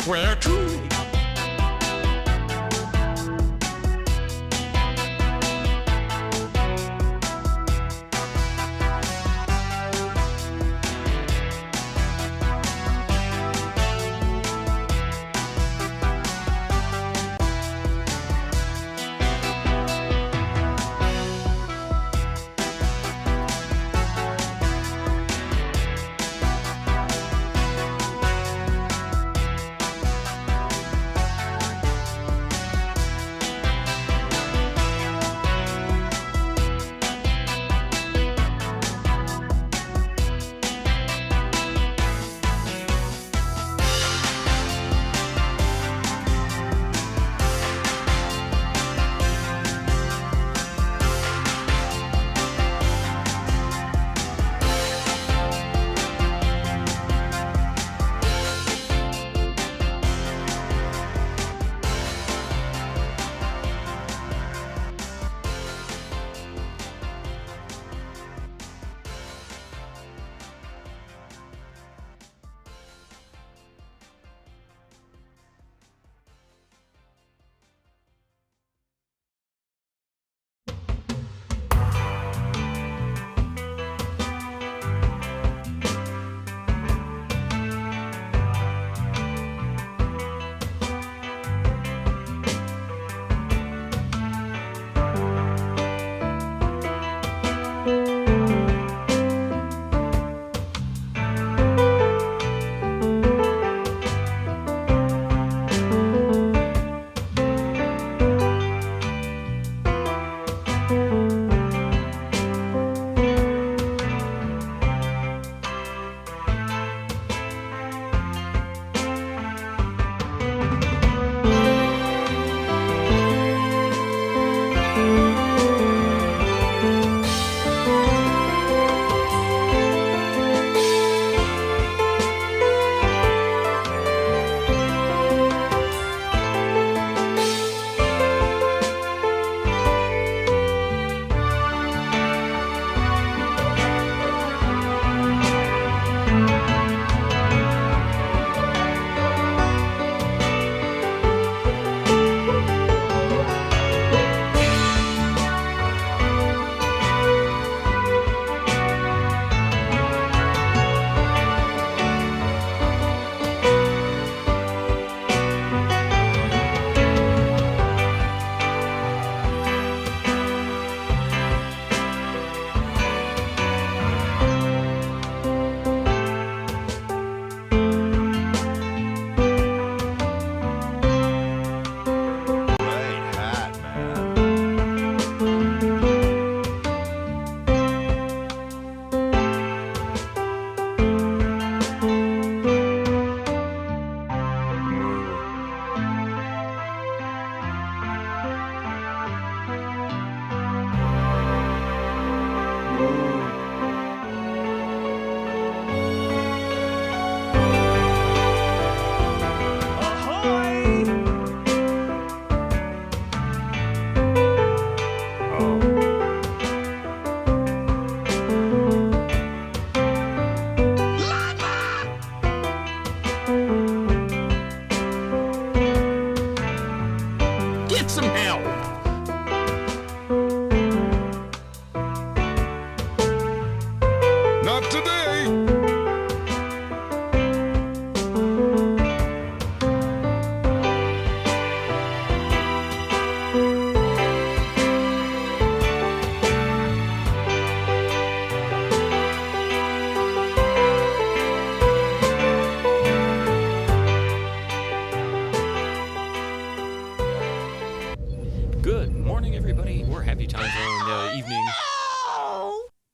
Where to?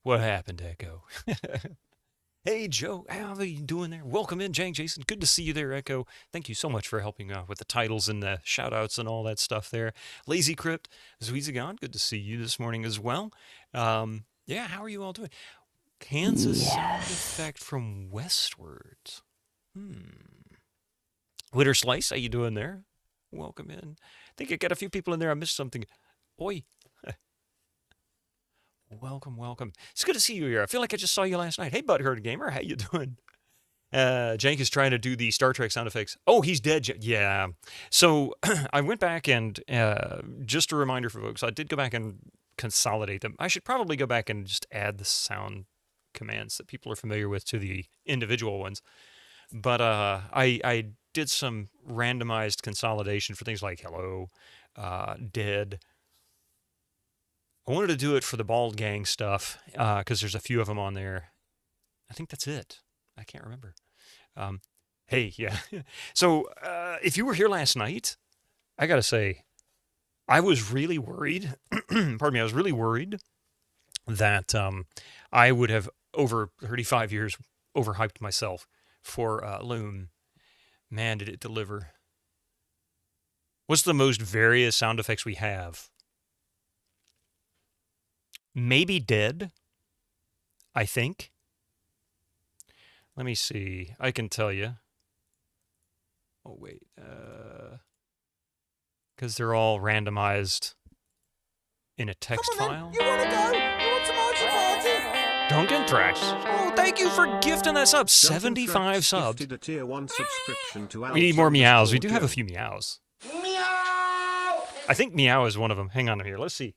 What happened, Echo? Hey, Joe, how are you doing there? Welcome in, Jason. Good to see you there, Echo. Thank you so much for helping out with the titles and the shout-outs and all that stuff there. Lazy Crypt, Zweezagon, good to see you this morning as well. Yeah, how are you all doing? Kansas sound effect from Westwards. Witter Slice, how you doing there? Welcome in. I think I got a few people in there. I missed something. Oi. Welcome, welcome. It's good to see you here. I feel like I just saw you last night. Hey, Butthurt Gamer, how you doing? Jank is trying to do the Star Trek sound effects. Oh, he's dead. Yeah. So I went back and just a reminder for folks, I did go back and consolidate them. I should probably go back and just add the sound commands that people are familiar with to the individual ones. But I did some randomized consolidation for things like hello, dead. I wanted to do it for the Bald Gang stuff because there's a few of them on there. I think that's it. I can't remember. Hey, yeah. So if you were here last night, I got to say, I was really worried. Pardon me. I was really worried that I would have, over 35 years, overhyped myself for Loom. Man, did it deliver. What's the most various sound effects we have? Maybe dead, I think. Let me see. I can tell you. Oh, wait. Because they're all randomized in a text file. You want to go? You want some marching party? Duncan Trax. Oh, thank you for gifting that sub. 75 subs. A tier 1 subscription to We need more meows. We do have a few meows. Meow! I think meow is one of them. Hang on here. Let's see.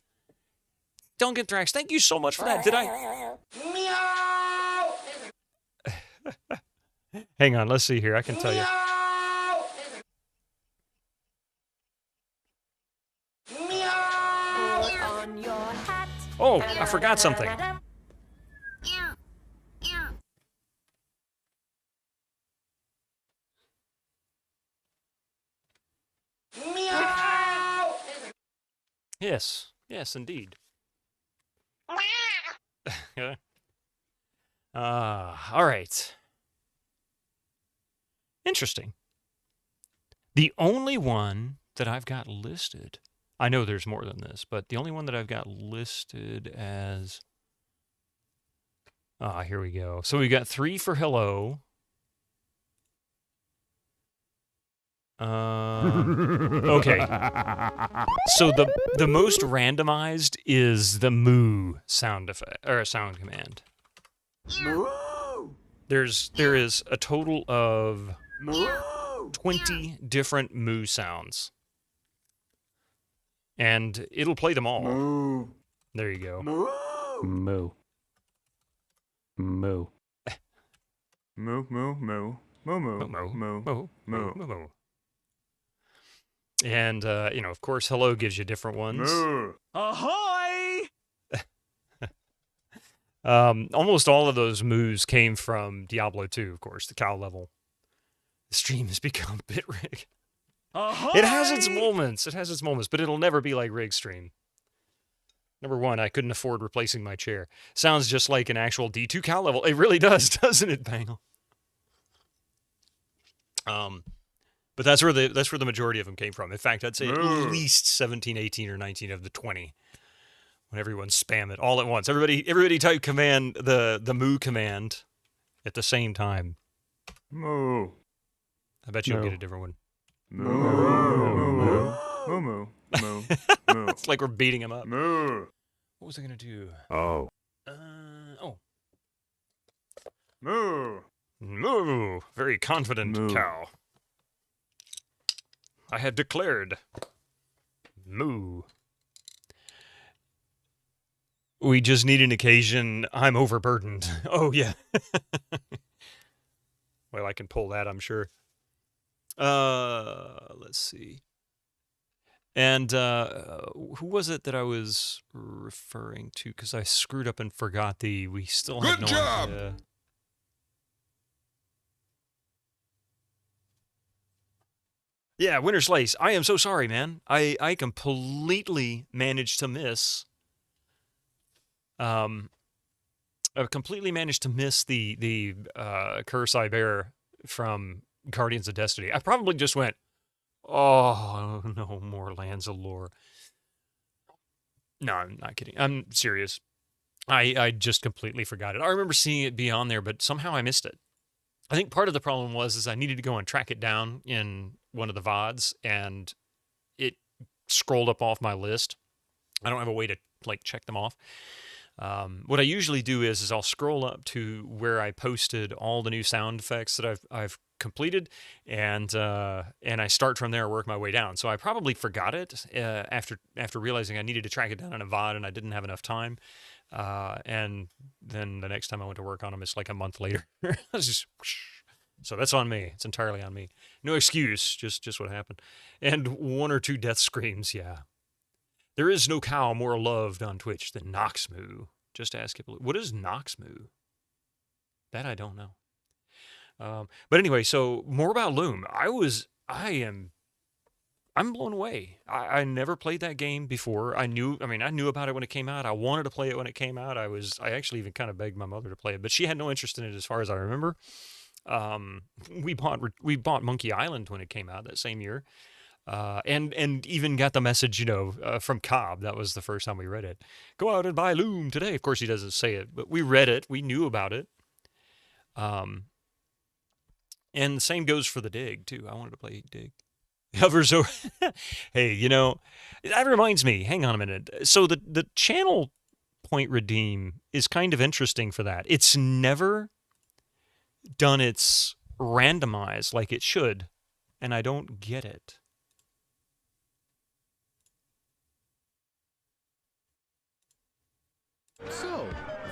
Duncan Trax, thank you so much for that. Did I? Meow! Hang on. Let's see here. I can tell you. Oh, I forgot something. Yes. Yes, indeed. All right. Interesting. The only one that I've got listed, I know there's more than this, but the only one that I've got listed as, here we go. So we got 3 for hello. Okay. So the most randomized is the moo sound effect or sound command. Moo! There is a total of Moo! 20 different moo sounds. And it'll play them all. Moo! There you go. Moo! Moo. Moo. Moo, moo, moo. Moo, moo, Moo, moo, moo, moo. moo. And, you know, of course, hello gives you different ones. Moo. Ahoy! Almost all of those moos came from Diablo 2, of course, the cow level. The stream has become a bit rig. Ahoy! It has its moments. It has its moments, but it'll never be like Rig Stream. Number one, I couldn't afford replacing my chair. Sounds just like an actual D2 cow level. It really does, doesn't it, Bangle? But that's where the majority of them came from. In fact, I'd say at least 17, 18, or 19 of the 20. When everyone spam it all at once. Everybody type command the moo command at the same time. Moo. I bet you'll No. get a different one. Moo. Moo, moo. Moo, moo. Moo. Moo. It's like we're beating him up. Moo. What was I gonna do? Oh. Oh. Moo. Moo. Very confident Moo. cow. I had declared. Moo. We just need an occasion. I'm overburdened. Oh, yeah. Well, I can pull that, I'm sure. Let's see. And who was it that I was referring to? Because I screwed up and forgot we still have no idea. Yeah, Winter Slice. I am so sorry, man. I completely managed to miss. I've completely managed to miss the curse I bear from Guardians of Destiny. I probably just went, oh no, more Lands of Lore. No, I'm not kidding. I'm serious. I just completely forgot it. I remember seeing it be on there, but somehow I missed it. I think part of the problem was I needed to go and track it down in one of the VODs, and it scrolled up off my list. I don't have a way to like check them off. What I usually do is I'll scroll up to where I posted all the new sound effects that I've completed, and I start from there, work my way down. So I probably forgot it after realizing I needed to track it down in a VOD, and I didn't have enough time. And then the next time I went to work on them, it's like a month later. So that's on me. It's entirely on me. No excuse, just what happened. And 1 or 2 death screams, yeah. There is no cow more loved on Twitch than Noxmoo. Just ask it. What is Noxmoo? That I don't know. But anyway, so more about Loom. I'm blown away. I never played that game before. I knew about it when it came out. I wanted to play it when it came out. I actually even kind of begged my mother to play it, but she had no interest in it as far as I remember. We bought Monkey Island when it came out that same year. And even got the message, from Cobb. That was the first time we read it. Go out and buy Loom today. Of course, he doesn't say it, but we read it. We knew about it. And the same goes for the Dig, too. I wanted to play Dig. Hovers over. Hey, that reminds me. Hang on a minute. So the channel point redeem is kind of interesting for that. It's never done its randomize like it should, and I don't get it. So,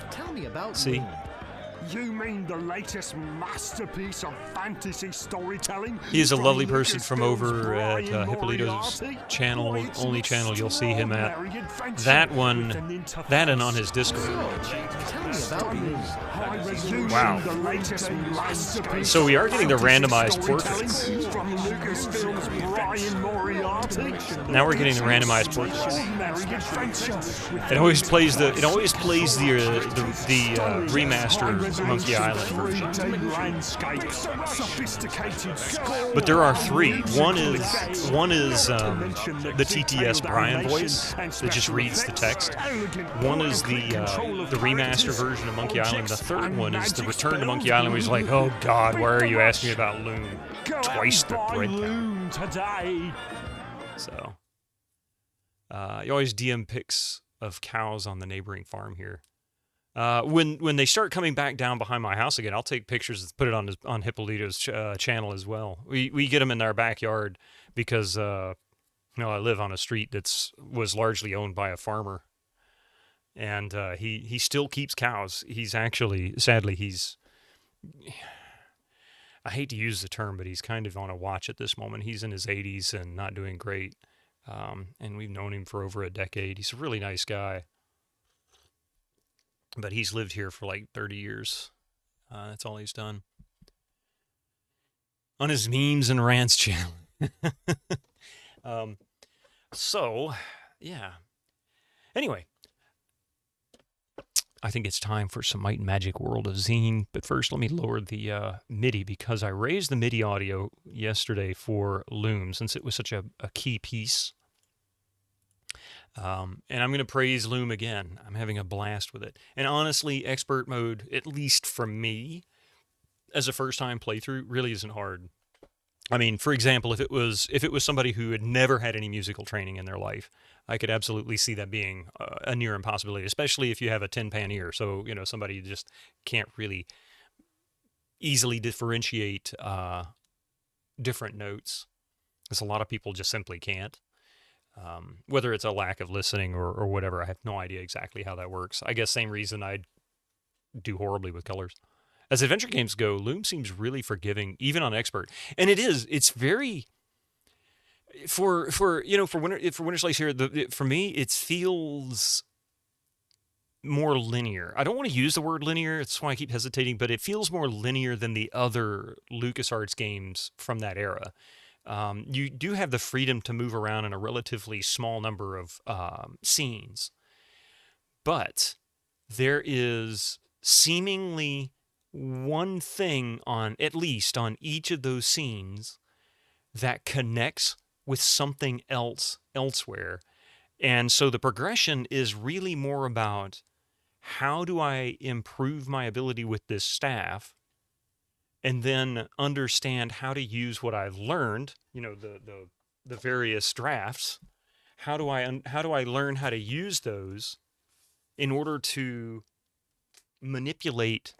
tell me about See? Loom. You mean the latest masterpiece of fantasy storytelling? He is a from lovely person from Lucasfilm's over at Brian Hippolyto's Moriarty? channel, Why, it's only an channel you'll see him at. extraordinary adventure That with one, an that and on interface. his Discord. Tell me about Loom. You Wow. mean the latest masterpiece So we are of getting the fantasy randomized storytelling portraits. from Lucasfilm's Brian Moriarty? Now we're getting the randomized portraits. Extraordinary adventure with It always plays the remastered Monkey Island version. 3D landscape, sophisticated score. But there are 3. One is the TTS Brian voice that just reads the text. One is the remaster version of Monkey Island. The third one is the Return to Monkey Island, where he's like, "Oh God, why are you asking me about Loom?" Twice the breakdown. Loom today. So, you always DM pics of cows on the neighboring farm here. When they start coming back down behind my house again, I'll take pictures and put it on Hippolyto's channel as well. We get them in our backyard because I live on a street was largely owned by a farmer, and he still keeps cows. He's actually, sadly, I hate to use the term, but he's kind of on a watch at this moment. He's in his 80s and not doing great, and we've known him for over a decade. He's a really nice guy. But he's lived here for like 30 years. That's all he's done. On his memes and rants channel. So, yeah. Anyway. I think it's time for some Might and Magic World of Xeen. But first, let me lower the MIDI, because I raised the MIDI audio yesterday for Loom, since it was such a key piece. And I'm going to praise Loom again. I'm having a blast with it. And honestly, expert mode, at least for me, as a first-time playthrough, really isn't hard. I mean, for example, if it was somebody who had never had any musical training in their life, I could absolutely see that being a near impossibility, especially if you have a tin-pan ear. So, somebody who just can't really easily differentiate different notes, because a lot of people just simply can't. Whether it's a lack of listening or whatever, I have no idea exactly how that works. I guess same reason I do horribly with colors. As adventure games go, Loom seems really forgiving, even on expert. And it's very, for Winter Slice here, for me, it feels more linear. I don't want to use the word linear, that's why I keep hesitating, but it feels more linear than the other LucasArts games from that era. You do have the freedom to move around in a relatively small number of scenes, but there is seemingly one thing at least on each of those scenes that connects with something else elsewhere. And so the progression is really more about, how do I improve my ability with this staff, and then understand how to use what I've learned, the various drafts. How do I learn how to use those in order to manipulate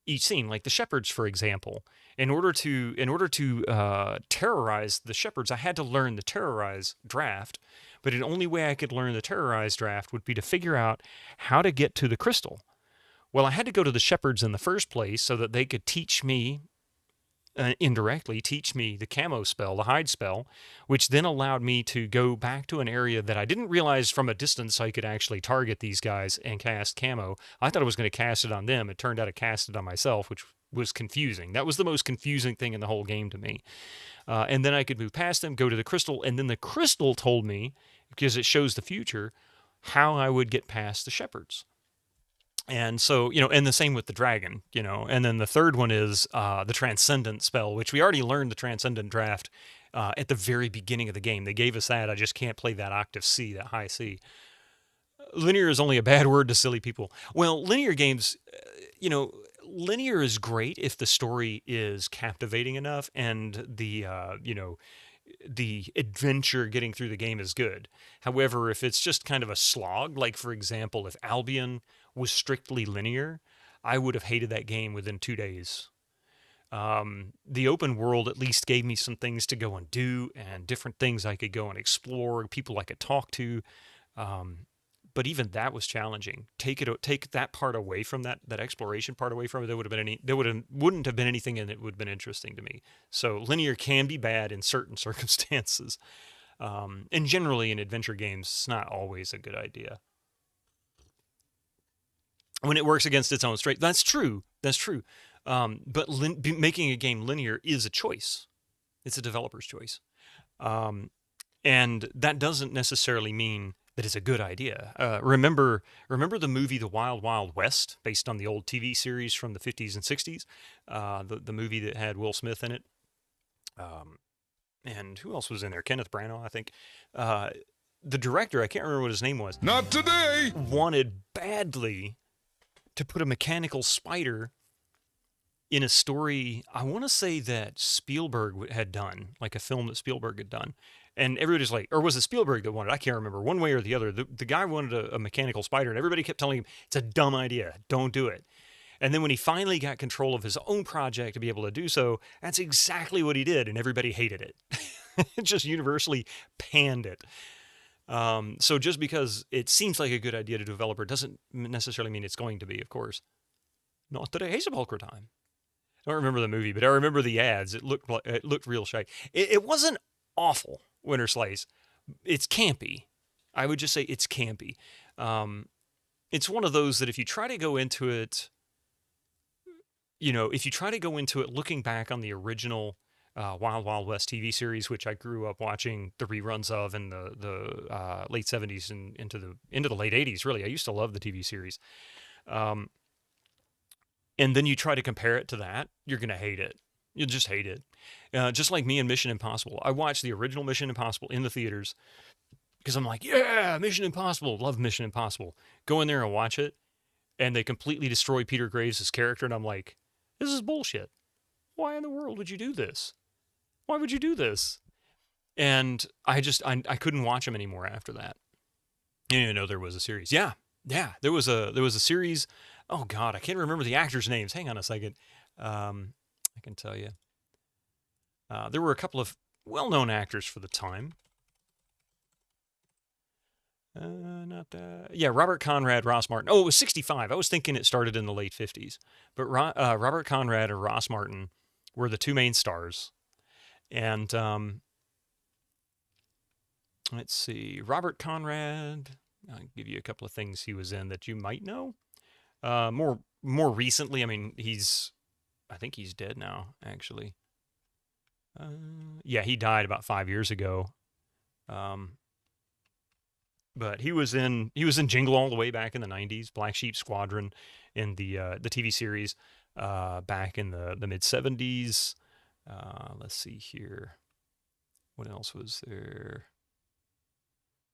each scene, like the shepherds, for example. In order to terrorize the shepherds, I had to learn the terrorize draft. But the only way I could learn the terrorize draft would be to figure out how to get to the crystal. Well, I had to go to the shepherds in the first place so that they could teach me, indirectly teach me the camo spell, the hide spell, which then allowed me to go back to an area that I didn't realize from a distance I could actually target these guys and cast camo. I thought I was going to cast it on them. It turned out I cast it on myself, which was confusing. That was the most confusing thing in the whole game to me. And then I could move past them, go to the crystal, and then the crystal told me, because it shows the future, how I would get past the shepherds. And so, and the same with the dragon, and then the third one is the Transcendent spell, which we already learned the Transcendent draft at the very beginning of the game. They gave us that. I just can't play that octave C, that high C. Linear is only a bad word to silly people. Well, linear games, linear is great if the story is captivating enough and the adventure getting through the game is good. However, if it's just kind of a slog, like for example, if Albion was strictly linear, I would have hated that game within 2 days. The open world at least gave me some things to go and do and different things I could go and explore, people I could talk to. But even that was challenging. Take that part away from that exploration part away from it. Wouldn't have been anything in it would have been interesting to me. So linear can be bad in certain circumstances. And generally in adventure games, it's not always a good idea. When it works against its own strength, that's true. But making a game linear is a choice. It's a developer's choice. And that doesn't necessarily mean that it's a good idea. Remember the movie The Wild Wild West, based on the old TV series from the 50s and 60s? The movie that had Will Smith in it. And who else was in there? Kenneth Branagh, I think. The director, I can't remember what his name was. Not today! Wanted badly to put a mechanical spider in a story, I want to say that Spielberg had done, like a film that Spielberg had done. And everybody's like, or was it Spielberg that wanted? I can't remember. One way or the other. The guy wanted a mechanical spider, and everybody kept telling him, it's a dumb idea. Don't do it. And then when he finally got control of his own project to be able to do so, that's exactly what he did, and everybody hated it. It just universally panned it. So just because it seems like a good idea to a developer doesn't necessarily mean it's going to be, of course. Not today. Hey, Sepulchre time. I don't remember the movie, but I remember the ads. It looked real shy. It wasn't awful, Winter Slice. It's campy. I would just say it's campy. It's one of those that if you try to go into it, looking back on the original Wild Wild West TV series, which I grew up watching the reruns of in the late 70s and into the late 80s, really. I used to love the TV series. And then you try to compare it to that, you're going to hate it. You'll just hate it. Just like me and Mission Impossible. I watched the original Mission Impossible in the theaters because I'm like, yeah, Mission Impossible. Love Mission Impossible. Go in there and watch it, and they completely destroy Peter Graves' character, and I'm like, this is bullshit. Why in the world would you do this? Why would you do this? And I couldn't watch them anymore after that. There was a series. Yeah, there was a series. Oh God, I can't remember the actors' names. Hang on a second. I can tell you. There were a couple of well-known actors for the time. Robert Conrad, Ross Martin. Oh, it was 65. I was thinking it started in the late 50s. But Robert Conrad and Ross Martin were the two main stars. And let's see. Robert Conrad, I'll give you a couple of things he was in that you might know. More recently, I think he's dead now, actually. He died about 5 years ago. But he was in Jingle All the Way back in the 90s, Black Sheep Squadron in the TV series back in the mid 70s. Let's see here. What else was there?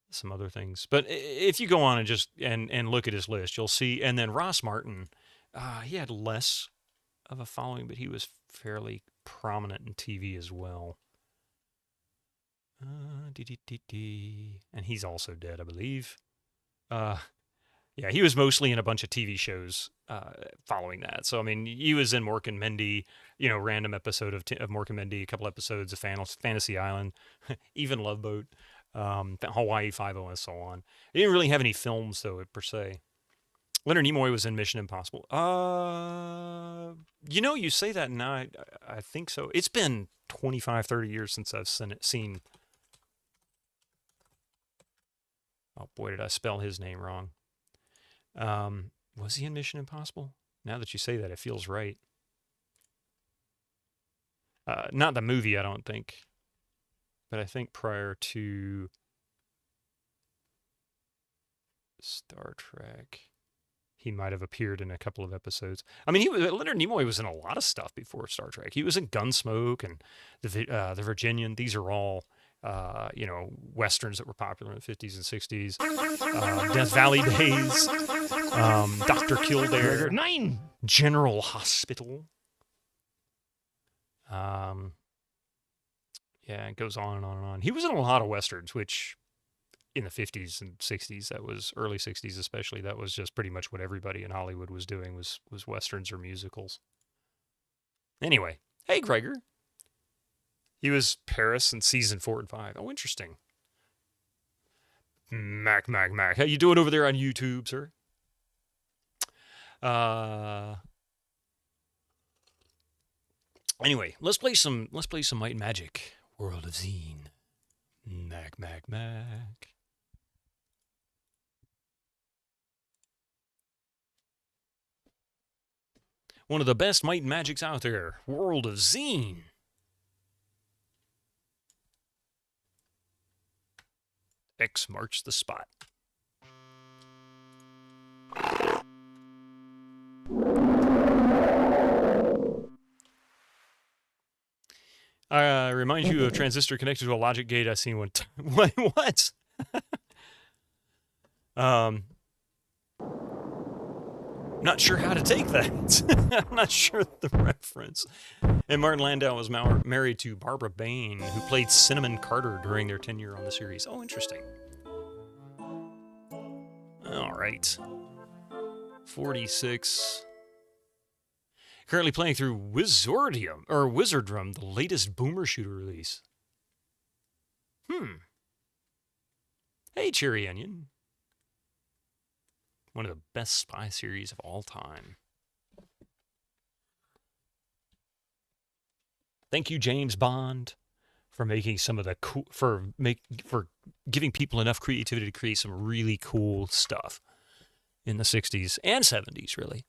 Some other things. But if you go on and just and look at his list, you'll see. And then Ross Martin, he had less of a following, but he was fairly prominent in TV as well. And he's also dead, I believe. Yeah, he was mostly in a bunch of TV shows following that. So, I mean, he was in Mork and Mindy, you know, random episode of Mork and Mindy, a couple episodes of Fantasy Island, even Love Boat, Hawaii Five-O, and so on. He didn't really have any films, though, per se. Leonard Nimoy was in Mission Impossible. You know, you say that now, I think so. It's been 25, 30 years since I've seen... Oh, boy, did I spell his name wrong. Was he in Mission Impossible? Now that you say that, it feels right. Not the movie, I don't think. But I think prior to Star Trek, he might have appeared in a couple of episodes. I mean, Leonard Nimoy was in a lot of stuff before Star Trek. He was in Gunsmoke and the Virginian. These are all... you know, westerns that were popular in the 50s and 60s. Death Valley days. Dr. Kildare. 9. General Hospital. Yeah, it goes on and on and on. He was in a lot of westerns, which in the 50s and 60s, that was early 60s especially, that was just pretty much what everybody in Hollywood was doing was westerns or musicals. Anyway, hey, Gregor. He was Paris in season 4 and 5. Oh, interesting. Mac. How you doing over there on YouTube, sir? Anyway, let's play some Might and Magic. World of Xeen. Mac. One of the best Might and Magics out there. World of Xeen. X marks the spot. I remind you of a transistor connected to a logic gate I seen one time. What? Not sure how to take that. I'm not sure the reference. And Martin Landau was married to Barbara Bain, who played Cinnamon Carter during their tenure on the series. Oh, interesting. All right. 46. Currently playing through Wizardrum, the latest boomer shooter release. Hey, Cherry Onion. One of the best spy series of all time. Thank you, James Bond, for making some of the cool, for giving people enough creativity to create some really cool stuff in the 60s and 70s, really.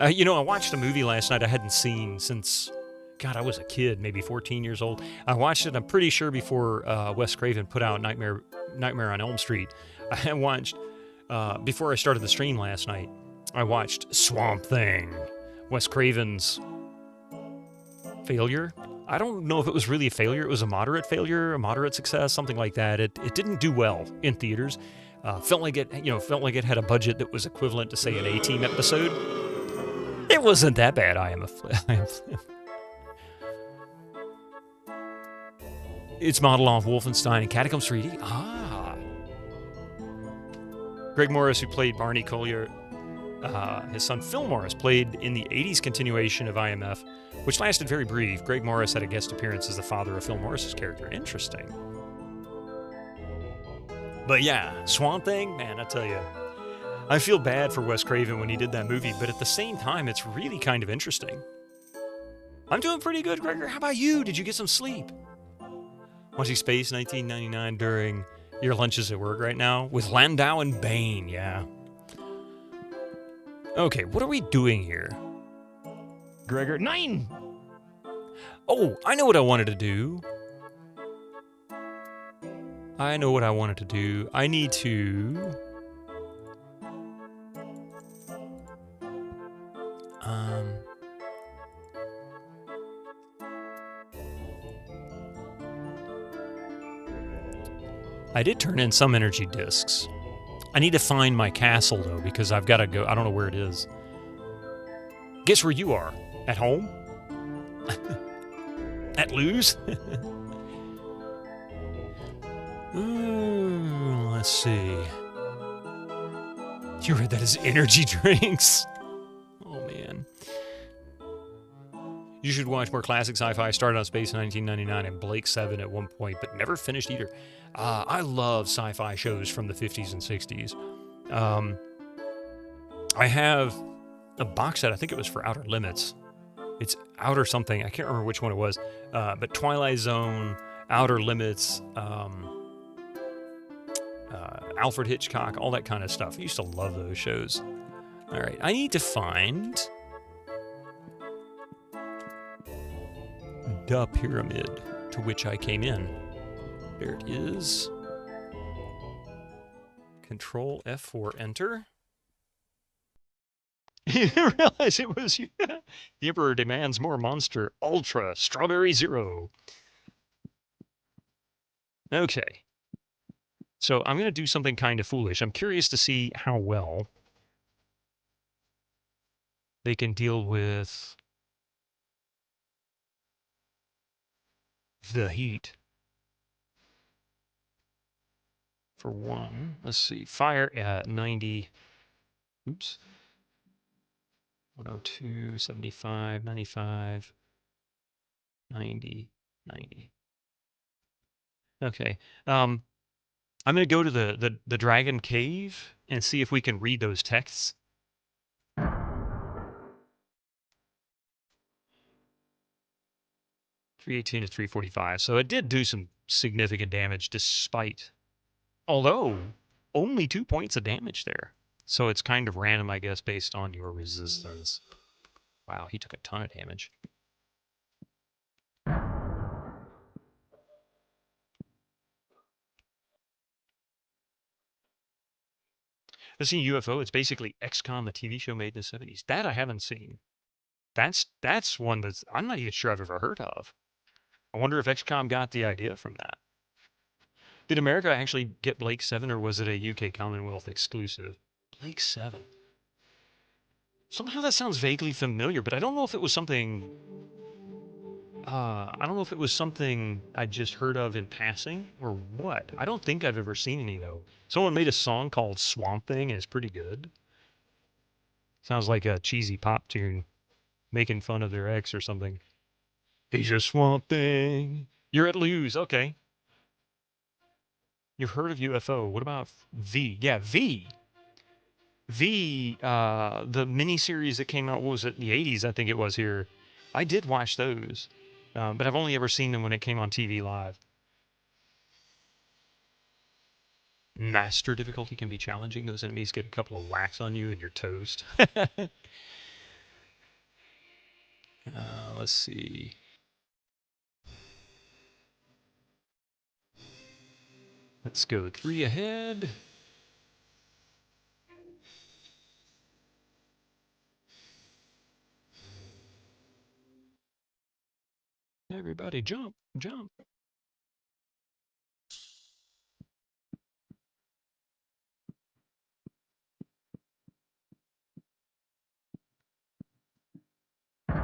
You know, I watched a movie last night I hadn't seen since, God, I was a kid, maybe 14 years old. I watched it, I'm pretty sure, before Wes Craven put out Nightmare on Elm Street. I watched, before I started the stream last night, I watched Swamp Thing, Wes Craven's failure. I don't know if it was really a failure. It was a moderate failure, a moderate success, something like that. It didn't do well in theaters. Felt like it had a budget that was equivalent to, say, an A-Team episode. It wasn't that bad. I am It's modeled off Wolfenstein and Catacombs 3D. Greg Morris, who played Barney Collier, his son Phil Morris, played in the 80s continuation of IMF, which lasted very brief. Greg Morris had a guest appearance as the father of Phil Morris's character. Interesting. But yeah, Swamp Thing, man, I tell you, I feel bad for Wes Craven when he did that movie, but at the same time, it's really kind of interesting. I'm doing pretty good, Gregor. How about you? Did you get some sleep? Watching Space 1999 during your lunches at work right now with Landau and Bain, yeah. Okay, what are we doing here? Gregor, 9! Oh, I know what I wanted to do. I need to... I did turn in some energy discs. I need to find my castle, though, because I've got to go. I don't know where it is. Guess where you are? At home? At Luz? Let's see. You read that as energy drinks. Oh, man. You should watch more classic sci-fi. Started on Space in 1999 and Blake 7 at one point, but never finished either. I love sci-fi shows from the 50s and 60s. I have a box set. I think it was for Outer Limits. It's Outer something. I can't remember which one it was. But Twilight Zone, Outer Limits, Alfred Hitchcock, all that kind of stuff. I used to love those shows. All right, I need to find the pyramid to which I came in. There it is. Control F4, enter. You didn't realize it was you. The Emperor demands more Monster Ultra Strawberry Zero. Okay. So I'm going to do something kind of foolish. I'm curious to see how well they can deal with the heat. For one, let's see. Fire at 90. Oops. 102, 75, 95, 90, 90. Okay. I'm going to go to the Dragon Cave and see if we can read those texts. 318 to 345. So it did do some significant damage despite... Although, only 2 points of damage there. So it's kind of random, I guess, based on your resistance. Wow, he took a ton of damage. I've seen UFO. It's basically XCOM, the TV show made in the 70s. That I haven't seen. That's one that's I'm not even sure I've ever heard of. I wonder if XCOM got the idea from that. Did America actually get Blake 7, or was it a UK Commonwealth exclusive? Blake 7. Somehow that sounds vaguely familiar, but I don't know if it was something... I don't know if it was something I just heard of in passing, or what. I don't think I've ever seen any, though. Someone made a song called Swamp Thing, and it's pretty good. Sounds like a cheesy pop tune, making fun of their ex or something. He's a swamp thing. You're at Lose, okay. You've heard of UFO. What about V? Yeah, V. V, the miniseries that came out, what was it, in the 80s, I think it was here. I did watch those, but I've only ever seen them when it came on TV live. Master difficulty can be challenging. Those enemies get a couple of whacks on you and you're toast. Let's see. Let's go 3 ahead. Everybody jump, jump. I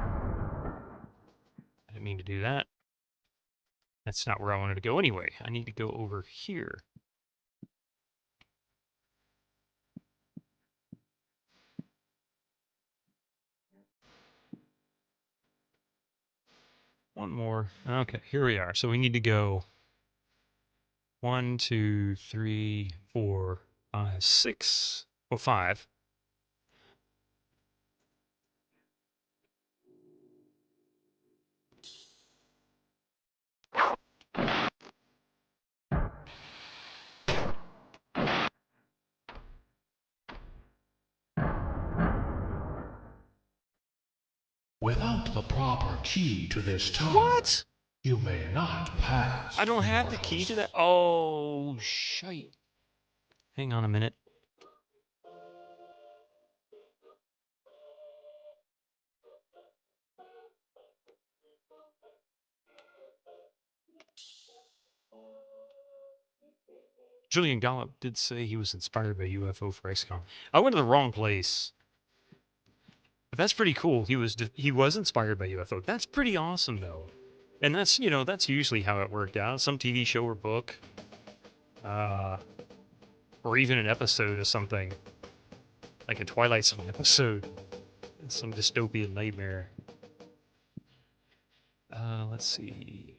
didn't mean to do that. That's not where I wanted to go anyway. I need to go over here. One more. Okay, here we are. So we need to go 1, 2, 3, 4, 5, 6. Well, 5. Without the proper key to this tower, What? you may not pass. I don't have the key to that. Oh, shite. Hang on a minute. Julian Gollop did say he was inspired by UFO for XCOM. I went to the wrong place. But that's pretty cool. He was inspired by UFO. That's pretty awesome, though. And that's, you know, that's usually how it worked out. Some TV show or book. Or even an episode of something. Like a Twilight Zone episode. Some dystopian nightmare. Let's see.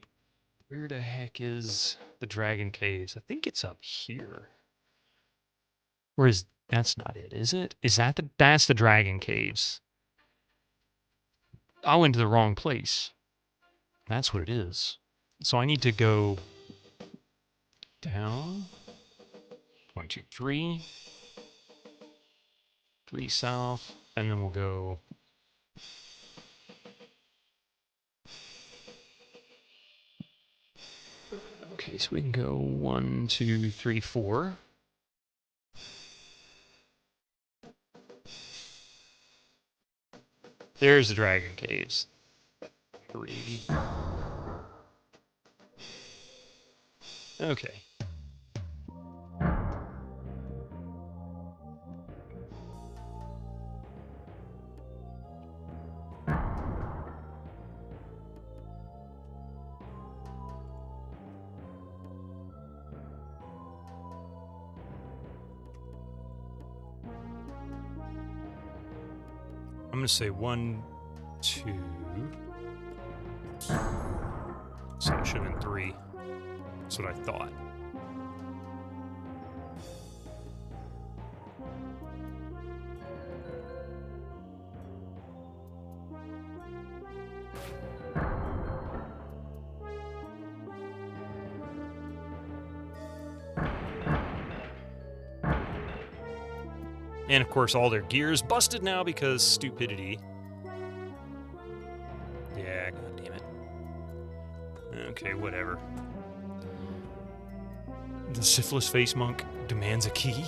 Where the heck is the Dragon Caves? I think it's up here. Or is... That's not it, is it? Is that the... That's the Dragon Caves. I went to the wrong place. That's what it is. So I need to go... down. 1, 2, 3. 3 south. And then we'll go... Okay, so we can go 1, 2, 3, 4. There's the Dragon Caves. 3. Okay. I'm gonna say 1, 2. So it should have been 3. That's what I thought. And of course, all their gear's busted now because stupidity. Yeah, god damn it. Okay, whatever. The syphilis face monk demands a key?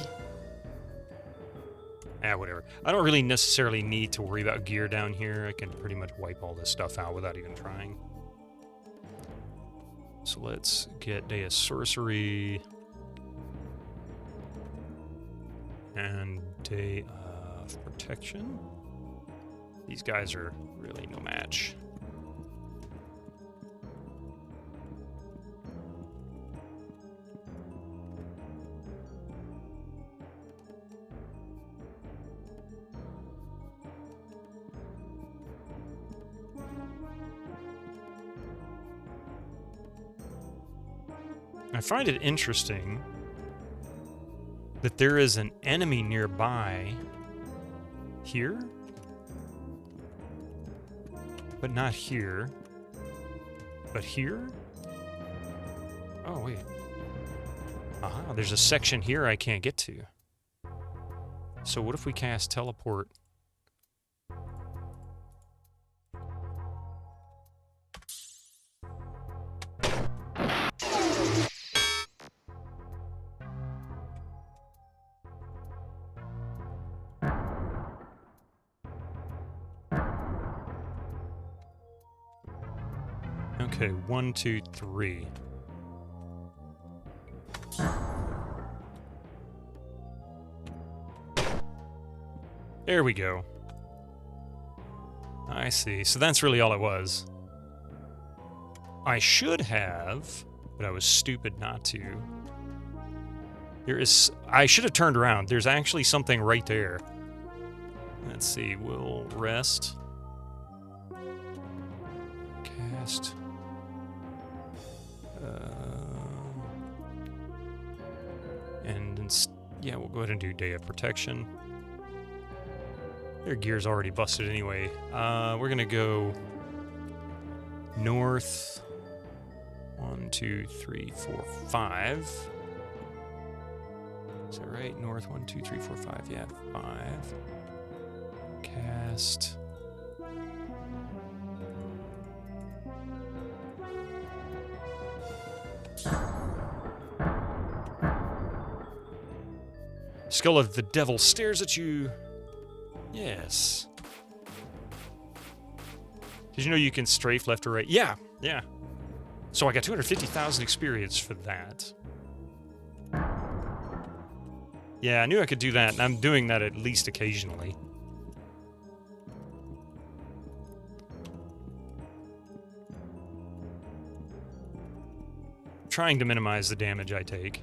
Whatever. I don't really necessarily need to worry about gear down here. I can pretty much wipe all this stuff out without even trying. So let's get Day of Sorcery. And Day of Protection. These guys are really no match. I find it interesting that there is an enemy nearby here, but not here, but here? Oh, wait. Aha, there's a section here I can't get to. So what if we cast Teleport? Okay, 1, 2, 3. There we go. I see. So that's really all it was. I should have, but I was stupid not to. I should have turned around. There's actually something right there. Let's see. We'll rest. Cast. Yeah, we'll go ahead and do Day of Protection. Their gear's already busted anyway. We're gonna go north. 1, 2, 3, 4, 5. Is that right? North 1, 2, 3, 4, 5. Yeah, 5. Cast. Skull of the Devil stares at you. Yes. Did you know you can strafe left or right? Yeah, yeah. So I got 250,000 experience for that. Yeah, I knew I could do that, and I'm doing that at least occasionally. Trying to minimize the damage I take.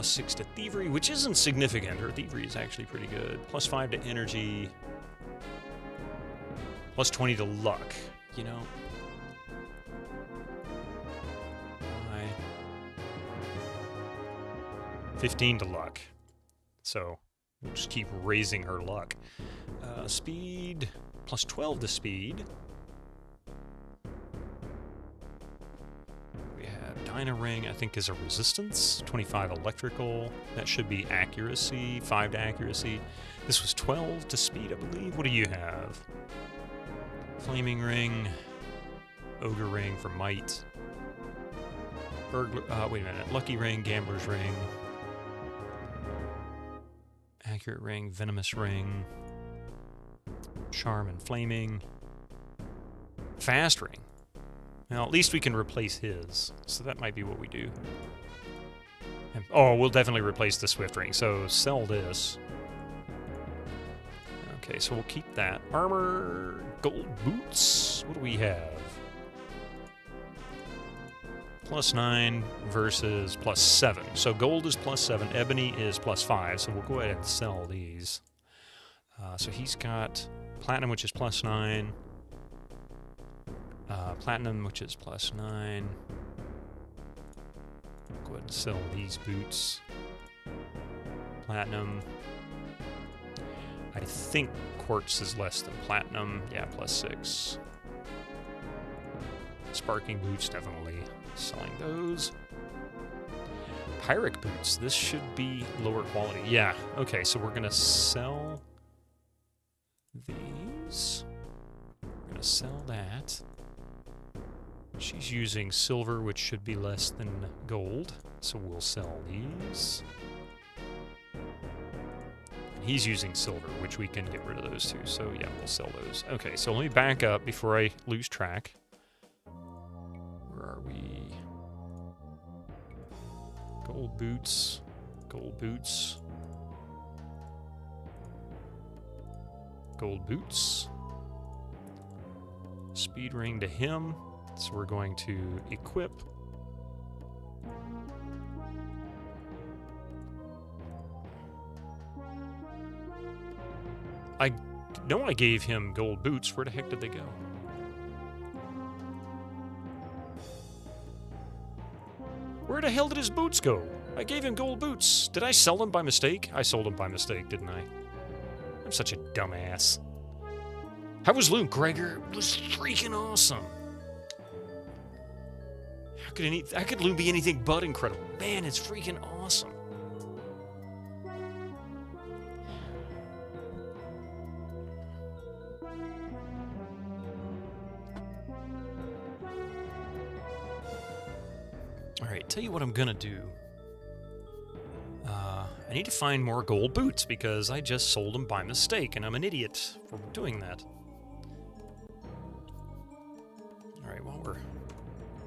+6 to thievery, which isn't significant. Her thievery is actually pretty good. +5 to energy. +20 to luck, you know? Why? 15 to luck. So, we'll just keep raising her luck. Speed, +12 to speed. We have Dyna Ring, I think is a resistance. 25 electrical. That should be accuracy, 5 to accuracy. This was 12 to speed, I believe. What do you have? Flaming Ring, Ogre Ring for might. Burglar, wait a minute. Lucky Ring, Gambler's Ring. Accurate Ring, Venomous Ring. Charm and Flaming. Fast Ring. Now, at least we can replace his, so that might be what we do. And, oh, we'll definitely replace the Swift Ring, so sell this. Okay, so we'll keep that. Armor, gold boots. What do we have? +9 versus +7. So gold is +7, ebony is +5, so we'll go ahead and sell these. So he's got platinum, which is +9. Platinum, which is +9. Go ahead and sell these boots. Platinum. I think quartz is less than platinum. Yeah, +6. Sparking boots, definitely selling those. Pyrrhic boots. This should be lower quality. Yeah, okay, so we're going to sell these. We're going to sell that. She's using silver, which should be less than gold, so we'll sell these. And he's using silver, which we can get rid of those two, so yeah, we'll sell those. Okay, so let me back up before I lose track. Where are we? Gold boots. Gold boots. Gold boots. Speed ring to him. So we're going to equip. I know I gave him gold boots. Where the heck did they go? Where the hell did his boots go? I gave him gold boots. Did I sell them by mistake? I sold them by mistake, didn't I? I'm such a dumbass. How was Loot, Gregor? It was freaking awesome. How could Loot be anything but incredible? Man, it's freaking awesome. Alright, tell you what I'm gonna do. I need to find more gold boots because I just sold them by mistake, and I'm an idiot for doing that. Alright, well,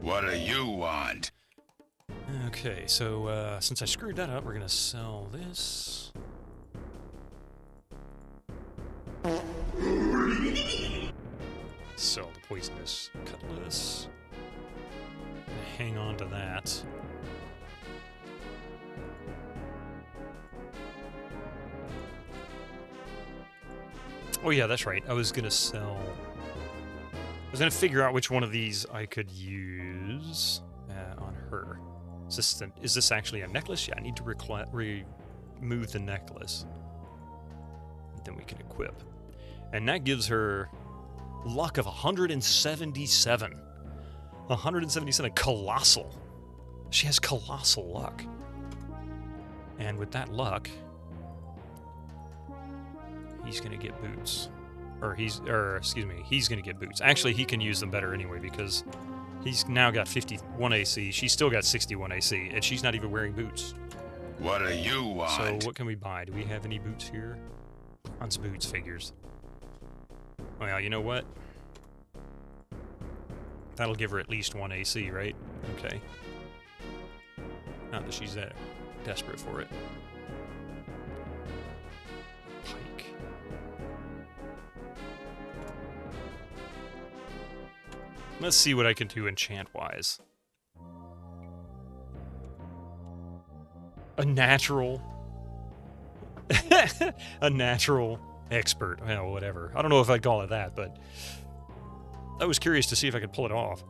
What do you want? Okay, so since I screwed that up, we're gonna sell this. Sell the poisonous cutlass. Hang on to that. Oh yeah, that's right. I was gonna sell... I was gonna figure out which one of these I could use on her. Is this actually a necklace? Yeah, I need to remove the necklace. Then we can equip. And that gives her luck of 177. 177, colossal. She has colossal luck. And with that luck, he's gonna get boots. He's gonna get boots. Actually, he can use them better anyway because he's now got 51 AC. She's still got 61 AC, and she's not even wearing boots. What do you want? So what can we buy? Do we have any boots here? Bronze boots figures. Well, you know what? That'll give her at least 1 AC, right? Okay. Not that she's that desperate for it. Pike. Let's see what I can do enchant-wise. A natural... a natural expert. Well, whatever. I don't know if I'd call it that, but... I was curious to see if I could pull it off.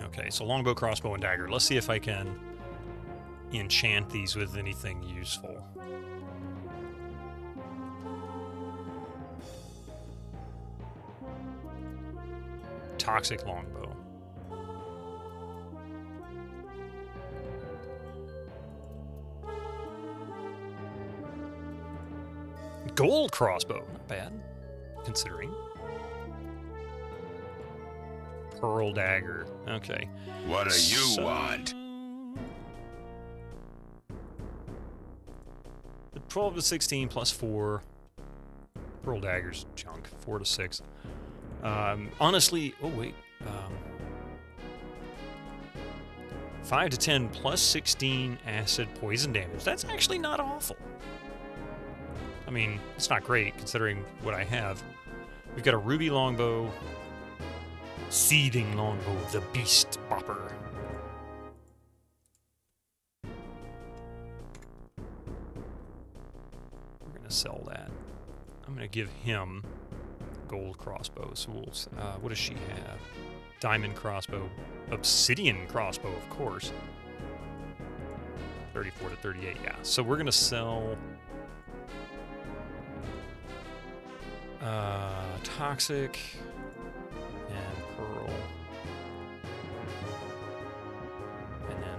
Okay, so longbow, crossbow, and dagger. Let's see if I can enchant these with anything useful. Toxic longbow. Gold crossbow. Not bad, considering. Pearl dagger. Okay. What do you want? The 12 to 16 plus 4. Pearl daggers junk. 4 to 6. Honestly, oh wait. 5 to 10 plus 16 acid poison damage. That's actually not awful. I mean, it's not great considering what I have. We've got a ruby longbow. Seething longbow of the beast bopper. We're gonna sell that. I'm gonna give him gold crossbow. So we'll, what does she have? Diamond crossbow. Obsidian crossbow, of course. 34 to 38, yeah. So we're gonna sell... toxic... and pearl. And then...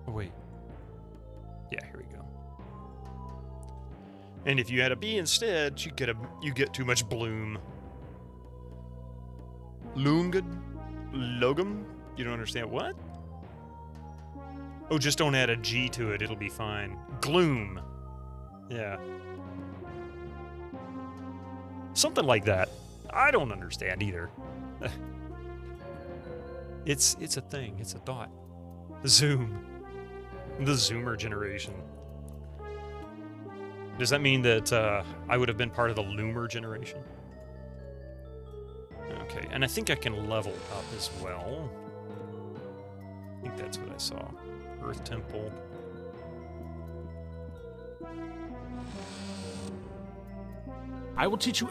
oh, wait. Yeah, here we go. And if you had a bee instead, you get too much bloom. Loomgood? Logum? You don't understand what? Oh, just don't add a G to it, it'll be fine. Gloom. Yeah. Something like that. I don't understand either. It's a thing, it's a thought. Zoom. The Zoomer generation. Does that mean that I would have been part of the Loomer generation? Okay, and I think I can level up as well. I think that's what I saw. Earth Temple. I will teach you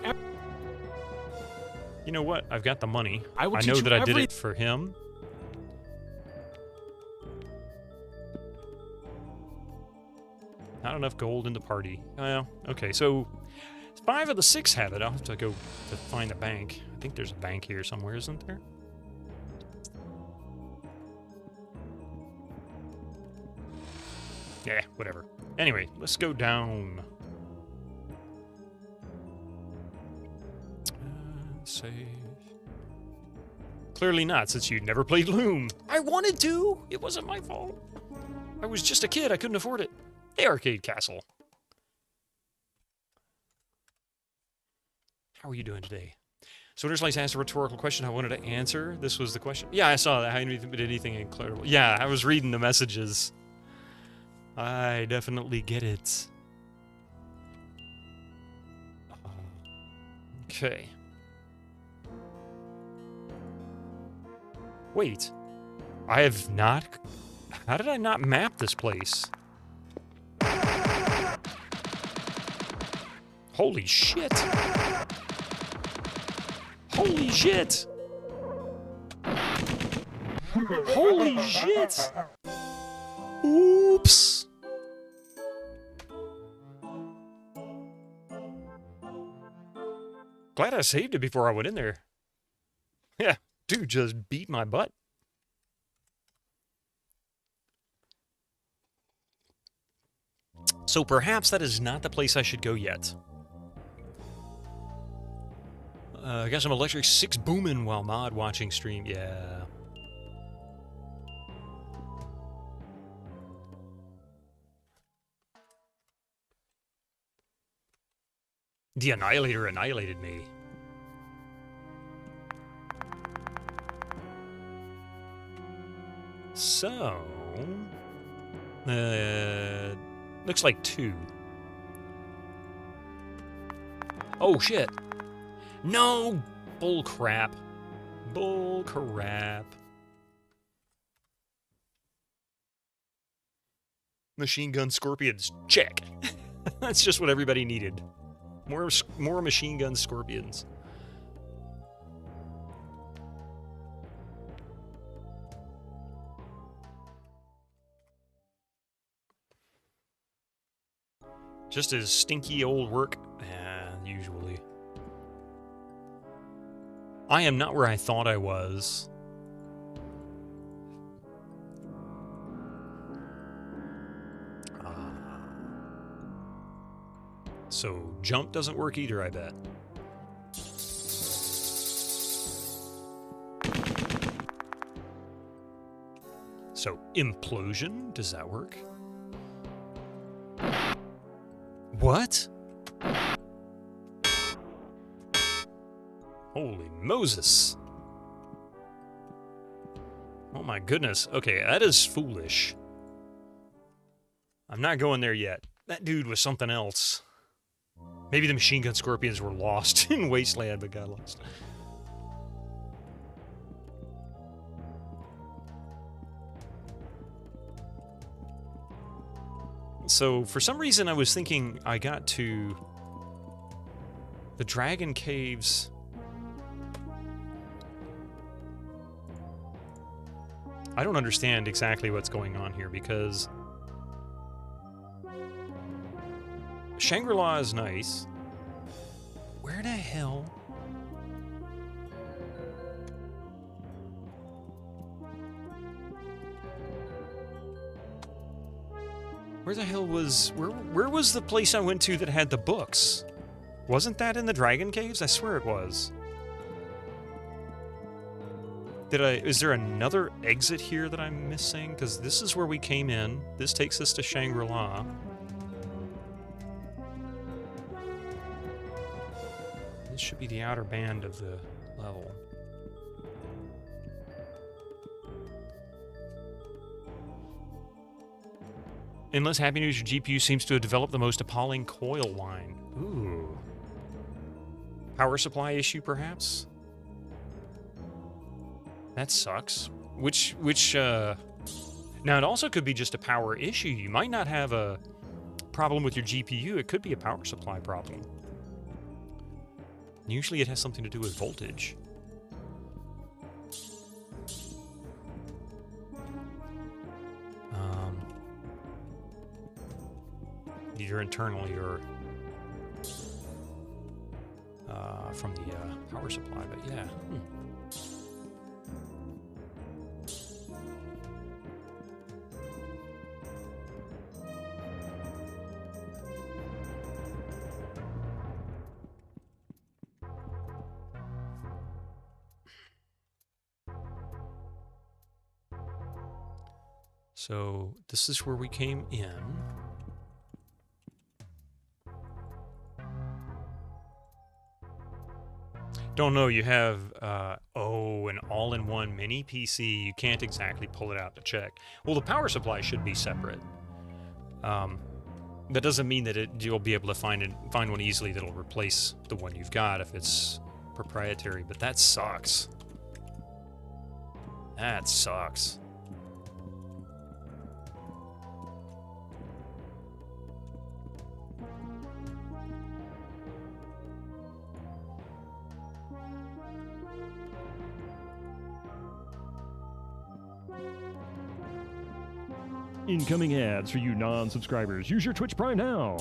You know what? I've got the money. I will I teach know you that I did it for him. Not enough gold in the party. Well, okay, so 5 of the 6 have it. I'll have to go to find a bank. I think there's a bank here somewhere, isn't there? Yeah, whatever. Anyway, let's go down. Save. Clearly not, since you never played Loom. I wanted to! It wasn't my fault. I was just a kid, I couldn't afford it. The Arcade Castle. How are you doing today? So Slice asked a rhetorical question I wanted to answer. This was the question. Yeah, I saw that. I didn't did anything incredible. Yeah, I was reading the messages. I definitely get it. Okay. Wait. I have not... How did I not map this place? Holy shit! Holy shit! Holy shit! Oops! Glad I saved it before I went in there. Yeah, dude just beat my butt. So perhaps that is not the place I should go yet. I got some electric 6 booming while mod watching stream. Yeah. The Annihilator annihilated me. So... looks like 2. Oh, shit. No! Bull crap. Bull crap. Machine gun scorpions. Check. That's just what everybody needed. More machine gun scorpions. Just as stinky old work, usually. I am not where I thought I was. So jump doesn't work either, I bet. So implosion, does that work? What? Holy Moses. Oh my goodness. Okay, that is foolish. I'm not going there yet. That dude was something else. Maybe the machine gun scorpions were lost in Wasteland, but got lost. So, for some reason, I was thinking I got to the Dragon Caves. I don't understand exactly what's going on here, because Shangri-La is nice. Where the hell? Where the hell was... Where was the place I went to that had the books? Wasn't that in the Dragon Caves? I swear it was. Is there another exit here that I'm missing? Because this is where we came in. This takes us to Shangri-La. This should be the outer band of the level. Unless Happy News, your GPU seems to have developed the most appalling coil whine. Ooh. Power supply issue, perhaps? That sucks. Now, it also could be just a power issue. You might not have a problem with your GPU. It could be a power supply problem. Usually it has something to do with voltage. Either internally or from the power supply, but yeah. So this is where we came in. Don't know, you have, an all-in-one mini PC. You can't exactly pull it out to check. Well, the power supply should be separate. That doesn't mean that you'll be able to find one easily that'll replace the one you've got if it's proprietary, but that sucks. That sucks. Incoming ads for you non-subscribers. Use your Twitch Prime now.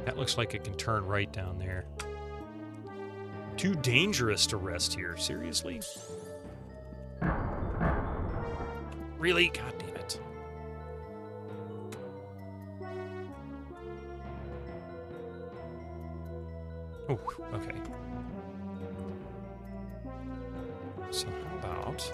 That looks like it can turn right down there. Too dangerous to rest here. Seriously? Really? God damn it. Oh, okay. So how about...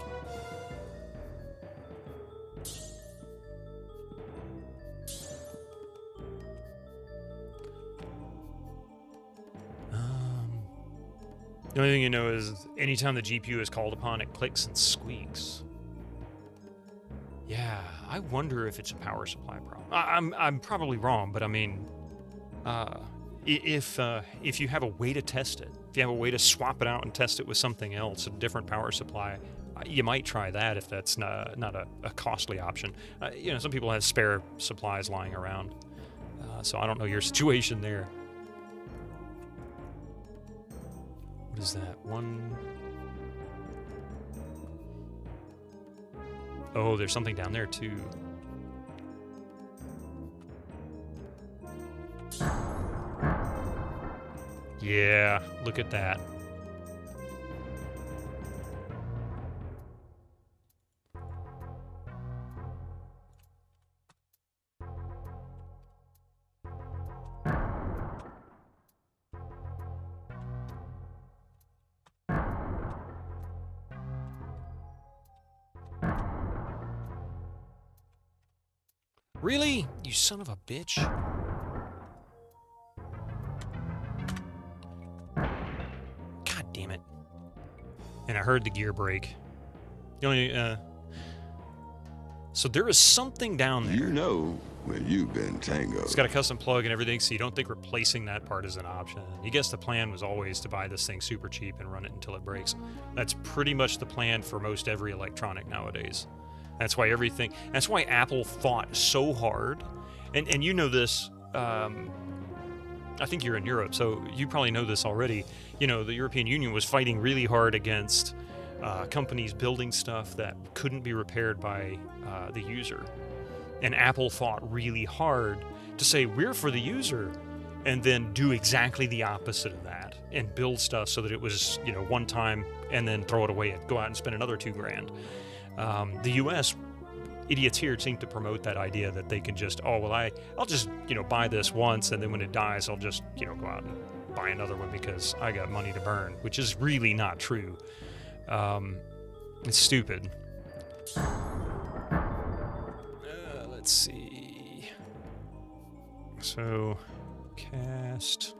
The only thing you know is anytime the GPU is called upon, it clicks and squeaks. Yeah, I wonder if it's a power supply problem. I'm probably wrong, but I mean, if you have a way to test it, if you have a way to swap it out and test it with something else, a different power supply, you might try that if that's not a costly option. You know, some people have spare supplies lying around, so I don't know your situation there. What is that? One... Oh, there's something down there, too. Yeah, look at that. Really? You son of a bitch. God damn it. And I heard the gear break. The only, so there is something down there. You know where you've been tangoed. It's got a custom plug and everything, so you don't think replacing that part is an option. You guess the plan was always to buy this thing super cheap and run it until it breaks. That's pretty much the plan for most every electronic nowadays. That's why that's why Apple fought so hard. And you know this, I think you're in Europe, so you probably know this already. You know, the European Union was fighting really hard against companies building stuff that couldn't be repaired by the user. And Apple fought really hard to say, we're for the user, and then do exactly the opposite of that and build stuff so that it was, you know, one time and then throw it away and go out and spend another $2,000. The U.S. idiots here seem to promote that idea that they can just, oh, well, I'll just, you know, buy this once, and then when it dies, I'll just, you know, go out and buy another one because I got money to burn, which is really not true. It's stupid. Let's see. So, cast.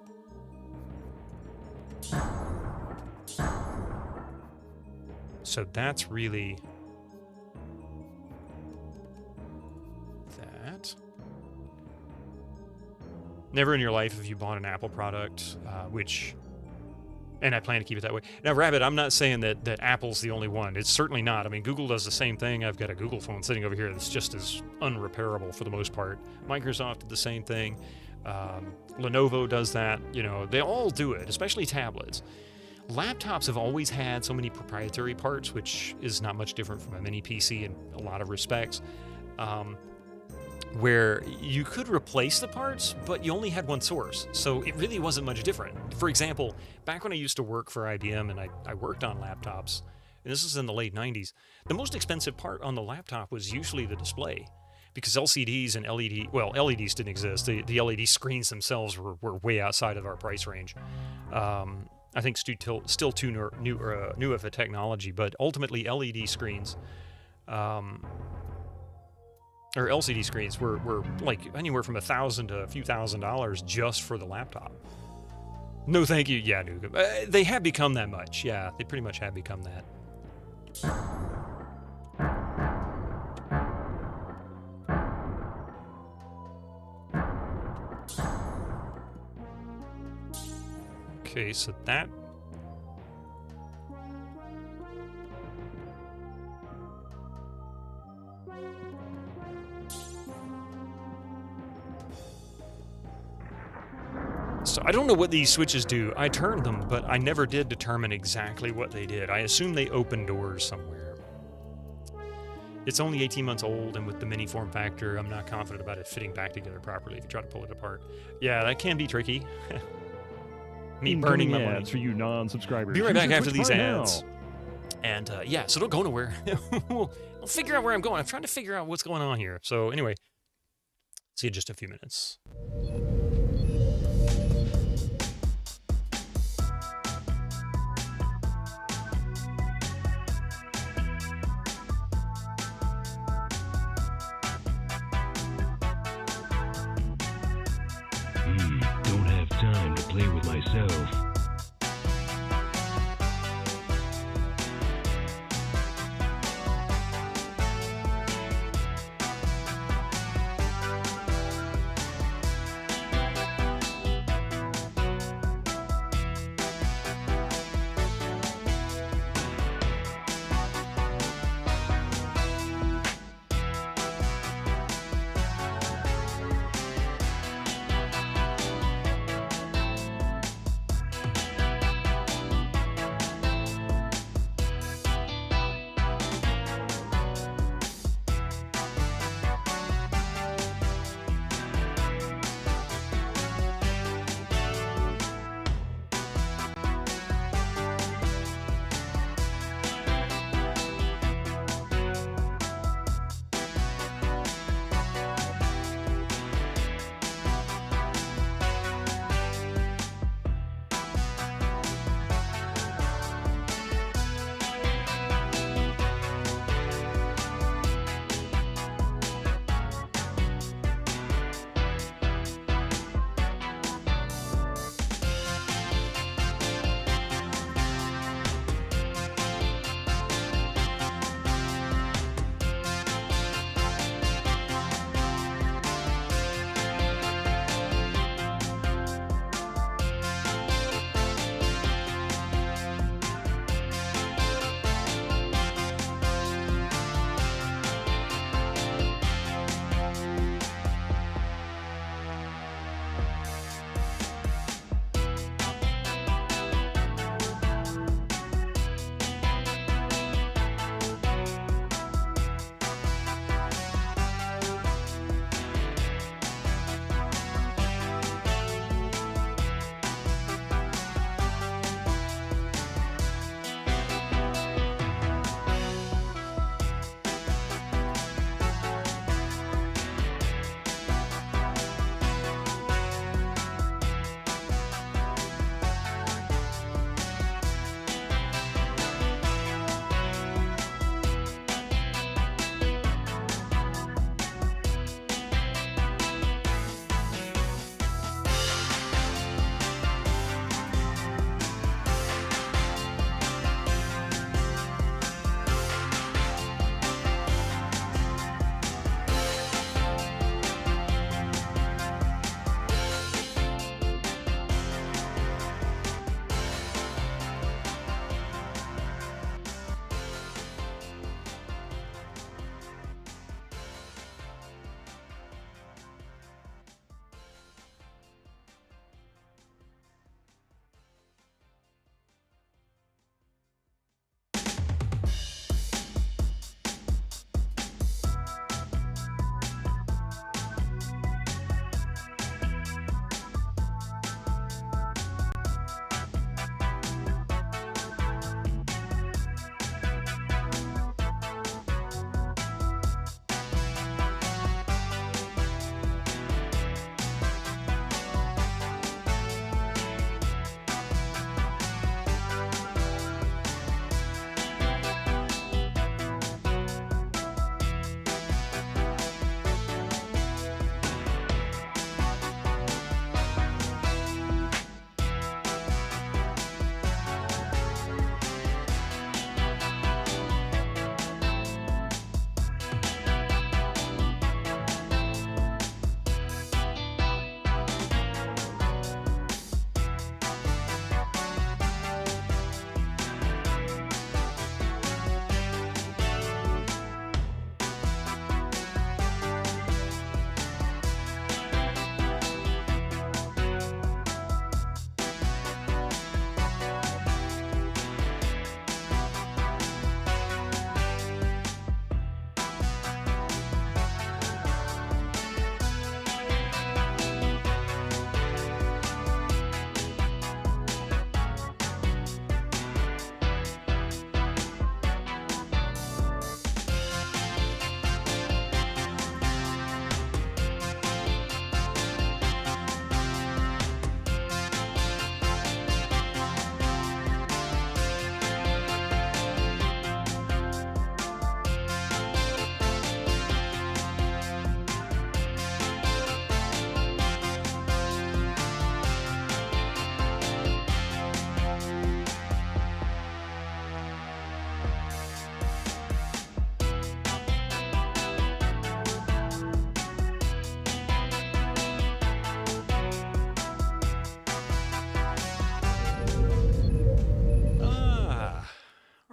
So that's really that. Never in your life have you bought an Apple product, and I plan to keep it that way. Now, Rabbit, I'm not saying that Apple's the only one. It's certainly not. I mean, Google does the same thing. I've got a Google phone sitting over here that's just as unrepairable for the most part. Microsoft did the same thing. Lenovo does that. You know, they all do it, especially tablets. Laptops have always had so many proprietary parts, which is not much different from a mini PC in a lot of respects, where you could replace the parts, but you only had one source, so it really wasn't much different. For example, back when I used to work for IBM and I worked on laptops, and this is in the late 90s, the most expensive part on the laptop was usually the display, because LCDs and LEDs didn't exist. The LED screens themselves were way outside of our price range. I think still too new of a technology, but ultimately LED screens, or LCD screens were like anywhere from $1,000 to a few $1,000s just for the laptop. No, thank you. Yeah, they have become that much. Yeah, they pretty much have become that. Okay, so that... So I don't know what these switches do. I turned them, but I never did determine exactly what they did. I assume they open doors somewhere. It's only 18 months old, and with the mini form factor, I'm not confident about it fitting back together properly if you try to pull it apart. Yeah, that can be tricky. Me burning my money. For you non-subscribers. Be right back after these ads. And yeah, so don't go nowhere. I'll figure out where I'm going. I'm trying to figure out what's going on here. So anyway, see you in just a few minutes. Don't have time to play with myself.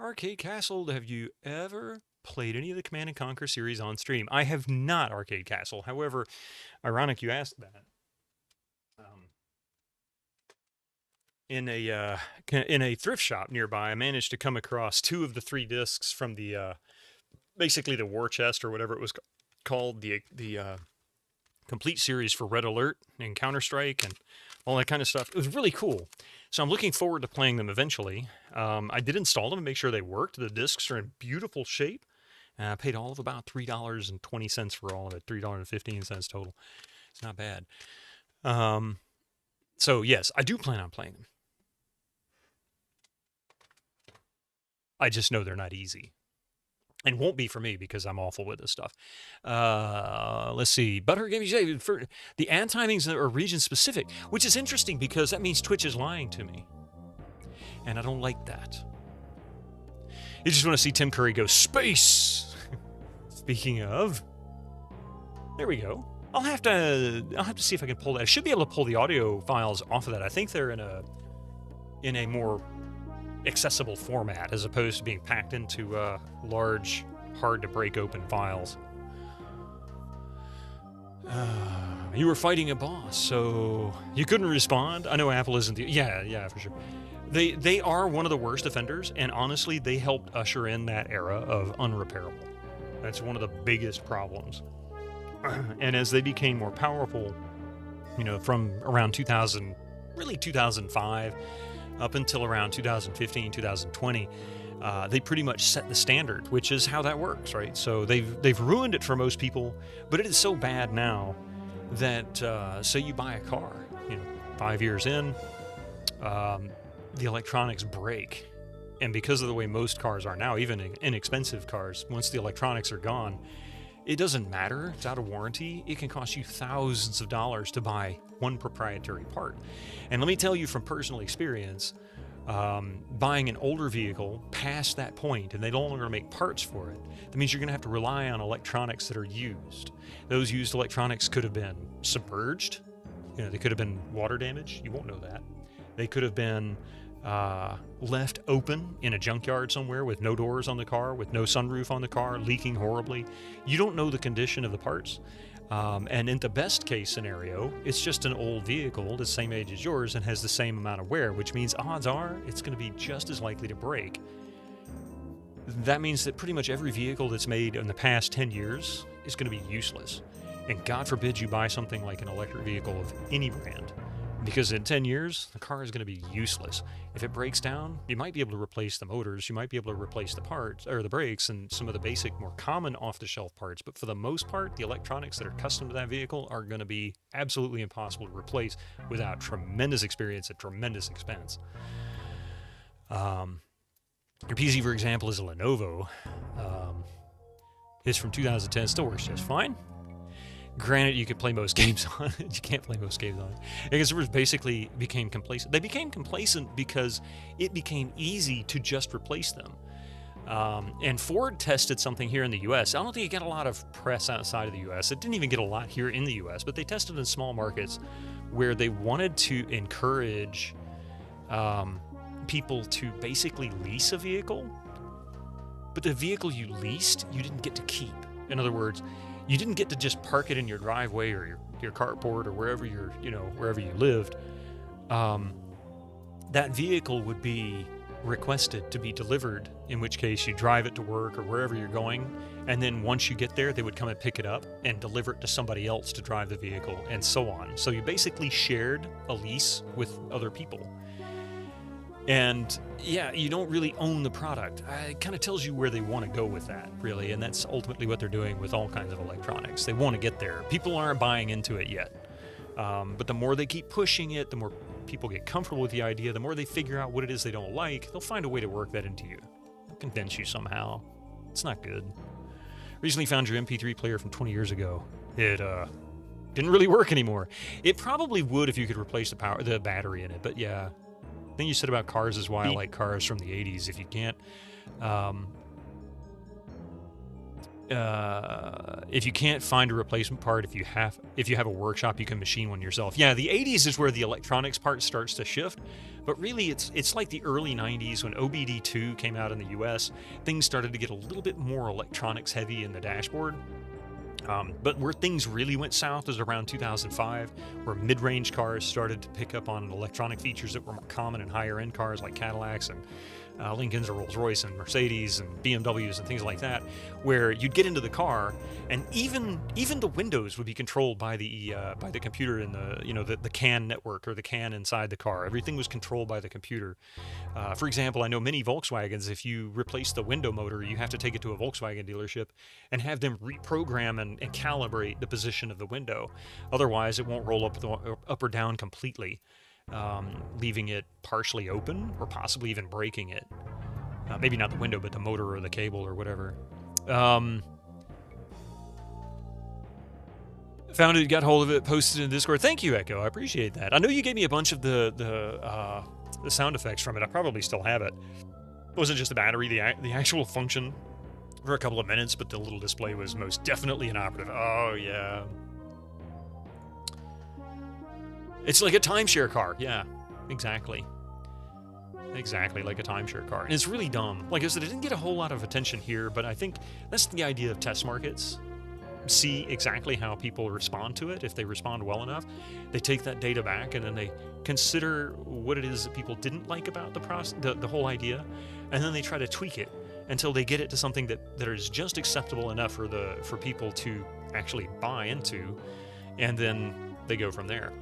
Arcade Castle, have you ever played any of the Command & Conquer series on stream? I have not, Arcade Castle. However, ironic you asked that. In a thrift shop nearby, I managed to come across 2 of the 3 discs from the basically the war chest or whatever it was called, the complete series for Red Alert and Counter-Strike and all that kind of stuff. It was really cool. So I'm looking forward to playing them eventually. I did install them and make sure they worked. The discs are in beautiful shape. I paid all of about $3.20 for all of it, $3.15 total. It's not bad. So yes, I do plan on playing them. I just know they're not easy. And won't be for me because I'm awful with this stuff. Let's see. Butthurt Gaming, for the ad timings are region specific, which is interesting because that means Twitch is lying to me. And I don't like that. You just want to see Tim Curry go space. Speaking of, there we go. I'll have to see if I can pull that. I should be able to pull the audio files off of that. I think they're in a more accessible format as opposed to being packed into large, hard to break open files. You were fighting a boss, so you couldn't respond. I know Apple isn't the yeah for sure. They are one of the worst offenders, and honestly, they helped usher in that era of unrepairable. That's one of the biggest problems. And as they became more powerful, you know, from around 2000, really 2005. Up until around 2015, 2020, they pretty much set the standard, which is how that works, right? So they've ruined it for most people, but it is so bad now that say you buy a car, 5 years in, the electronics break, and because of the way most cars are now, even inexpensive cars, once the electronics are gone, it doesn't matter. It's out of warranty. It can cost you thousands of dollars to buy one proprietary part. And let me tell you from personal experience, buying an older vehicle past that point, and they no longer make parts for it, that means you're going to have to rely on electronics that are used. Those used electronics could have been submerged. They could have been water damage. You won't know that. They could have been left open in a junkyard somewhere with no doors on the car, with no sunroof on the car, leaking horribly. You don't know the condition of the parts. And in the best case scenario, it's just an old vehicle the same age as yours and has the same amount of wear, which means odds are it's going to be just as likely to break. That means that pretty much every vehicle that's made in the past 10 years is going to be useless. And God forbid you buy something like an electric vehicle of any brand, because in 10 years, the car is going to be useless. If it breaks down, you might be able to replace the motors, you might be able to replace the parts, or the brakes, and some of the basic, more common off-the-shelf parts, but for the most part, the electronics that are custom to that vehicle are going to be absolutely impossible to replace without tremendous experience at tremendous expense. Your PC, for example, is a Lenovo. It's from 2010, still works just fine. Granted, you could play most games on it. You can't play most games on it. Because it basically became complacent. They became complacent because it became easy to just replace them. And Ford tested something here in the U.S. I don't think it got a lot of press outside of the U.S. It didn't even get a lot here in the U.S., but they tested in small markets where they wanted to encourage people to basically lease a vehicle. But the vehicle you leased, you didn't get to keep. In other words, you didn't get to just park it in your driveway or your carport or wherever wherever you lived. That vehicle would be requested to be delivered, in which case you drive it to work or wherever you're going, and then once you get there, they would come and pick it up and deliver it to somebody else to drive the vehicle, and so on. So you basically shared a lease with other people. And yeah, you don't really own the product. It kind of tells you where they want to go with that, really, and that's ultimately what they're doing with all kinds of electronics. They want to get there. People aren't buying into it yet. But the more they keep pushing it, the more people get comfortable with the idea, the more they figure out what it is they don't like, they'll find a way to work that into you. They'll convince you somehow. It's not good. Recently found your MP3 player from 20 years ago. It didn't really work anymore. It probably would if you could replace the battery in it, but yeah. The thing you said about cars is why I like cars from the 80s. If you can't if you can't find a replacement part, if you have a workshop, you can machine one yourself. Yeah, the 80s is where the electronics part starts to shift, but really it's like the early 90s when OBD2 came out in the US. Things started to get a little bit more electronics heavy in the dashboard. But where things really went south was around 2005, where mid-range cars started to pick up on electronic features that were more common in higher-end cars like Cadillacs and Lincolns or Rolls-Royce and Mercedes and BMWs and things like that, where you'd get into the car and even the windows would be controlled by the computer in the CAN network or the CAN inside the car. Everything was controlled by the computer. For example, I know many Volkswagens, if you replace the window motor, you have to take it to a Volkswagen dealership and have them reprogram and calibrate the position of the window. Otherwise, it won't roll up or down completely. Leaving it partially open or possibly even breaking it. Maybe not the window, but the motor or the cable or whatever. Found it, got hold of it, posted in Discord. Thank you, Echo. I appreciate that. I know you gave me a bunch of the sound effects from it. I probably still have it. It wasn't just the battery, the actual function for a couple of minutes, but the little display was most definitely inoperative. Oh, yeah. It's like a timeshare car. Yeah, exactly. Exactly like a timeshare car. And it's really dumb. Like I said, it didn't get a whole lot of attention here, but I think that's the idea of test markets. See exactly how people respond to it. If they respond well enough, they take that data back and then they consider what it is that people didn't like about the whole idea, and then they try to tweak it until they get it to something that is just acceptable enough for people to actually buy into, and then they go from there.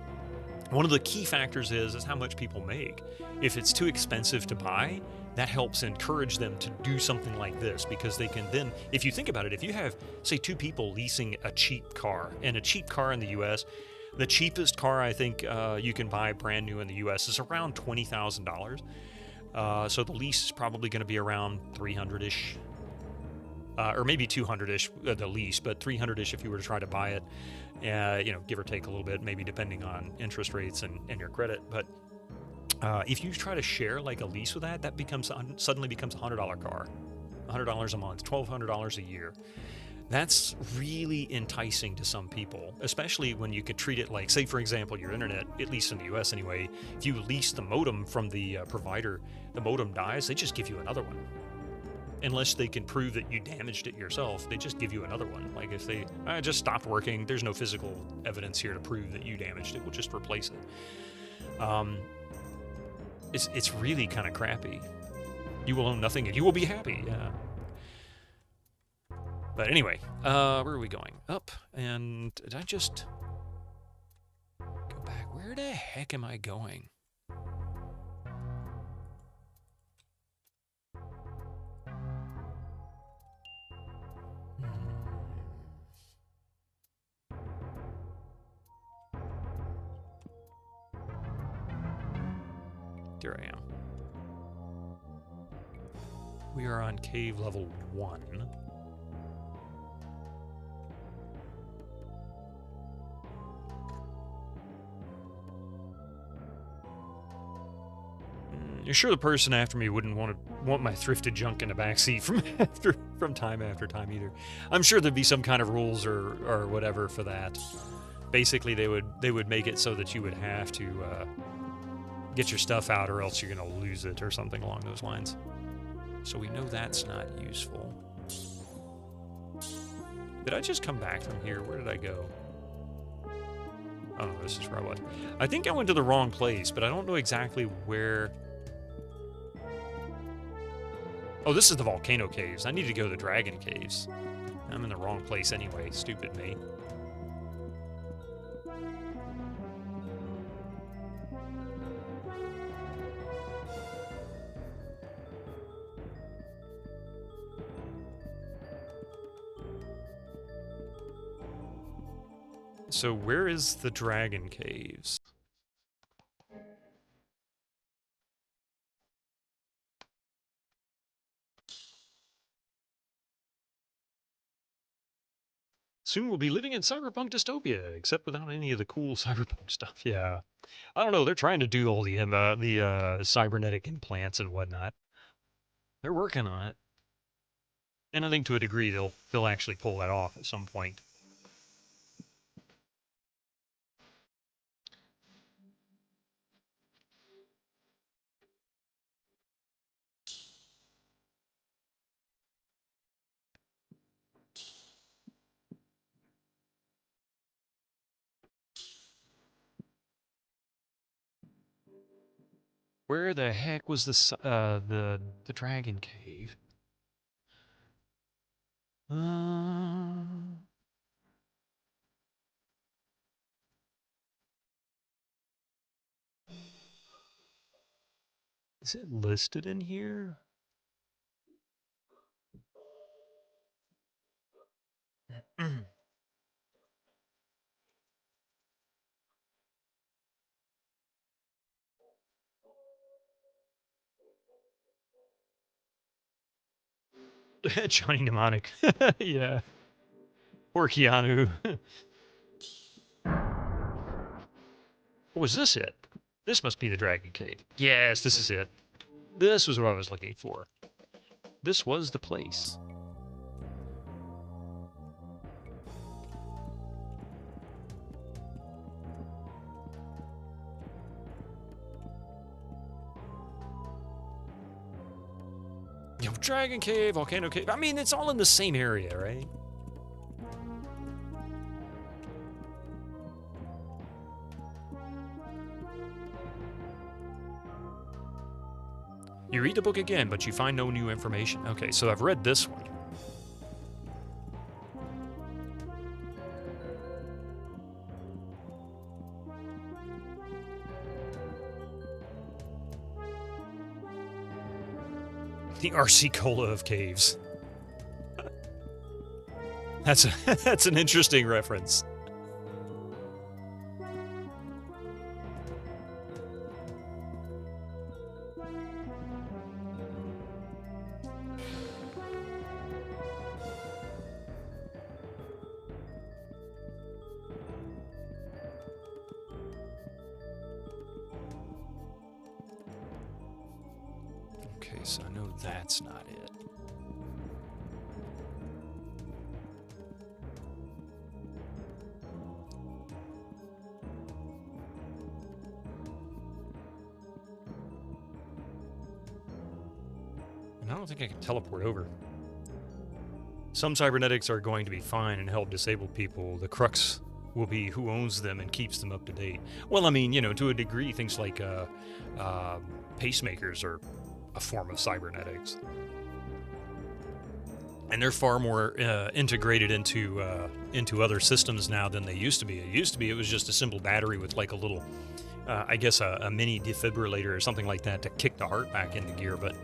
One of the key factors is how much people make. If it's too expensive to buy, that helps encourage them to do something like this, because they can then, if you think about it, if you have, say, two people leasing a cheap car, and a cheap car in the US, the cheapest car I think you can buy brand new in the US is around $20,000. So the lease is probably going to be around 300-ish, or maybe 200-ish the lease, but 300-ish if you were to try to buy it. Give or take a little bit, maybe depending on interest rates and your credit. But if you try to share like a lease with that suddenly becomes a $100 car, $100 a month, $1,200 a year. That's really enticing to some people, especially when you could treat it like, say, for example, your internet, at least in the US anyway, if you lease the modem from the provider, the modem dies, they just give you another one. Unless they can prove that you damaged it yourself, they just give you another one. Like if they just stopped working, there's no physical evidence here to prove that you damaged it, we'll just replace it. It's really kind of crappy. You will own nothing and you will be happy, yeah. But anyway, where are we going? Up, and did I just go back? Where the heck am I going? Here I am. We are on cave level 1. You're sure the person after me wouldn't want my thrifted junk in the backseat from time after time either. I'm sure there'd be some kind of rules or whatever for that. Basically, they would make it so that you would have to get your stuff out, or else you're gonna lose it or something along those lines. So we know that's not useful. Did I just come back from here? Where did I go? Oh, no, this is where I was. I think I went to the wrong place, but I don't know exactly where. Oh, this is the volcano caves. I need to go to the dragon caves. I'm in the wrong place anyway. Stupid me. So where is the dragon caves? Soon we'll be living in cyberpunk dystopia, except without any of the cool cyberpunk stuff. Yeah, I don't know. They're trying to do all the cybernetic implants and whatnot. They're working on it. And I think to a degree they'll actually pull that off at some point. Where the heck was the dragon cave? Is it listed in here? Johnny Mnemonic. Yeah. Or Keanu. Oh, is this it? This must be the Dragon Cave. Yes, this is it. This was what I was looking for. This was the place. You know, Dragon Cave, Volcano Cave. I mean, it's all in the same area, right? You read the book again, but you find no new information. Okay, so I've read this one. The RC Cola of caves. That's an interesting reference. Okay, so I know that's not it. And I don't think I can teleport over. Some cybernetics are going to be fine and help disabled people. The crux will be who owns them and keeps them up to date. Well, I mean, you know, to a degree, things like pacemakers are a form of cybernetics. And they're far more integrated into other systems now than they used to be. It was just a simple battery with like a little, I guess, a mini defibrillator or something like that to kick the heart back into gear, but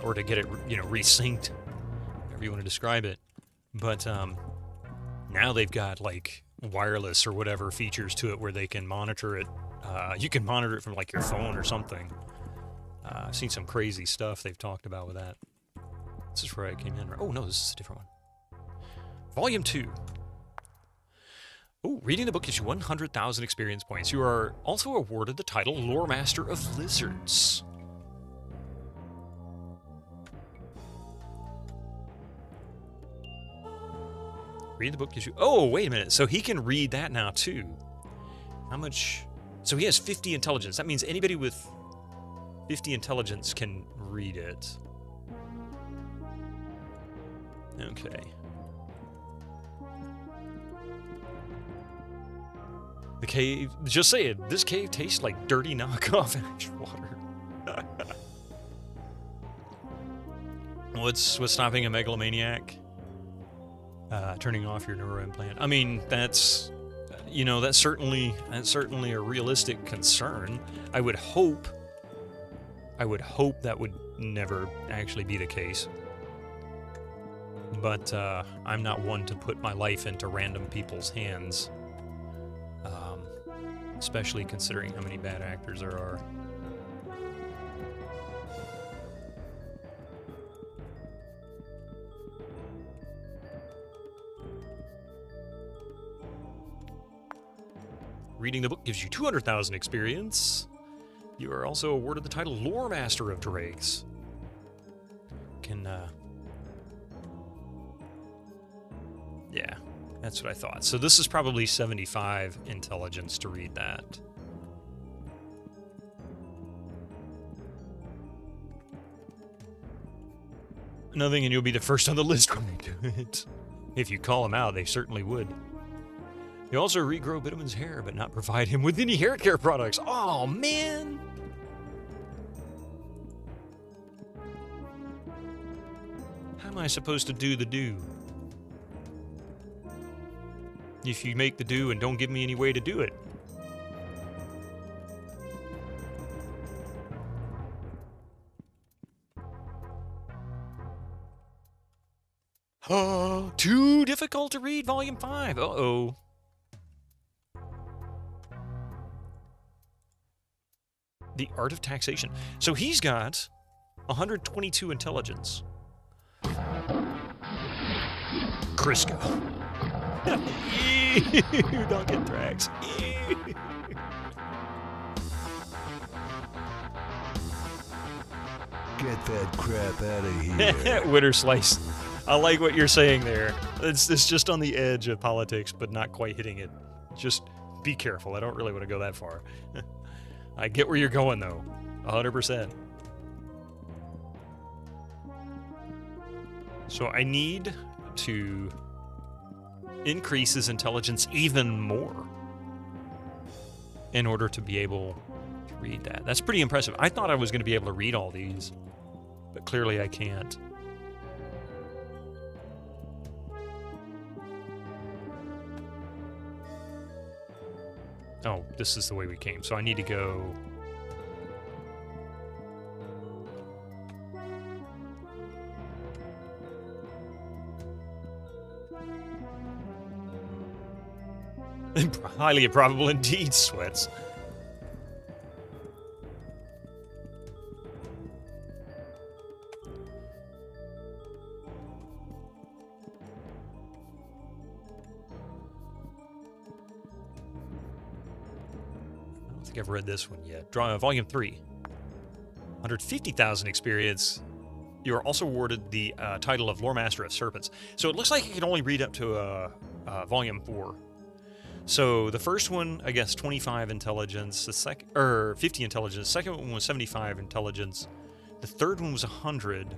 or to get it, you know, resynced, however you want to describe it. But now they've got like wireless or whatever features to it where they can monitor it. You can monitor it from like your phone or something. I've seen some crazy stuff they've talked about with that. This is where I came in. Oh, no, this is a different one. Volume 2. Oh, reading the book gives you 100,000 experience points. You are also awarded the title Lore Master of Lizards. Read the book gives you... Oh, wait a minute. So he can read that now, too. How much... So he has 50 intelligence. That means anybody with 50 intelligence can read it. Okay. The cave... Just say it. This cave tastes like dirty knockoff ash water. What's stopping a megalomaniac? Turning off your neuroimplant. I mean, that's... You know, that's certainly a realistic concern. I would hope that would never actually be the case. But I'm not one to put my life into random people's hands. Especially considering how many bad actors there are. Reading the book gives you 200,000 experience. You are also awarded the title Lore Master of Drakes. Can Yeah, that's what I thought. So this is probably 75 intelligence to read that. Nothing, and you'll be the first on the list when they do it. If you call him out, they certainly would. They also regrow Bitterman's hair, but not provide him with any hair care products. Oh, man! How am I supposed to do the do? If you make the do and don't give me any way to do it. Too difficult to read, Volume 5. Uh-oh. The Art of Taxation. So he's got 122 intelligence. Crisco. Ew, Duncan Drax. Ew. Get that crap out of here. Winter Slice. I like what you're saying there. It's just on the edge of politics, but not quite hitting it. Just be careful. I don't really want to go that far. I get where you're going, though. 100%. So I need to increase his intelligence even more in order to be able to read that. That's pretty impressive. I thought I was going to be able to read all these, but clearly I can't. Oh, this is the way we came. So I need to go... Highly improbable indeed, Sweats. I don't think I've read this one yet. Volume 3. 150,000 experience. You are also awarded the title of Lore Master of Serpents. So it looks like you can only read up to Volume 4. So the first one, I guess, 25 intelligence. The second, 50 intelligence. The second one was 75 intelligence. The third one was 100.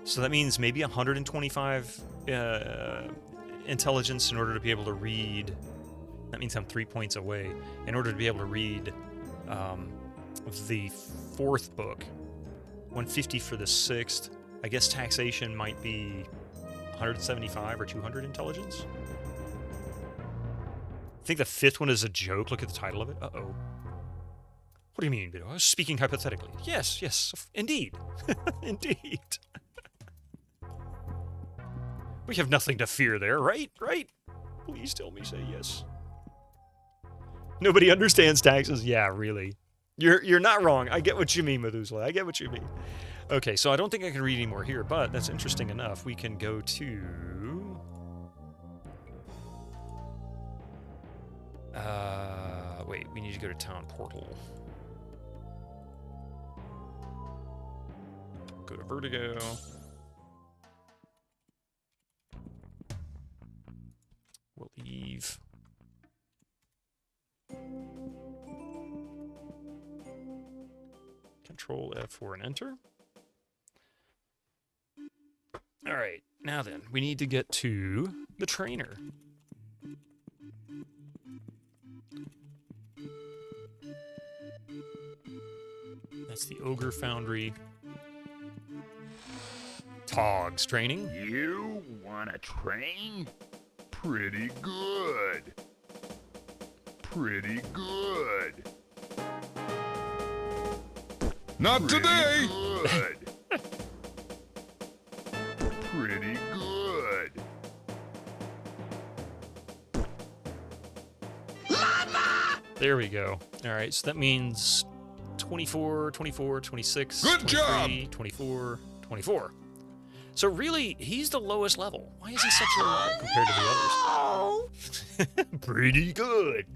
So that means maybe 125 intelligence in order to be able to read. That means I'm 3 points away. In order to be able to read the fourth book. 150 for the sixth. I guess taxation might be 175 or 200 intelligence. I think the fifth one is a joke. Look at the title of it. Uh-oh. What do you mean, Bido? I was speaking hypothetically. Yes, indeed. Indeed. We have nothing to fear there, right? Right? Please tell me say yes. Nobody understands taxes. Yeah, really. You're not wrong. I get what you mean, Methuselah. I get what you mean. Okay, so I don't think I can read any more here, but that's interesting enough. We can go to... wait, we need to go to Town Portal. Go to Vertigo. We'll leave. Control F4 and enter. All right, now then, we need to get to the trainer. That's the Ogre Foundry. Togs training. You wanna train? Pretty good. Pretty good. Not today! Good. Pretty good. There we go. All right, so that means 24, 24, 26, Good 23, 24, 24. So really, he's the lowest level. Why is he such a low level compared to the others? Pretty good.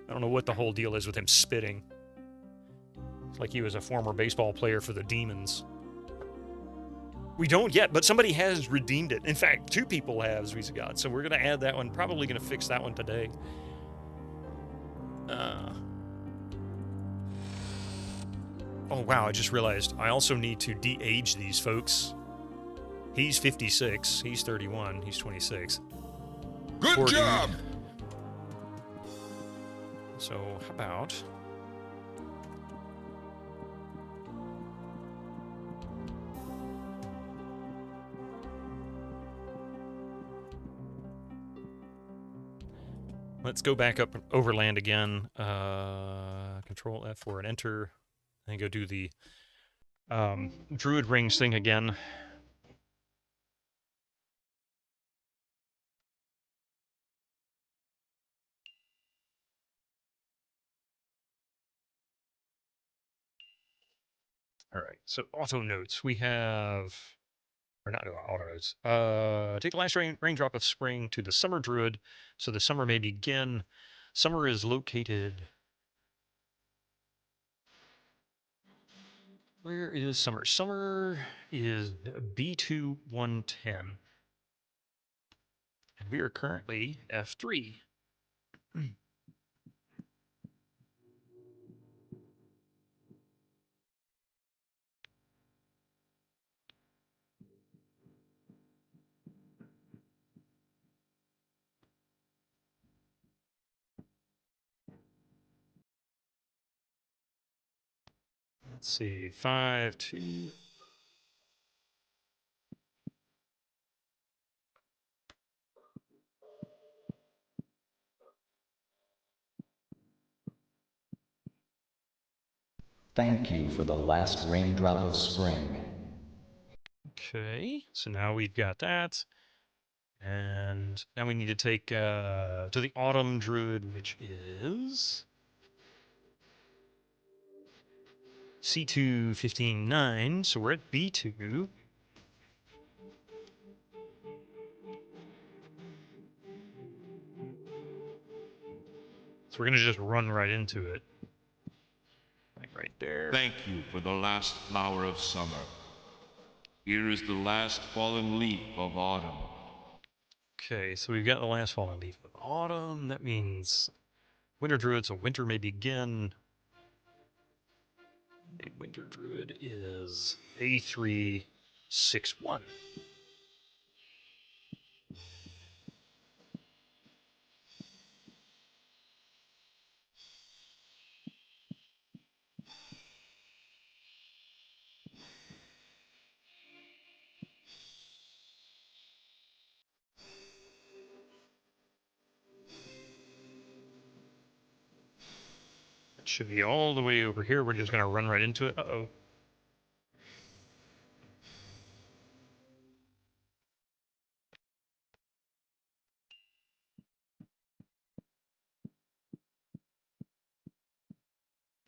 I don't know what the whole deal is with him spitting. It's like he was a former baseball player for the Demons. We don't yet, but somebody has redeemed it. In fact, 2 people have, Zwiza God. So we're going to add that one. Probably going to fix that one today. Oh, wow. I just realized I also need to de-age these folks. He's 56. He's 31. He's 26. Good Poor job! dude. So, how about... Let's go back up overland again. Control F4 and enter. And go do the Druid Rings thing again. All right, so auto notes. We have... Or not auto notes. Take the last raindrop of spring to the summer druid, so the summer may begin. Summer is located... Where is summer? Summer is B2 110. And we are currently F3. Let's see, 5, 2... Thank you for the last raindrop of spring. Okay, so now we've got that. And now we need to take to the autumn druid, which is C2 15.9, so we're at B2. So we're going to just run right into it. Like right there. Thank you for the last flower of summer. Here is the last fallen leaf of autumn. Okay, so we've got the last fallen leaf of autumn. That means winter druid, so winter may begin. A winter druid is A361. It should be all the way over here. We're just going to run right into it. Uh-oh.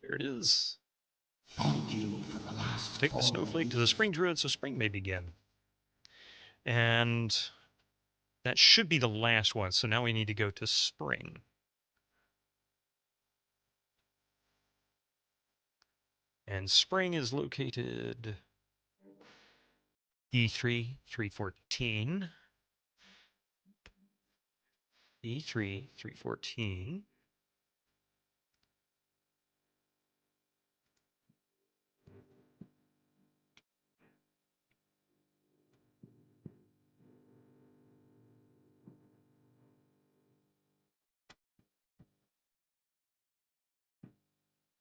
There it is. Thank you for the last Take the snowflake to the spring druid, so spring may begin. And that should be the last one, so now we need to go to spring. And spring is located E3 314. E3 314.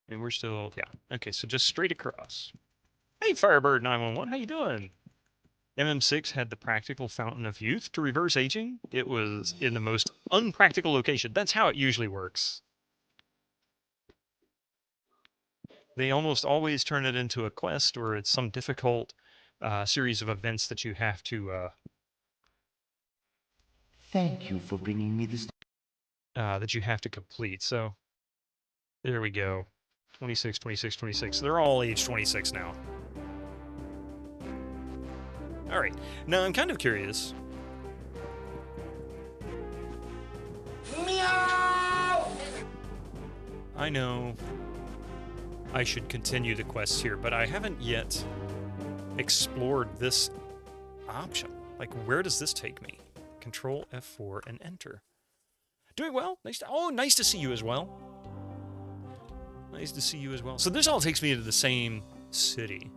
And we're still, yeah. Okay, so just straight across. Hey, Firebird 911, how you doing? MM6 had the practical fountain of youth to reverse aging. It was in the most unpractical location. That's how it usually works. They almost always turn it into a quest, or it's some difficult series of events that you have to... Thank you for bringing me this. that you have to complete. So, there we go. 26, 26, 26. They're all age 26 now. All right. Now, I'm kind of curious. Meow! I know I should continue the quests here, but I haven't yet explored this option. Like, where does this take me? Control F4 and enter. Doing well. Nice to see you as well. Nice to see you as well. So this all takes me to the same city.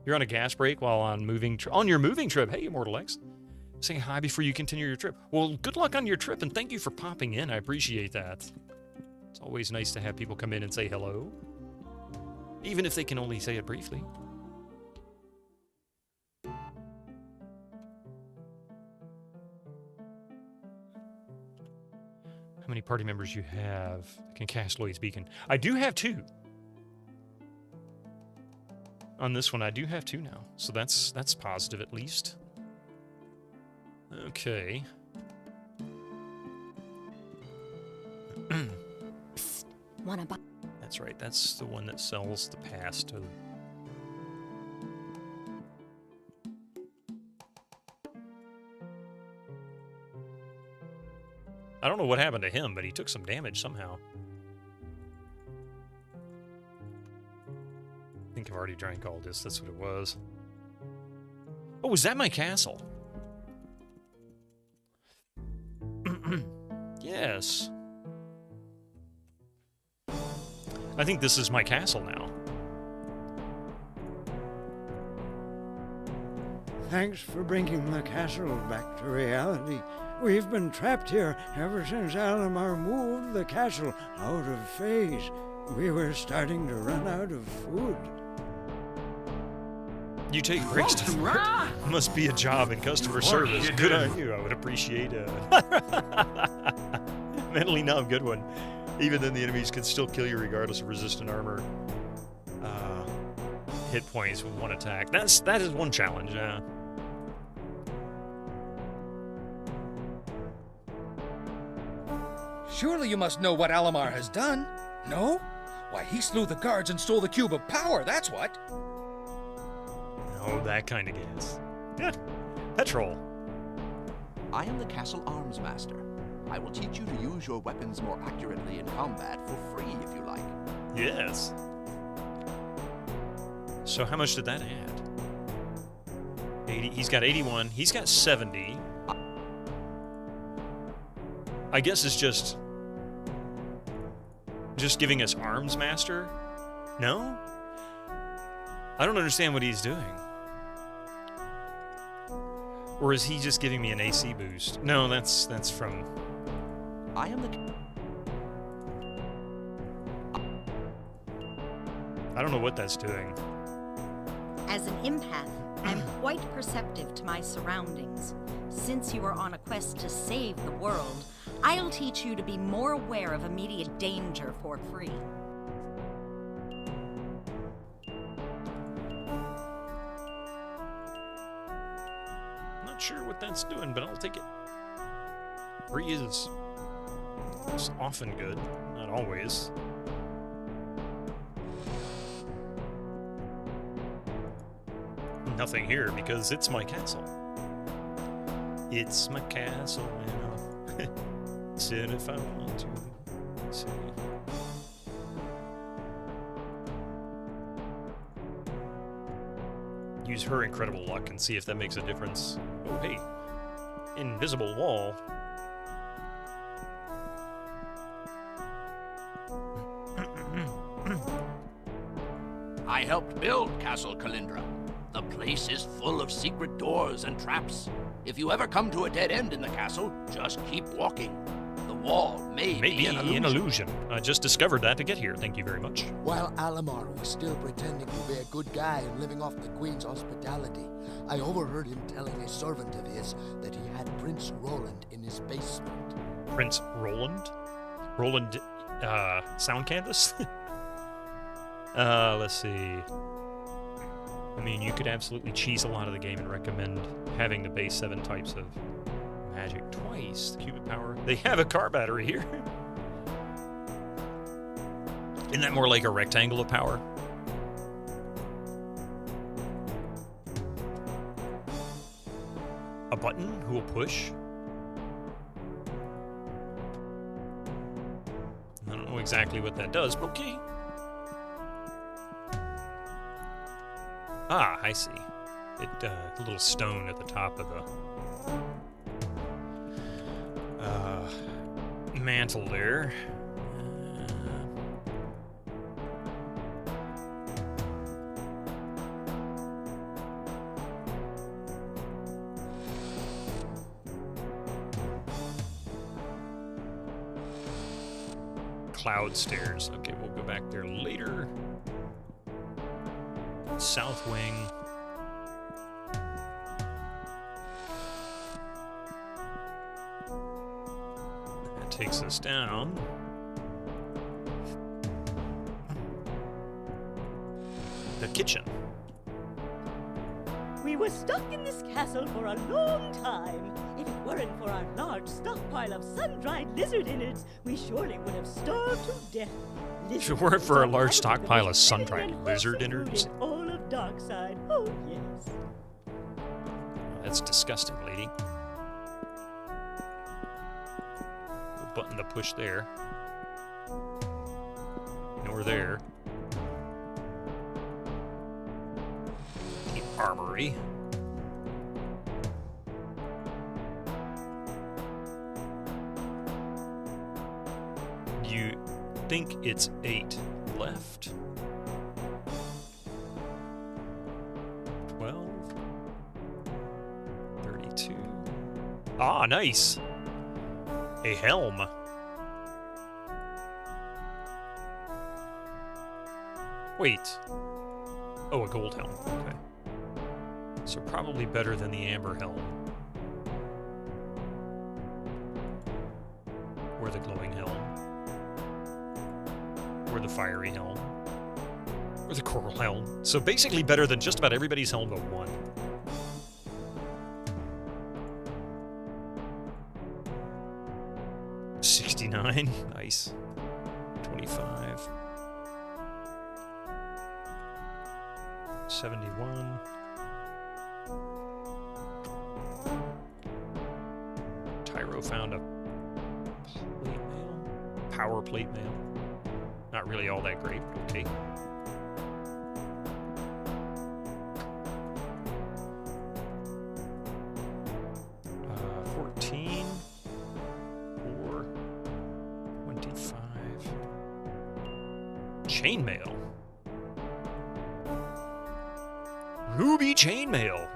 You're on a gas break while on your moving trip. Hey, Immortal X. Saying hi before you continue your trip. Well, good luck on your trip, and thank you for popping in. I appreciate that. It's always nice to have people come in and say hello. Even if they can only say it briefly. How many party members you have that can cast Lloyd's Beacon? I do have 2. On this one, I do have 2 now. So that's positive at least. Okay. Psst, wanna buy? That's right. That's the one that sells the pass to. I don't know what happened to him, but he took some damage somehow. I think I've already drank all this. That's what it was. Oh, was that my castle? Yes. I think this is my castle now. Thanks for bringing the castle back to reality. We've been trapped here ever since Alamar moved the castle out of phase. We were starting to run out of food. You take breaks to work? Must be a job in customer service. Good on you. I would appreciate it. Mentally numb, good one. Even then, the enemies can still kill you regardless of resistant armor. Hit points with one attack. That is one challenge. Surely you must know what Alamar has done. No? Why, he slew the guards and stole the cube of power, that's what. Oh, that kind of gas. Yeah. Petrol. I am the castle arms master. I will teach you to use your weapons more accurately in combat for free if you like. Yes. So how much did that add? 80. He's got 81. He's got 70. I guess it's just giving us arms master? No? I don't understand what he's doing. Or is he just giving me an AC boost? No, that's from... I am the... I don't know what that's doing. As an empath, I'm quite perceptive to my surroundings. Since you are on a quest to save the world, I'll teach you to be more aware of immediate danger for free. Not sure what that's doing, but I'll take it. Free is often good, not always. Nothing here because it's my castle. It's my castle, and I'll sit if I want to. See. Use her incredible luck and see if that makes a difference. Oh, hey. Invisible wall. I helped build Castle Kalindra. The place is full of secret doors and traps. If you ever come to a dead end in the castle, just keep walking. The wall may be an illusion. I just discovered that to get here. Thank you very much. While Alamar was still pretending to be a good guy and living off the Queen's hospitality, I overheard him telling a servant of his that he had Prince Roland in his basement. Prince Roland? Roland, sound canvas? Let's see. I mean, you could absolutely cheese a lot of the game and recommend having the base 7 types of magic twice. The cube of power. They have a car battery here. Isn't that more like a rectangle of power? A button? Who will push? I don't know exactly what that does, but okay. Ah, I see. little stone at the top of the mantle there. Cloud stairs. Okay, we'll go back there later. South wing. That takes us down. The kitchen. We were stuck in this castle for a long time. If it weren't for our large stockpile of sun-dried lizard innards, we surely would have starved to death. If it weren't for a large stockpile of sun-dried lizard innards. All of Darkside. Oh, yes. That's disgusting, lady. No button to push there. Nor there. The armory. You think it's 8 left? 12? 32. Ah, nice. A helm. Wait. Oh, a gold helm. Okay. So probably better than the amber helm. Or the glowing helm. Or the fiery helm. Or the coral helm. So basically better than just about everybody's helm but one. $69. Nice. 25. 71. Tyro found a plate mail. Power plate mail. Not really all that great, but okay. Uh, 14. 4. 25. Chainmail. Ruby chainmail.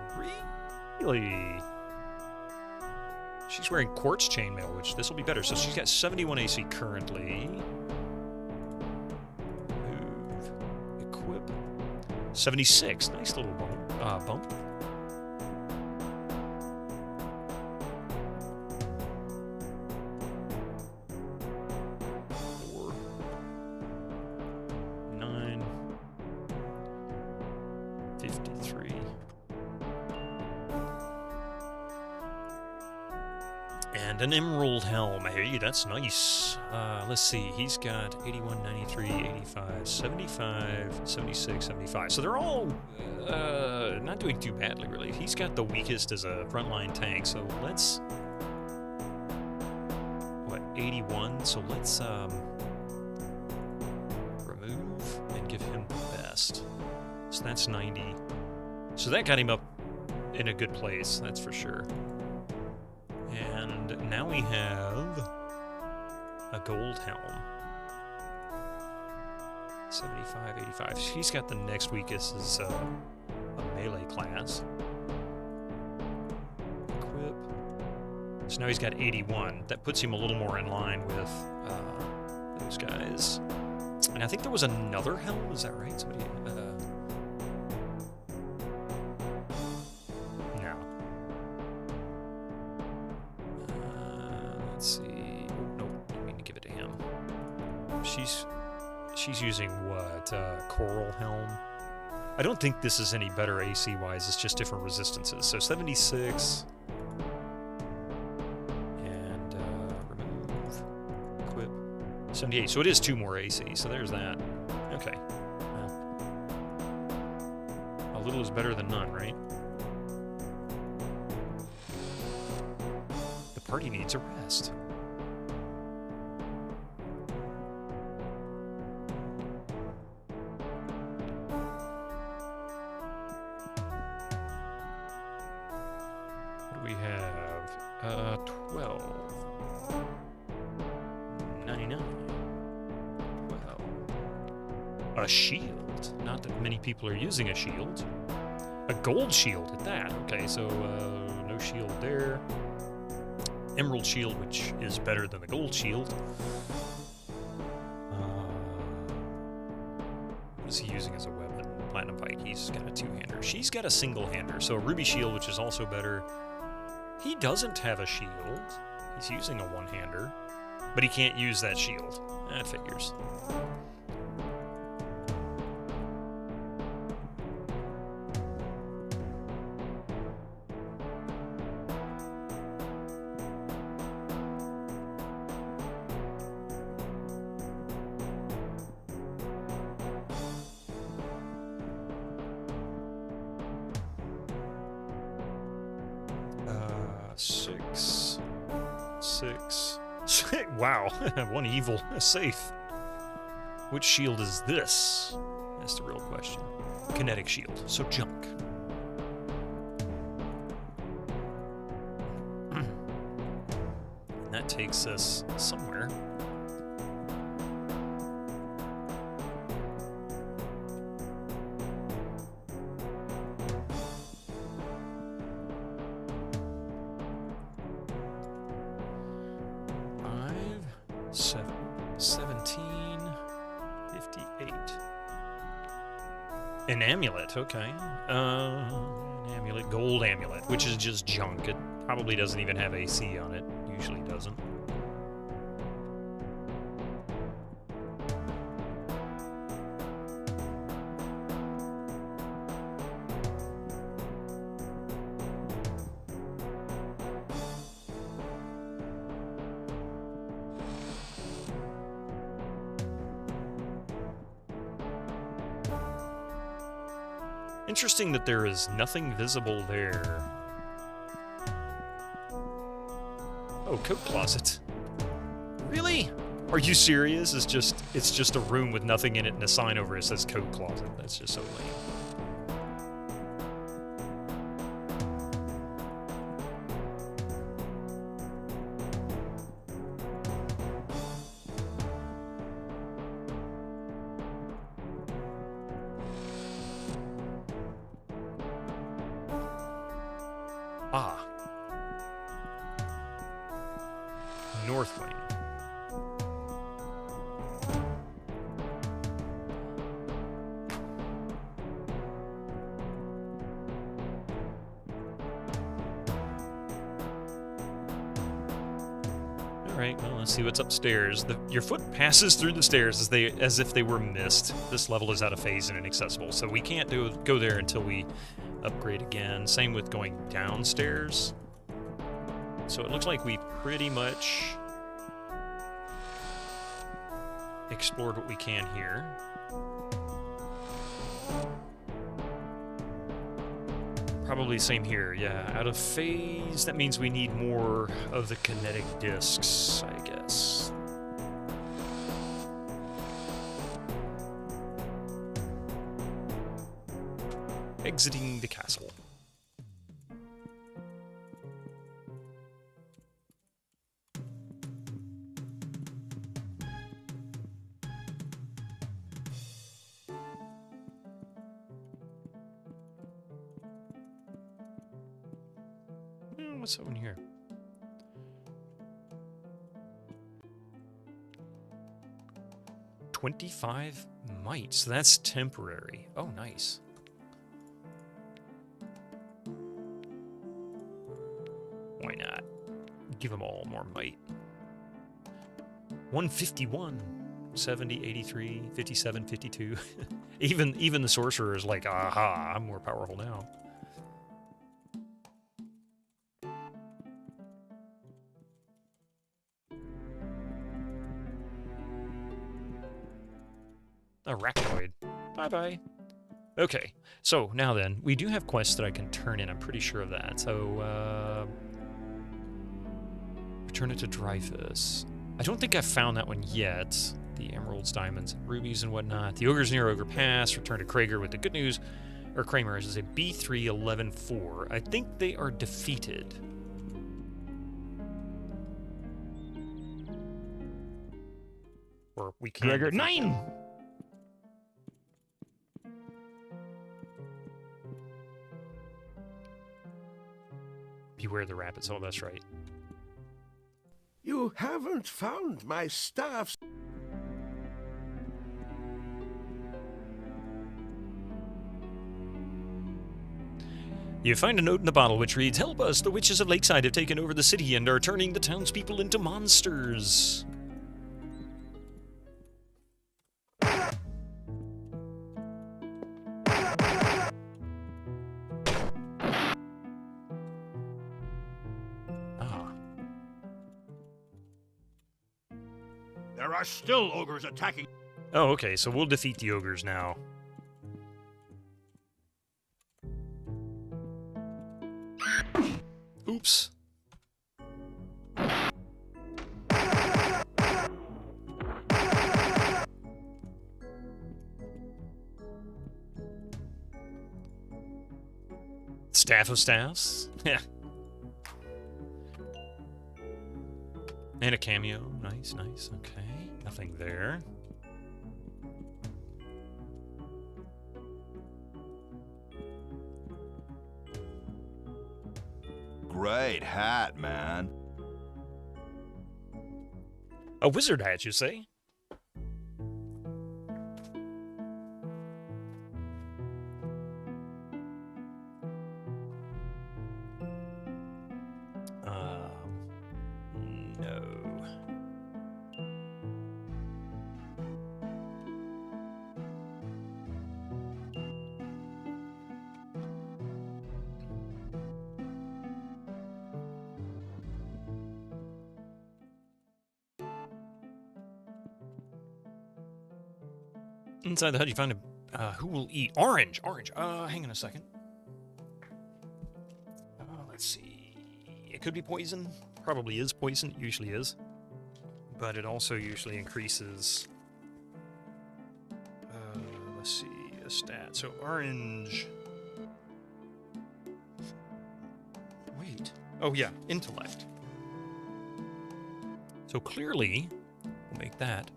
Really? She's wearing quartz chainmail, which this will be better. So she's got 71 AC currently. Move. Equip. 76. Nice little bump. An emerald helm. Hey, that's nice. Let's see. He's got 81, 93, 85, 75, 76, 75. So they're all not doing too badly, really. He's got the weakest as a frontline tank. So let's... What, 81? So let's remove and give him the best. So that's 90. So that got him up in a good place, that's for sure. And now we have a gold helm. 75, 85. She's got the next weakest as a melee class. Equip. So now he's got 81. That puts him a little more in line with those guys. And I think there was another helm, is that right? Somebody... Let's see. Oh, no, I mean to give it to him. She's using what? Coral helm? I don't think this is any better AC-wise. It's just different resistances. So 76. And remove. Equip. 78. So it is 2 more AC. So there's that. Okay. Well, a little is better than none, right? The party needs a rest. A shield. Not that many people are using a shield. A gold shield at that. Okay, so no shield there. Emerald shield, which is better than the gold shield. What is he using as a weapon? Platinum Pike. He's got a two-hander. She's got a single-hander. So a ruby shield, which is also better. He doesn't have a shield. He's using a one-hander. But he can't use that shield. That figures. Six. Wow, one evil. Safe. Which shield is this? That's the real question. Kinetic shield, so junk. That takes us somewhere. An amulet, okay. An amulet, gold amulet, which is just junk. It probably doesn't even have AC on it. Usually doesn't. Interesting that there is nothing visible there. Oh, coat closet. Really? Are you serious? It's just a room with nothing in it and a sign over it that says coat closet. That's just so lame. Ah. North Wing. Alright, well, let's see what's upstairs. Your foot passes through the stairs as if they were mist. This level is out of phase and inaccessible, so we can't go there until we upgrade again. Same with going downstairs. So it looks like we pretty much explored what we can here. Probably same here, yeah. Out of phase, that means we need more of the kinetic discs, I guess. Exiting the castle. What's over here? $25 might, so that's temporary. Oh, nice. Why not? Give them all more might. 151, 70, 83, 57, 52. Even the sorcerer is like, aha, I'm more powerful now. Arachnoid. Bye-bye. Okay, so now then, we do have quests that I can turn in. I'm pretty sure of that. So, return it to Dreyfus. I don't think I've found that one yet. The emeralds, diamonds, rubies, and whatnot. The ogres near Ogre Pass. Return to Krager with the good news. Or Kramer, as I say, B3-11-4. I think they are defeated. Or we can. Krager 9! beware the rapids. Oh, that's right. You haven't found my staff. You find a note in the bottle which reads, "Help us, the witches of Lakeside have taken over the city and are turning the townspeople into monsters." There are still ogres attacking. Oh, okay, so we'll defeat the ogres now. Oops. Staff of Staffs? Yeah. And a cameo. Nice, nice. Okay. Nothing there. Great hat, man. A wizard hat, you say? No. Inside the hut, you find a who will eat orange. Orange. Hang on a second. Let's see. It could be poison. Probably is poison. It usually is. But it also usually increases. Let's see a stat. So orange. Wait. Oh yeah, intellect. So clearly, we'll make that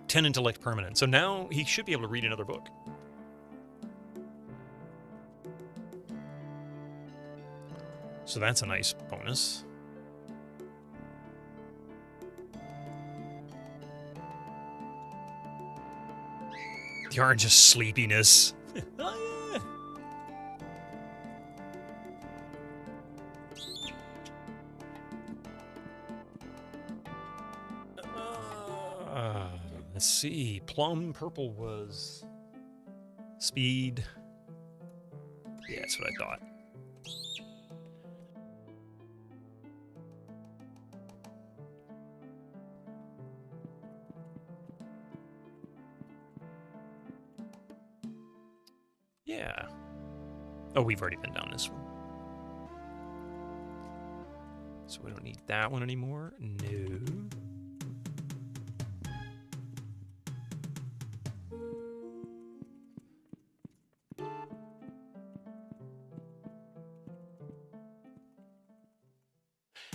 10 intellect permanent. So now he should be able to read another book. So that's a nice bonus. The orange is sleepiness. Oh, yeah. Let's see. Plum purple was speed. Yeah, that's what I thought. Yeah. Oh, we've already been down this one. So we don't need that one anymore. No.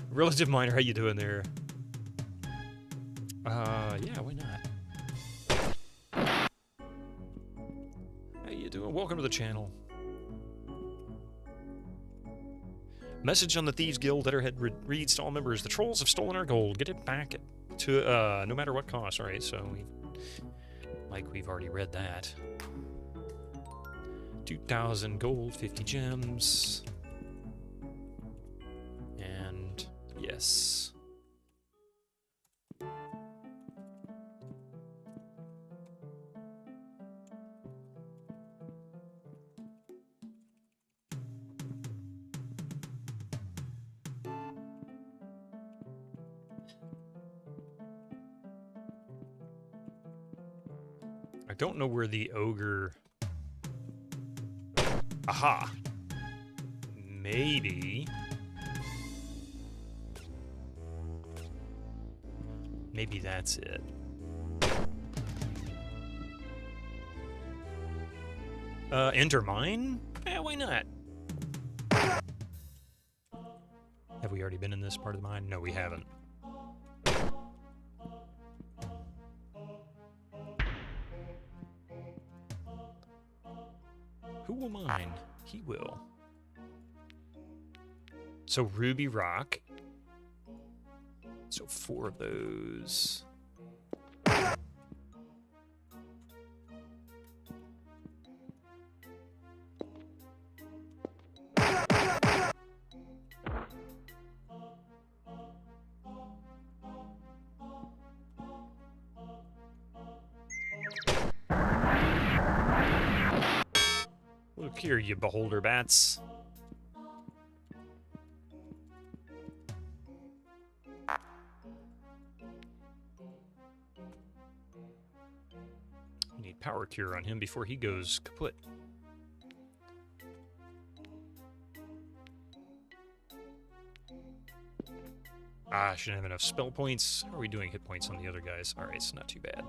Relative Minor, how you doing there? Yeah, why not? How you doing? Welcome to the channel. Message on the Thieves Guild letterhead reads to all members: the trolls have stolen our gold. Get it back to no matter what cost. All right, so we've already read that. 2,000 gold, 50 gems, and yes. I don't know where the ogre... Aha! Maybe... Maybe that's it. Enter mine? Eh, why not? Have we already been in this part of the mine? No, we haven't. Who will mine? He will. So ruby rock. So 4 of those. Look here, you beholder bats. We need power cure on him before he goes kaput. Ah, I shouldn't have enough spell points. How are we doing hit points on the other guys? Alright, it's not too bad.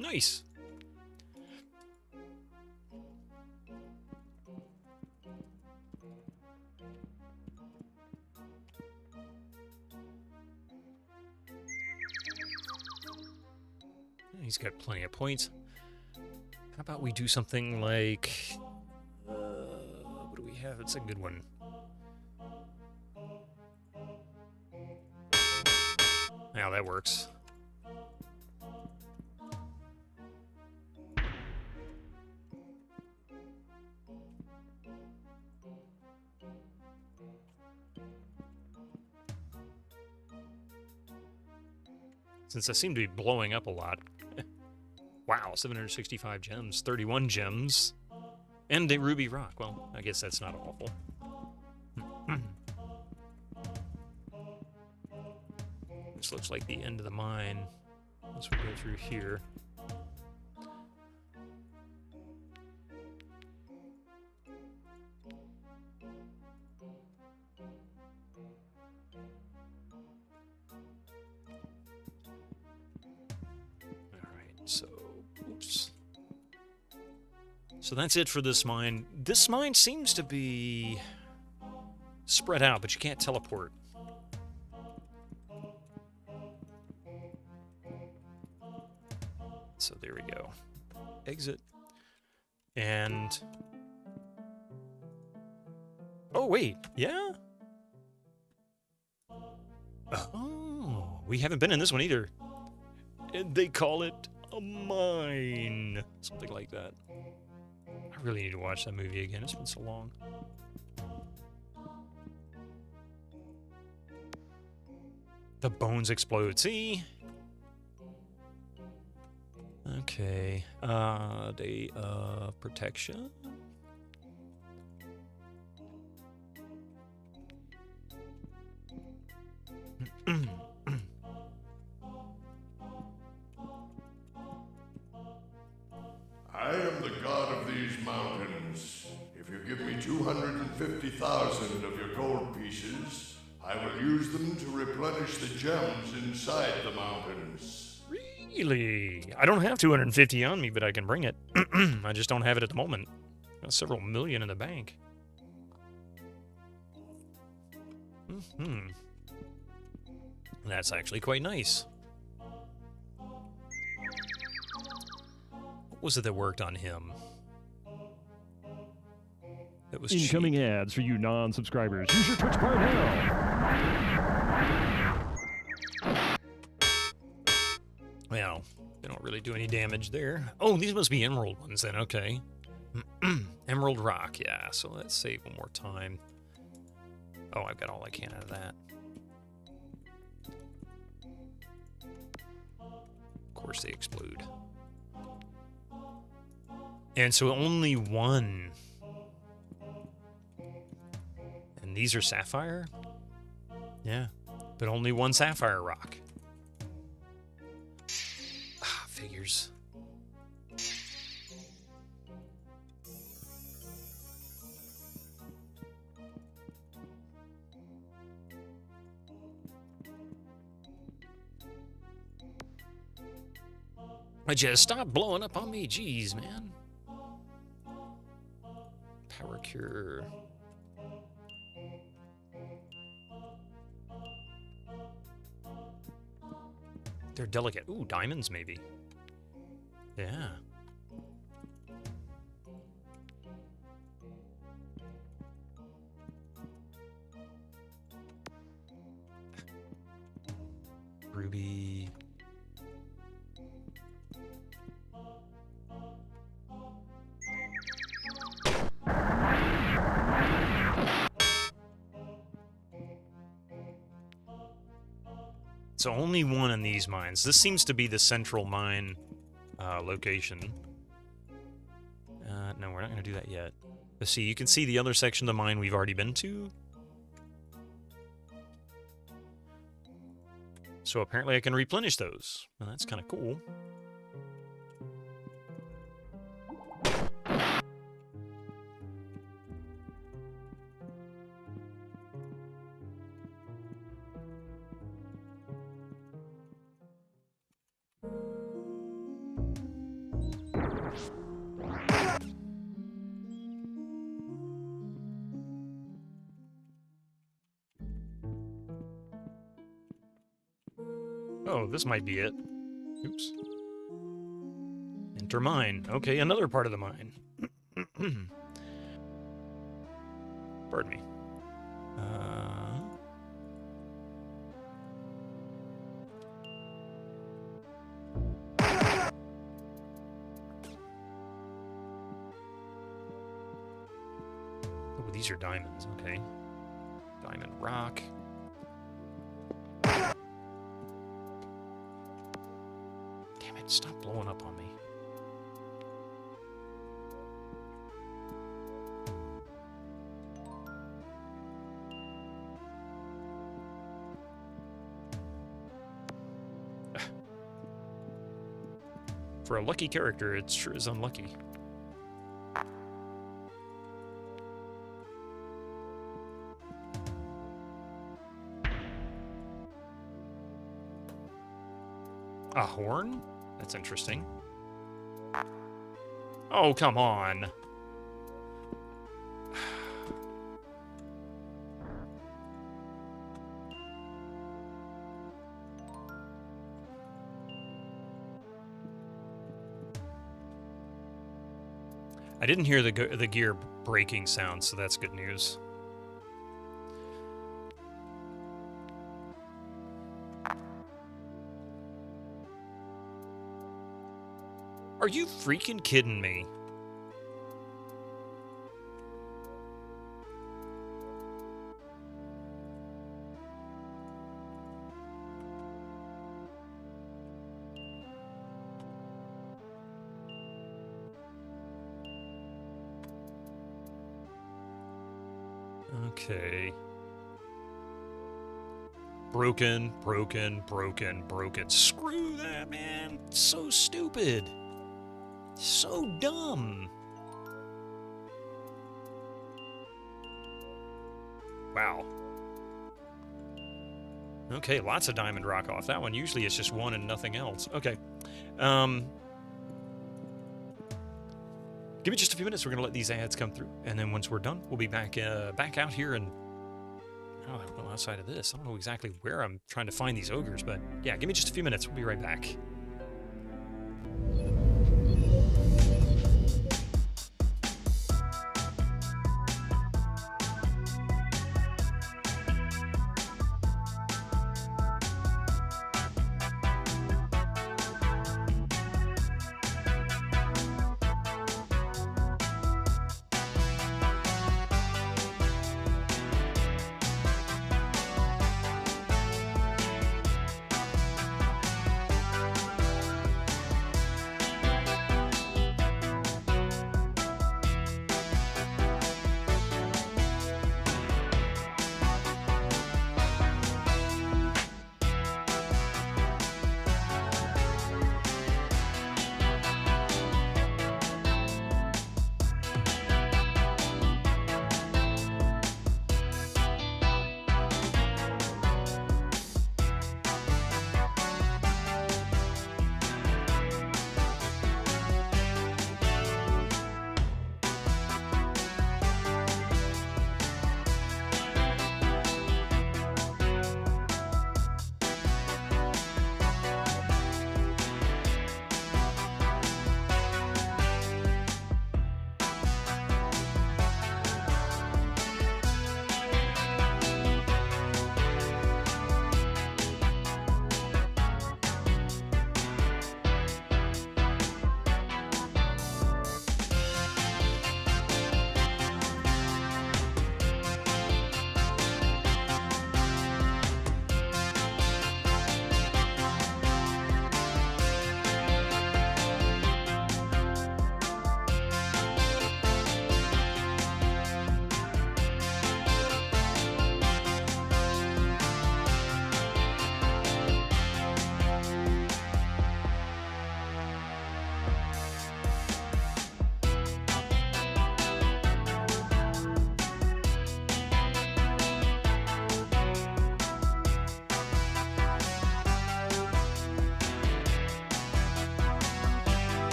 Nice. He's got plenty of points. How about we do something like... what do we have? It's a good one. Now that works. Since I seem to be blowing up a lot. Wow, 765 gems, 31 gems, and a ruby rock. Well, I guess that's not awful. This looks like the end of the mine as we go through here. So that's it for this mine. This mine seems to be spread out, but you can't teleport. So there we go. Exit. And... oh, wait. Yeah? Oh, we haven't been in this one either. And they call it a mine. Something like that. I really need to watch that movie again. It's been so long. The bones explode. See? Okay. Day of protection. I am the god of these mountains. If you give me 250,000 of your gold pieces, I will use them to replenish the gems inside the mountains. Really? I don't have 250 on me, but I can bring it. I just don't have it at the moment. Got several million in the bank. That's actually quite nice. What was it that worked on him? That was incoming cheap. Ads for you non-subscribers. Use your Twitch Prime now. Well, they don't really do any damage there. Oh, these must be emerald ones then, okay. Emerald rock, yeah, so let's save one more time. Oh, I've got all I can out of that. Of course they explode. And so only one. And these are sapphire? Yeah, but only one sapphire rock. Ah, figures. I just stop blowing up on me, jeez, man. Power cure. They're delicate. Ooh, diamonds maybe. Yeah. Ruby. So only one in these mines. This seems to be the central mine location. No, we're not going to do that yet. Let's see, you can see the other section of the mine we've already been to. So apparently I can replenish those. Well, that's kind of cool. Oh, this might be it. Oops. Enter mine. Okay, another part of the mine. Pardon me. Oh, these are diamonds. Okay. Diamond rock. Stop blowing up on me. For a lucky character, it sure is unlucky. A horn? That's interesting. Oh, come on. I didn't hear the gear breaking sound, so that's good news. Are you freaking kidding me? Okay. Broken, broken, broken, broken. Screw that, man. So stupid. So dumb. Wow. Okay, lots of diamond rock off that one. Usually it's just one and nothing else. Okay. Give me just a few minutes. We're going to let these ads come through. And then once we're done, we'll be back out here and... Oh, well, outside of this. I don't know exactly where I'm trying to find these ogres, but yeah, give me just a few minutes. We'll be right back.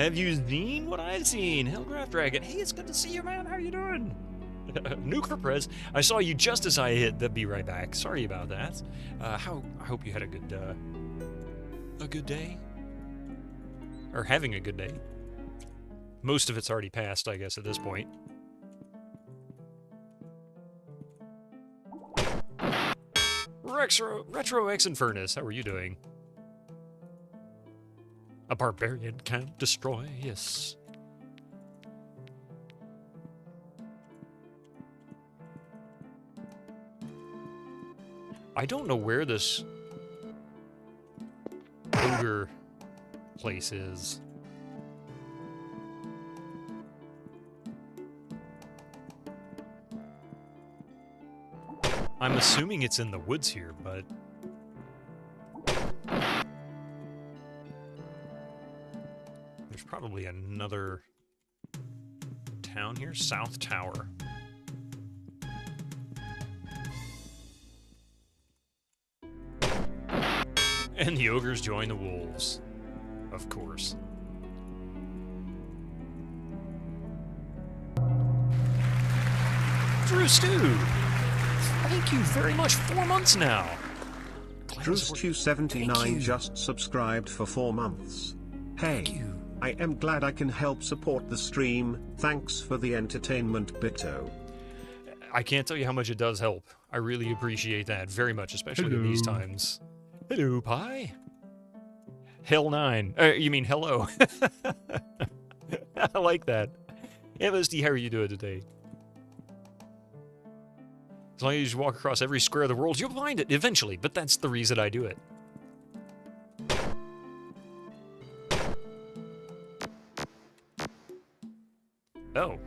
Have you seen what I've seen? Hellcraft Dragon. Hey, it's good to see you, man. How you doing? Nuke for Prez. I saw you just as I hit the be right back. Sorry about that. I hope you had a good day. Or having a good day. Most of it's already passed, I guess, at this point. Retro X Infernus, how are you doing? A barbarian can't destroy, yes. I don't know where this ogre place is. I'm assuming it's in the woods here, but... there's probably another town here. South Tower. And the ogres join the wolves. Of course. Drew Stew! Thank you very much. 4 months now. Drewstew79 just subscribed for 4 months. Hey, I am glad I can help support the stream. Thanks for the entertainment, Bitto. I can't tell you how much it does help. I really appreciate that very much, especially in these times. Hello, Pie. Hell 9. You mean hello. I like that. MSD, how are you doing today? As long as you walk across every square of the world, you'll find it eventually, but that's the reason I do it. Oh.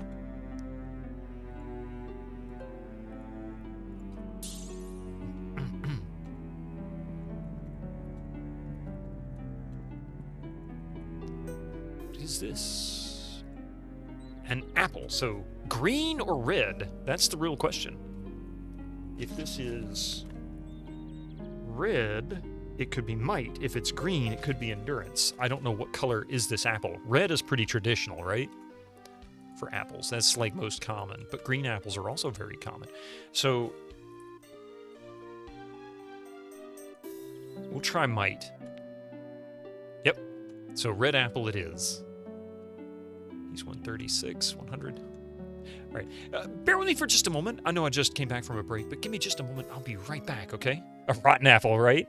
What is this? An apple. So, green or red? That's the real question. If this is red, it could be might. If it's green, it could be endurance. I don't know what color is this apple. Red is pretty traditional, right? For apples. That's like most common. But green apples are also very common. So we'll try might. Yep. So red apple it is. He's 136, 100. All right, bear with me for just a moment. I know I just came back from a break, but give me just a moment. I'll be right back, okay? A rotten apple, right?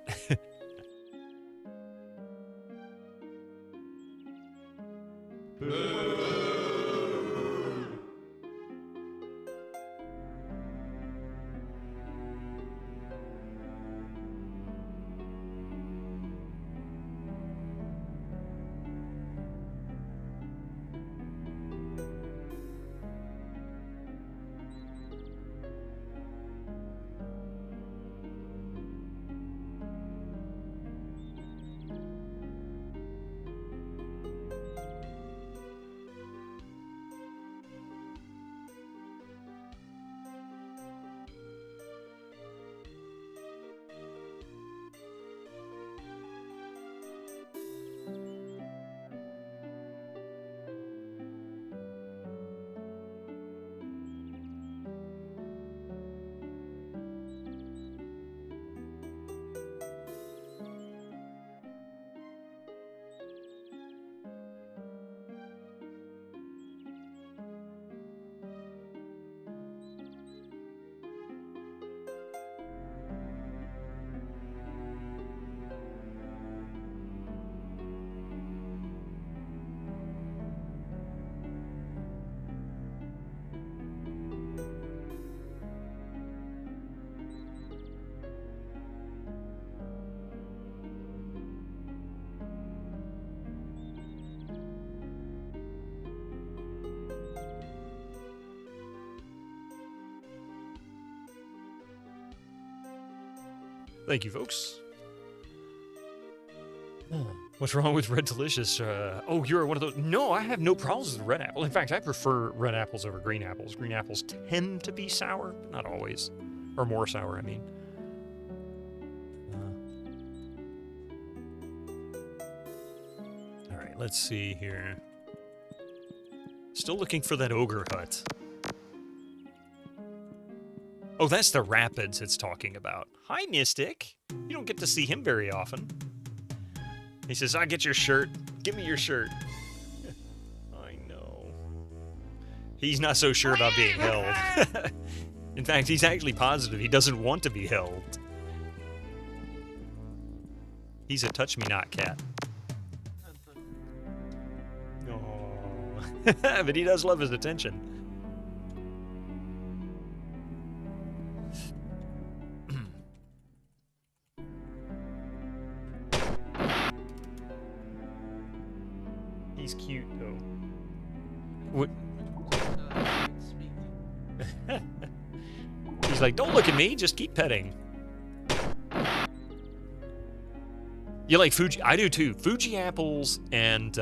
Thank you, folks. What's wrong with Red Delicious? Oh, you're one of those. No, I have no problems with red apple. In fact, I prefer red apples over green apples. Green apples tend to be sour, but not always. Or more sour, I mean. All right, let's see here. Still looking for that ogre hut. Oh, that's the rapids it's talking about. Hi, Mystic. You don't get to see him very often. He says, I get your shirt. Give me your shirt. I know. He's not so sure about being held. In fact, he's actually positive he doesn't want to be held. He's a touch-me-not cat. Oh. But he does love his attention. He's cute, though. What? He's like, don't look at me, just keep petting. You like Fuji? I do too. Fuji apples and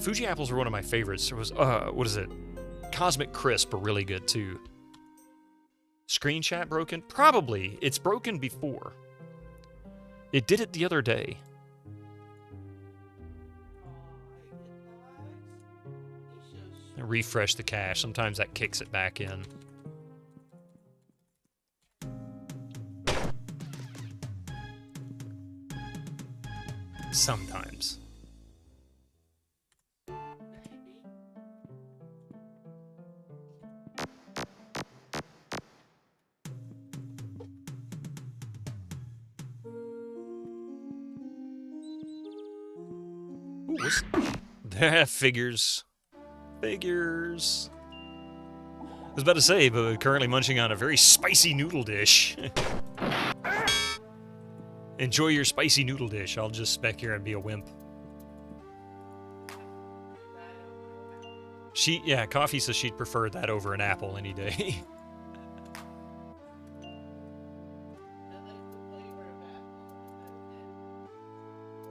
Fuji apples are one of my favorites. There was what is it? Cosmic Crisp are really good too. Screen chat broken? Probably. It's broken before. It did it the other day. Refresh the cache. Sometimes that kicks it back in. Sometimes. Ooh, what's that? Figures. Figures. I was about to say, but we're currently munching on a very spicy noodle dish. Enjoy your spicy noodle dish. I'll just spec here and be a wimp. Yeah, Coffee says she'd prefer that over an apple any day.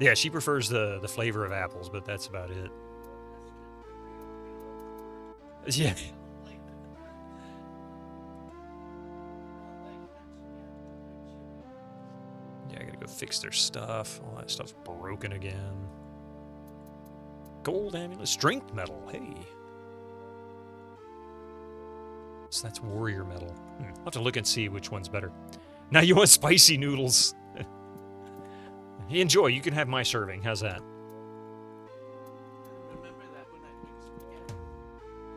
Yeah, she prefers the flavor of apples, but that's about it. Yeah. Yeah, I gotta go fix their stuff. All that stuff's broken again. Gold amulet, strength metal, hey. So that's warrior metal. I'll have to look and see which one's better. Now you want spicy noodles. Enjoy, you can have my serving. How's that?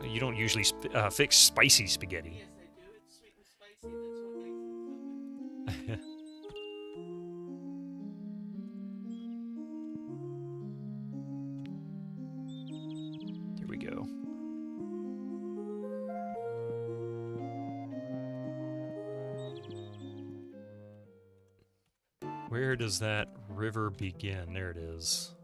You don't usually fix spicy spaghetti. Yes, I do. It's sweet and spicy. That's what makes it so Here we go. Where does that river begin? There it is.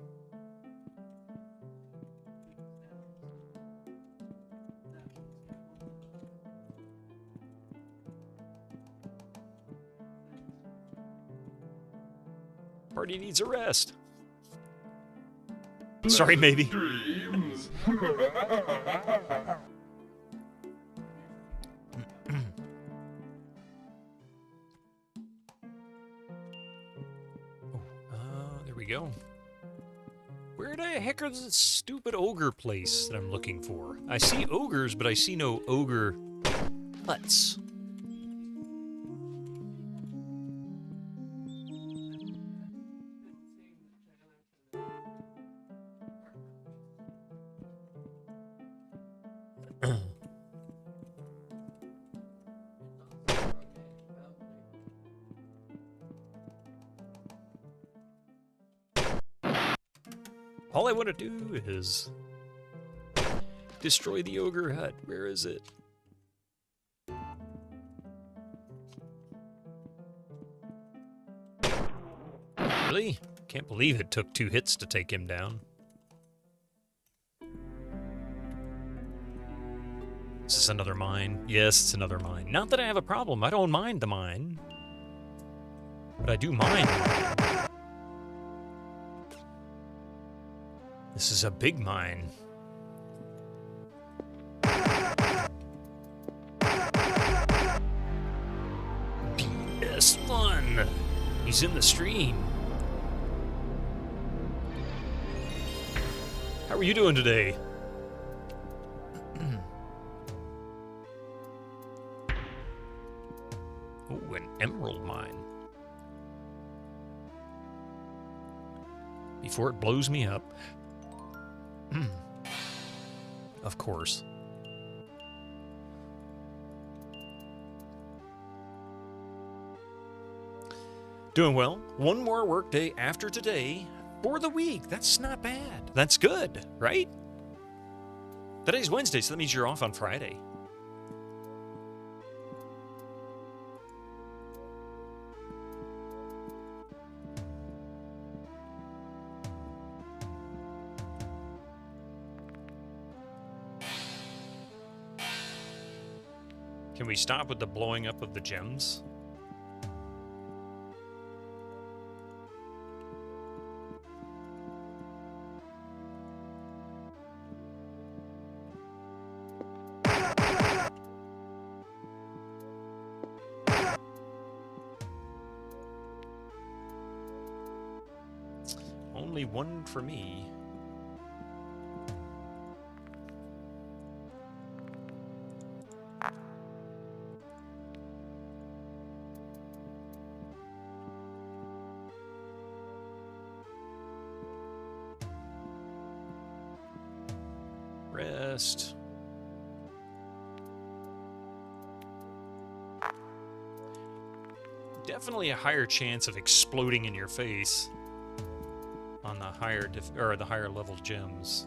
Party needs a rest. Sorry, maybe. Dreams. There we go. Where the heck are the stupid ogre place that I'm looking for? I see ogres, but I see no ogre huts. All I want to do is destroy the ogre hut. Where is it? Really? Can't believe it took 2 hits to take him down. Is this another mine? Yes, it's another mine. Not that I have a problem. I don't mind the mine. But I do mind. This is a big mine. BS1! He's in the stream. How are you doing today? emerald mine. Before it blows me up. Of course. Doing well. One more workday after today for the week. That's not bad. That's good, right? Today's Wednesday, so that means you're off on Friday. Can we stop with the blowing up of the gems? Only one for me. Rest. Definitely a higher chance of exploding in your face on the higher the higher level gems.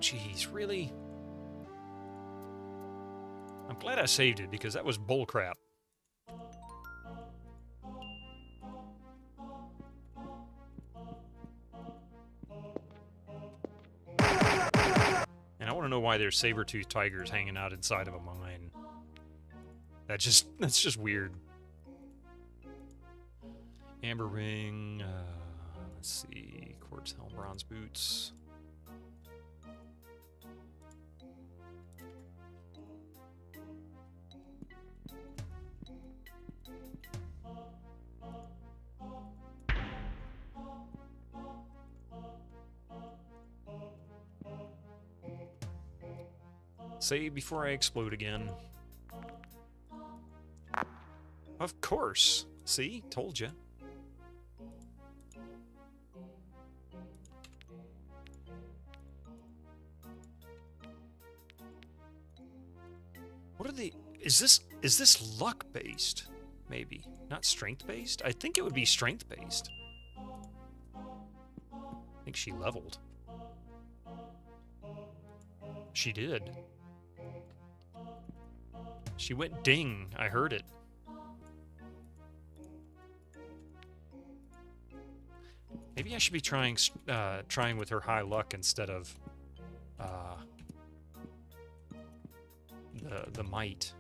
Jeez, really? I'm glad I saved it because that was bullcrap. And I want to know why there's saber-toothed tigers hanging out inside of a mine. That's just weird. Amber ring. Let's see. Quartz helm, bronze boots. Save before I explode again. Of course. See? Told you. What are the... Is this luck based? Maybe. Not strength based? I think it would be strength based. I think she leveled. She did. She went ding. I heard it. Maybe I should be trying with her high luck instead of the might.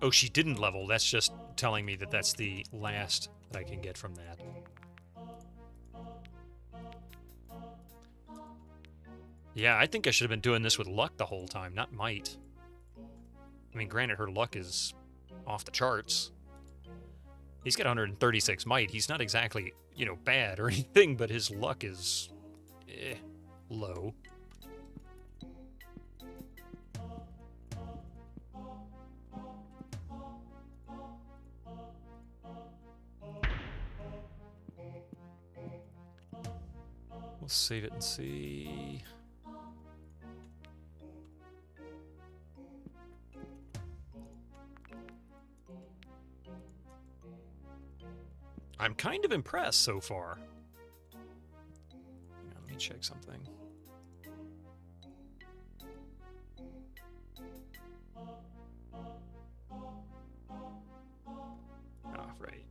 Oh, she didn't level. That's just telling me that that's the last that I can get from that. Yeah, I think I should have been doing this with luck the whole time, not might. I mean, granted, her luck is off the charts. He's got 136 might. He's not exactly, you know, bad or anything, but his luck is low. We'll save it and see. I'm kind of impressed so far. Hang on, let me check something. Ah, right.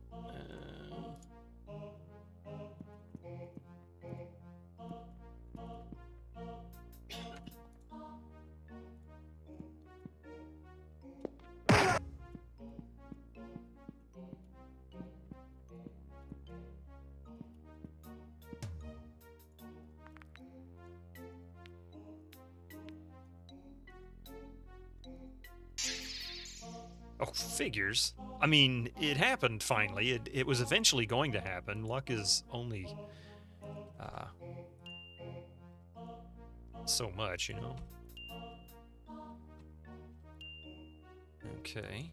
Oh, figures. I mean, it happened finally. It was eventually going to happen. Luck is only so much, you know. Okay.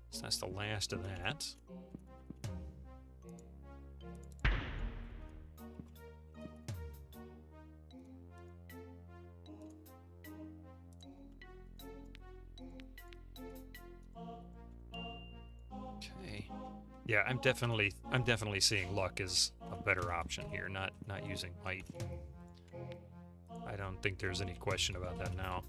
So that's the last of that. Okay. Yeah, I'm definitely seeing luck as a better option here, not using might. I don't think there's any question about that now.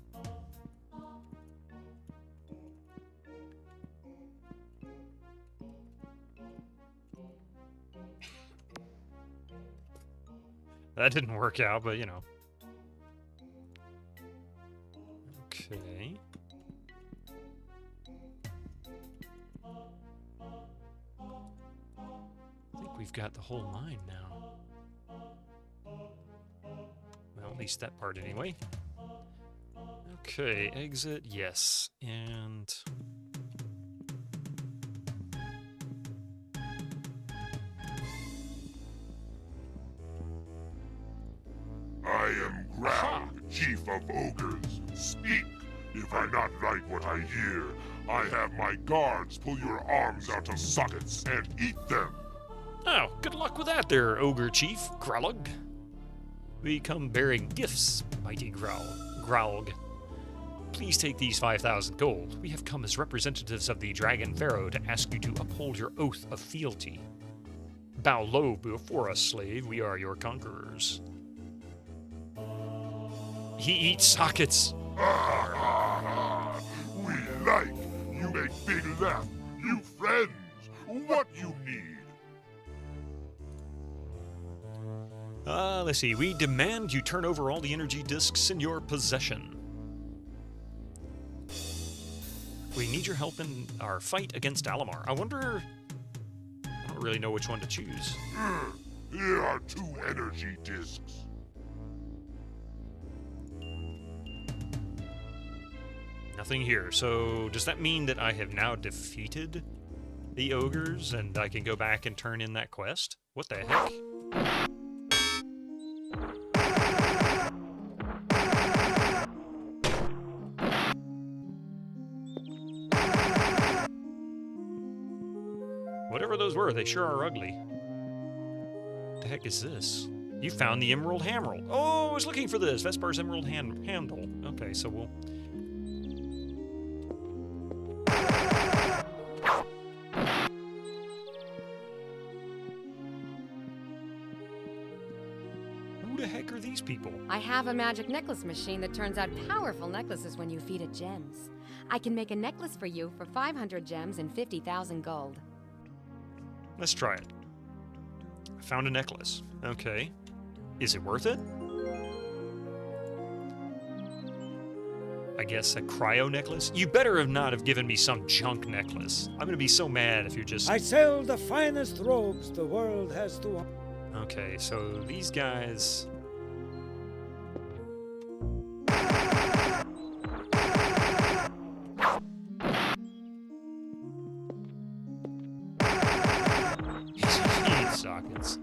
That didn't work out, but you know. Okay. I think we've got the whole mine now. Well, at least that part anyway. Okay, exit, yes. And I am Ground, Chief of Ogres. Speak, if I not like what I hear. I have my guards pull your arms out of sockets and eat them. oh, good luck with that there, Ogre Chief, Growlug. We come bearing gifts, mighty Growlug. Please take these 5,000 gold. We have come as representatives of the Dragon Pharaoh to ask you to uphold your oath of fealty. Bow low before us, slave. We are your conquerors. He eats sockets. We like. You make big laugh. You friends. What you need? Let's see. We demand you turn over all the energy discs in your possession. We need your help in our fight against Alamar. I wonder... I don't really know which one to choose. Here are 2 energy discs. Nothing here. So does that mean that I have now defeated the ogres and I can go back and turn in that quest? What the heck? Whatever those were, they sure are ugly. What the heck is this? You found the Emerald Hammer. Oh, I was looking for this. Vespar's Emerald Handle. Okay, so we'll... Who the heck are these people? I have a magic necklace machine that turns out powerful necklaces when you feed it gems. I can make a necklace for you for 500 gems and 50,000 gold. Let's try it. I found a necklace. Okay. Is it worth it? I guess a cryo necklace? You better have not have given me some junk necklace. I'm gonna be so mad if you're just... I sell the finest robes the world has to offer. Okay, so these guys... sockets.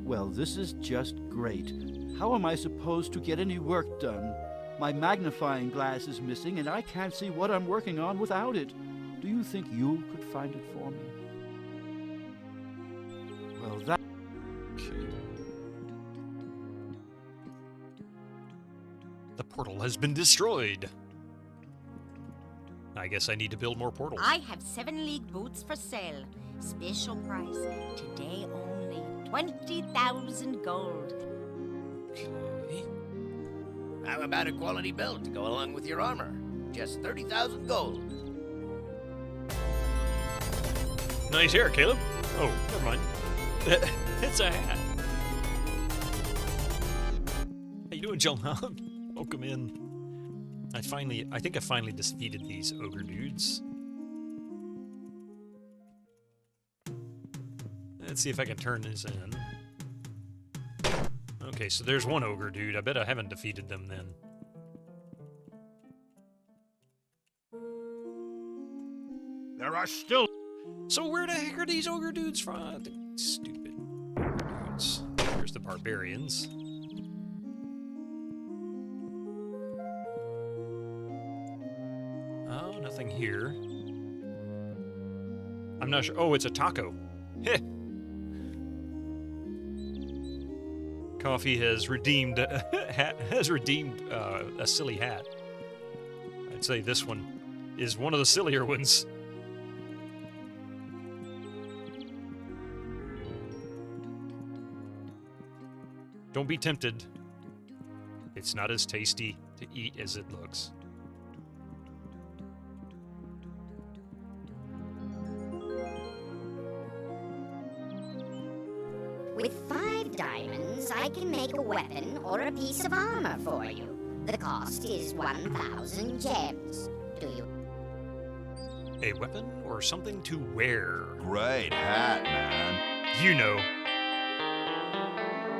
Well, this is just great. How am I supposed to get any work done? My magnifying glass is missing, and I can't see what I'm working on without it. Do you think you could find it for me? Well, that... The portal has been destroyed. I guess I need to build more portals. I have 7 league boots for sale. Special price. Today only. 20,000 gold. Okay. How about a quality belt to go along with your armor? Just 30,000 gold. Nice hair, Caleb. Oh, never mind. It's a hat. How you doing, John? Welcome in. I think I finally defeated these ogre dudes. Let's see if I can turn this in. Okay, so there's one ogre dude. I bet I haven't defeated them then. There are still... So where the heck are these ogre dudes from? Stupid ogre dudes. There's the barbarians. Oh, nothing here. I'm not sure. Oh, it's a taco. Heh. Coffee has redeemed a silly hat. I'd say this one is one of the sillier ones. Don't be tempted. It's not as tasty to eat as it looks. With 5 diamonds, I can make a weapon or a piece of armor for you. The cost is 1,000 gems. Do you? A weapon or something to wear? Great hat, man. You know.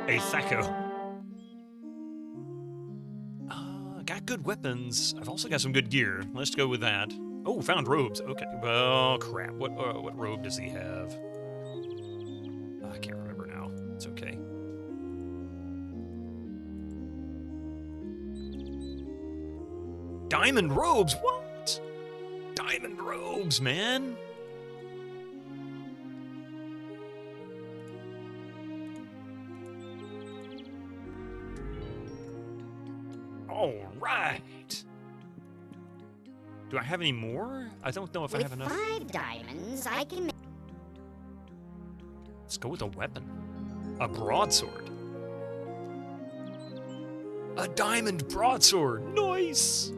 A thaco. Got good weapons. I've also got some good gear. Let's go with that. Oh, found robes. Okay. Well, crap. What robe does he have? I can't remember now. It's okay. Diamond robes? What? Diamond robes, man. All right. Do I have any more? I don't know if I have enough. With 5 diamonds, I can make... Let's go with a weapon. A broadsword. A diamond broadsword. Nice.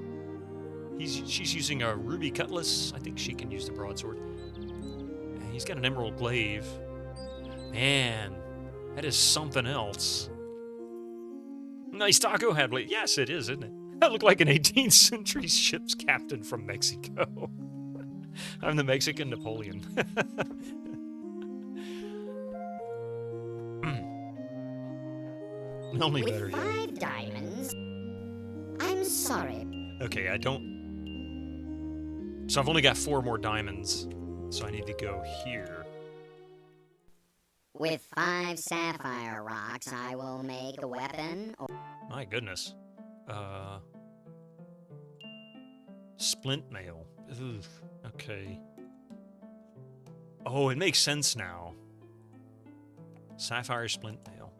She's using a ruby cutlass. I think she can use the broadsword. And he's got an emerald glaive. Man, that is something else. Nice taco hat. Yes, it is, isn't it? I look like an 18th century ship's captain from Mexico. I'm the Mexican Napoleon. Only better With yet. 5 diamonds, I'm sorry. Okay, I don't... So I've only got 4 more diamonds. So I need to go here. With 5 sapphire rocks, I will make a weapon or... My goodness. Splint mail. Ugh, okay. Oh, it makes sense now. Sapphire splint mail.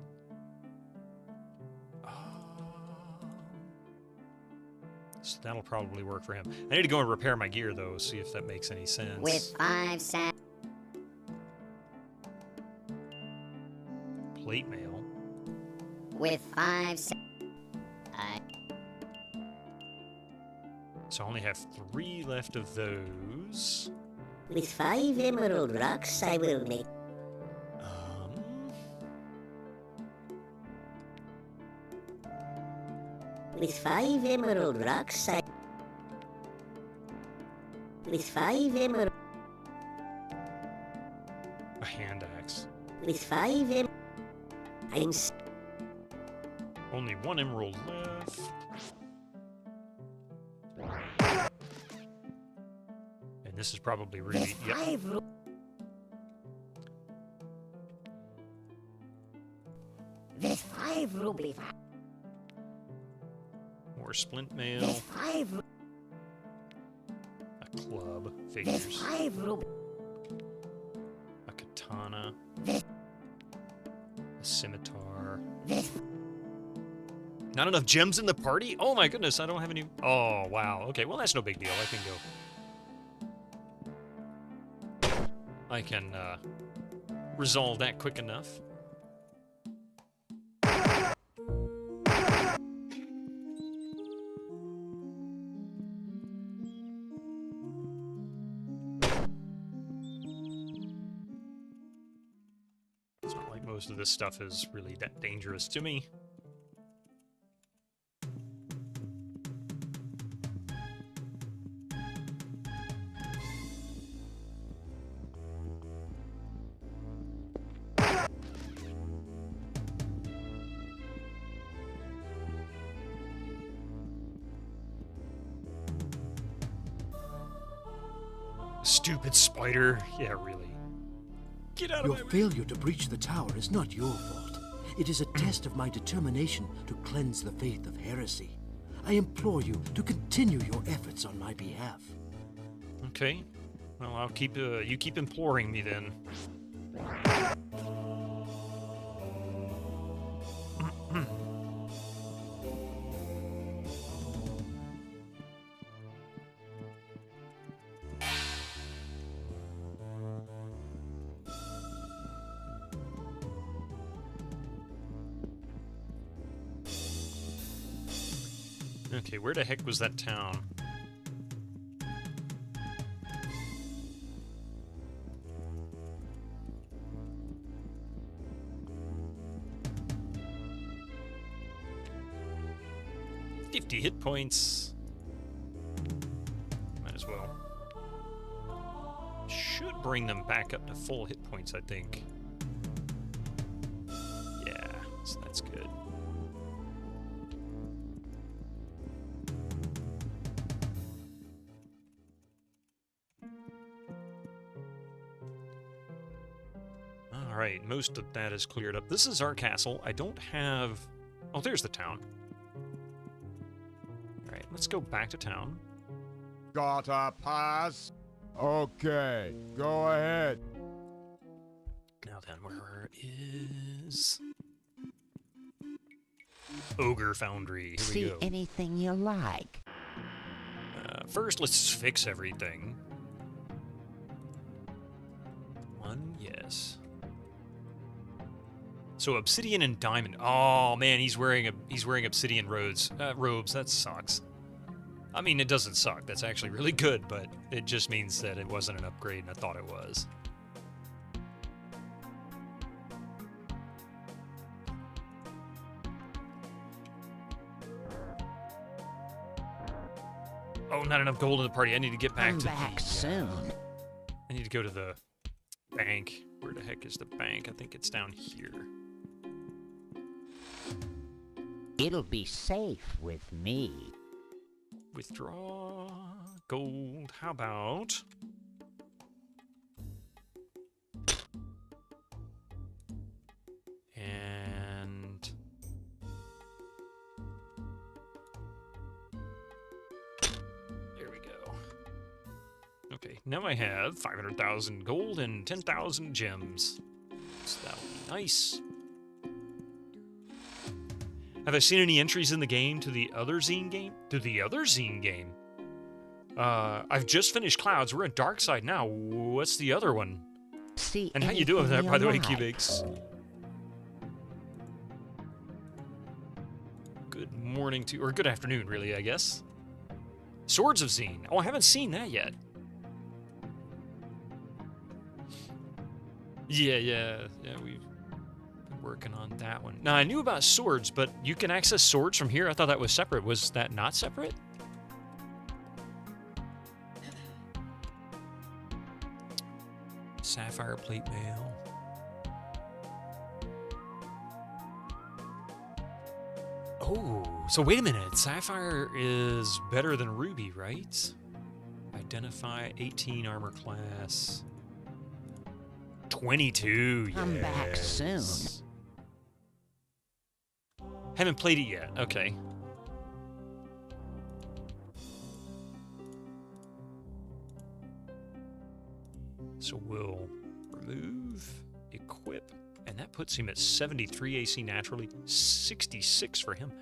So that'll probably work for him. I need to go and repair my gear, though, see if that makes any sense. With 5 Plate mail. With 5 So I only have 3 left of those. With 5 emerald rocks, I will make... With 5 emerald rocks, I... With 5 emerald... A hand axe. With 5 I'm... Only 1 emerald left. And this is probably really... Yep. With 5 ruby... More splint mail. With 5... A club. Figures. With 5 ruby... A katana. With... A scimitar. Not enough gems in the party? Oh my goodness, I don't have any... Oh, wow. Okay, well, that's no big deal. I can go... I can, resolve that quick enough. It's not like most of this stuff is really that dangerous to me. Stupid spider. Yeah, really. Get out of Your my way. failure to breach the tower is not your fault. It is a test of my determination to cleanse the faith of heresy. I implore you to continue your efforts on my behalf. Okay. Well, I'll keep. You keep imploring me then. Okay, where the heck was that town? $50 hit points. Might as well. Should bring them back up to full hit points, I think. Yeah, so that's good. Alright, most of that is cleared up. This is our castle. I don't have... Oh, there's the town. Alright, let's go back to town. Gotta pass. Okay, go ahead. Now then, where is... Ogre Foundry. Here we go. Anything you like. First, let's fix everything. Yes. So obsidian and diamond. Oh man, he's wearing obsidian robes. That sucks. I mean, it doesn't suck. That's actually really good, but it just means that it wasn't an upgrade, and I thought it was. Oh, not enough gold in the party. I need to get back I'm to back soon. I need to go to the bank. Where the heck is the bank? I think it's down here. It'll be safe with me. Withdraw gold. How about... And... There we go. Okay, now I have 500,000 gold and 10,000 gems. So that'll be nice. Have I seen any entries in the game to the other Xeen game? To the other Xeen game? I've just finished Clouds. We're in Darkside now. What's the other one? And how you doing there, by the way, Cubix? Good morning to... Or good afternoon, really, I guess. Swords of Xeen. Oh, I haven't seen that yet. Yeah, we've been working on that one. Now, I knew about swords, but you can access swords from here? I thought that was separate. Was that not separate? Sapphire plate mail. Oh, so wait a minute. Sapphire is better than Ruby, right? Identify 18 armor class. 22, yes. I'm back soon. Haven't played it yet. Okay. So we'll remove, equip, and that puts him at 73 AC naturally, 66 for him.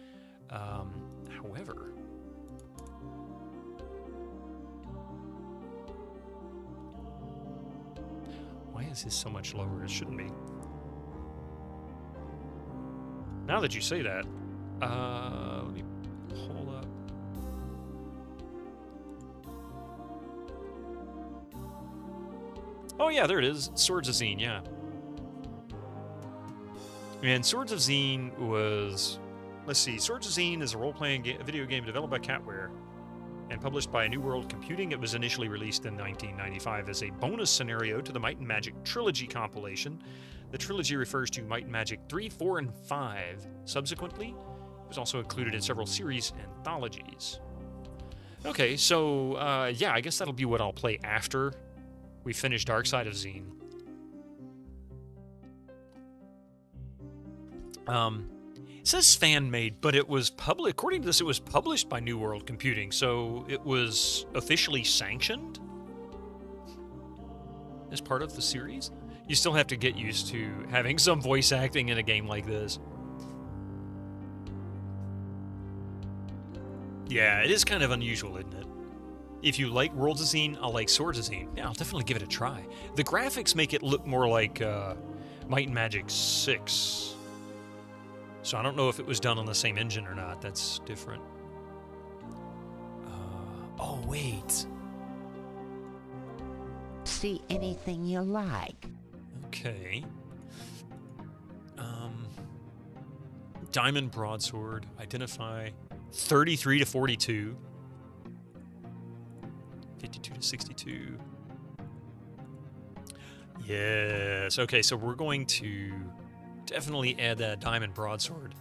However... Why is this so much lower? It shouldn't be. Now that you say that, let me pull up. Oh yeah, there it is. Swords of Xeen, yeah. And Swords of Xeen was... Let's see. Swords of Xeen is a role-playing video game developed by Catware and published by New World Computing. It was initially released in 1995 as a bonus scenario to the Might and Magic Trilogy compilation. The trilogy refers to Might and Magic 3, 4, and 5. Subsequently, it was also included in several series anthologies. Okay, so, yeah, I guess that'll be what I'll play after We finished Darkside of Xeen. It says fan-made, but it was public. According to this, it was published by New World Computing, so it was officially sanctioned as part of the series. You still have to get used to having some voice acting in a game like this. Yeah, it is kind of unusual, isn't it? If you like Worlds of Xeen, I'll like Swords of Xeen. Yeah, I'll definitely give it a try. The graphics make it look more like Might and Magic 6. So I don't know if it was done on the same engine or not. That's different. Oh, wait. See anything you like. Okay. Diamond Broadsword. Identify 33 to 42. 52 to 62. Yes. Okay, so we're going to definitely add that Diamond Broadsword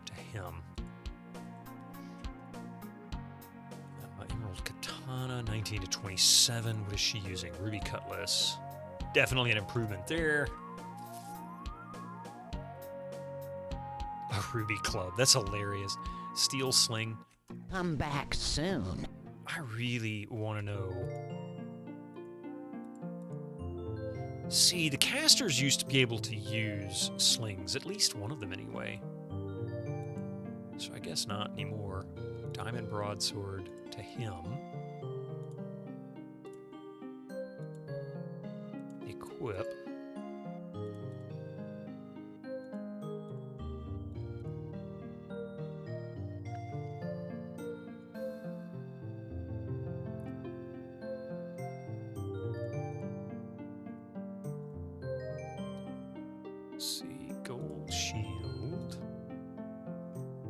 to him. Emerald Katana, 19 to 27. What is she using? Ruby Cutlass. Definitely an improvement there. A Ruby Club. That's hilarious. Steel Sling. Come back soon. I really want to know. See, the casters used to be able to use slings, at least one of them anyway. So I guess not anymore. Diamond Broadsword to him. Equip.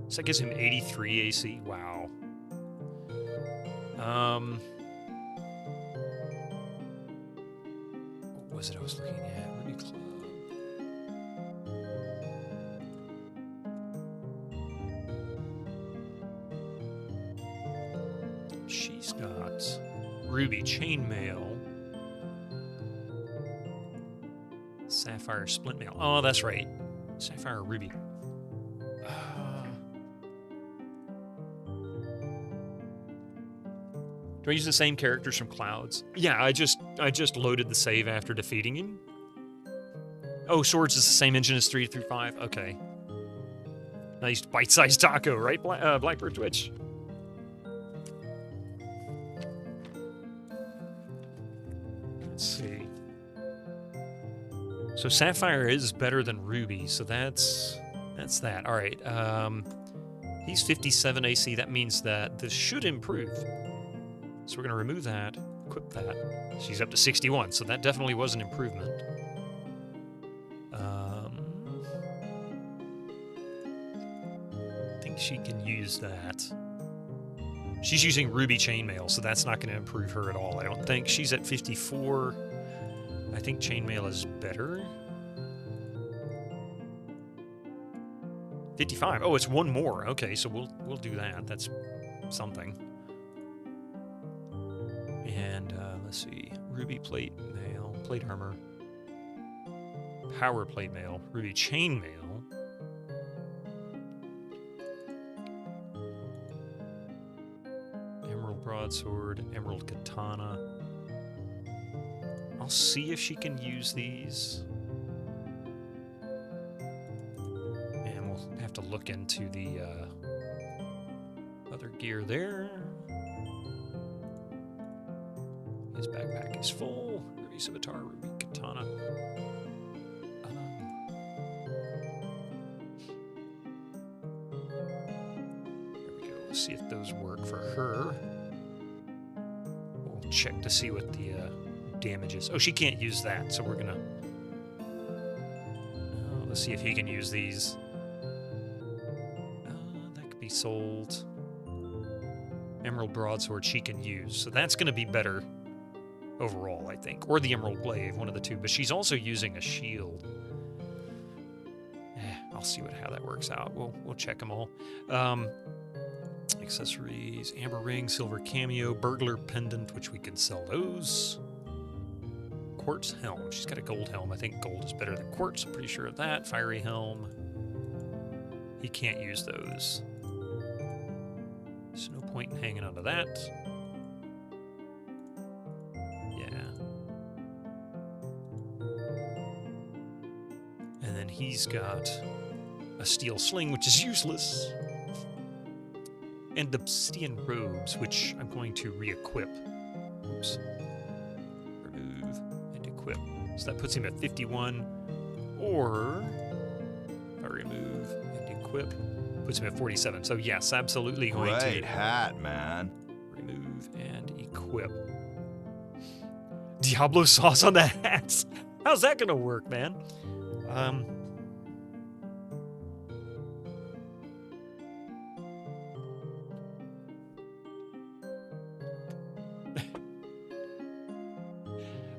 So that gives him 83 AC. Wow. What was it I was looking at? Ruby Club. She's got Ruby Chainmail. Sapphire Splintmail. Oh, that's right. Sapphire Ruby. Do I use the same characters from Clouds? Yeah, I just loaded the save after defeating him. Oh, Swords is the same engine as 3 through 5? Okay. Nice bite-sized taco, right, Blackbird Twitch? Let's see. So Sapphire is better than Ruby, so that's that. All right. He's 57 AC. That means that this should improve. So we're going to remove that, equip that. She's up to 61, so that definitely was an improvement. I think she can use that. She's using Ruby Chainmail, so that's not going to improve her at all. I don't think. She's at 54. I think Chainmail is better. 55. Oh, it's one more. Okay, so we'll do that. That's something. And let's see, Ruby Plate Mail, Plate Armor, Power Plate Mail, Ruby Chain Mail, Emerald Broadsword, Emerald Katana. I'll see if she can use these. And we'll have to look into the other gear there. His backpack is full. Ruby Scimitar, Ruby Katana. There we go. Let's see if those work for her. We'll check to see what the damage is. Oh, she can't use that, so we're gonna... let's see if he can use these. That could be sold. Emerald Broadsword she can use, so that's gonna be better overall, I think. Or the Emerald Glaive, one of the two. But she's also using a shield. I'll see how that works out. We'll check them all. Accessories, Amber Ring, Silver Cameo, Burglar Pendant, which we can sell those. quartz helm. She's got a gold helm. I think gold is better than quartz. I'm pretty sure of that. Fiery helm. He can't use those. There's no point in hanging on to that. Yeah. And then he's got a steel sling, which is useless. And obsidian robes, which I'm going to re-equip. Oops. Remove and equip. So that puts him at 51. Or if I remove and equip, puts him at 47. So yes, absolutely going to... Great hat, man. Remove and equip. Diablo sauce on the hats. How's that gonna work, man?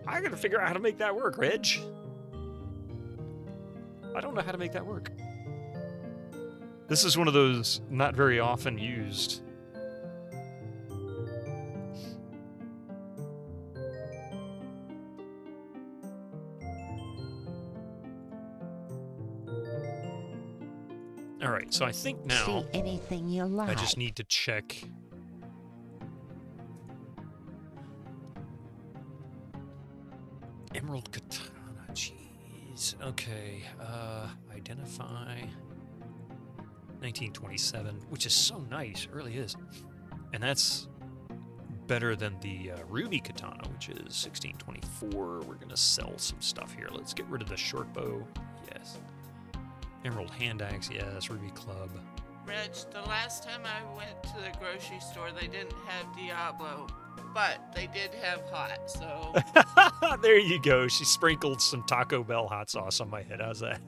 I gotta figure out how to make that work, Reg. I don't know how to make that work. This is one of those not very often used. All right, so I think now See anything you like. I just need to check. Emerald Katana, jeez. Okay, identify 1927, which is so nice, it really is. And that's better than the Ruby Katana, which is 1624. We're gonna sell some stuff here. Let's get rid of the short bow, yes. Emerald Hand Axe, yes. Ruby Club. Reg, the last time I went to the grocery store, they didn't have Diablo, but they did have hot, so... There you go. She sprinkled some Taco Bell hot sauce on my head. How's that?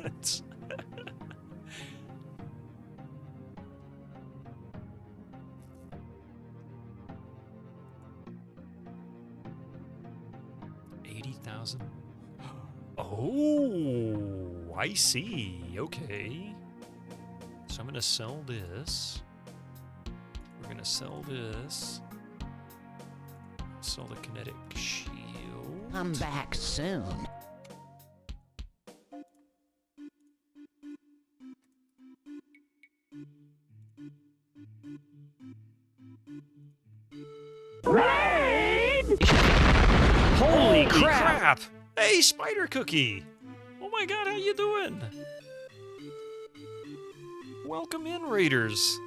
$80,000. Oh, I see. Okay. So I'm going to sell this. We're going to sell this. Sell the kinetic shield. I'm back soon. Holy crap! Hey, Spider Cookie! Oh my god, how you doing? Welcome in, Raiders.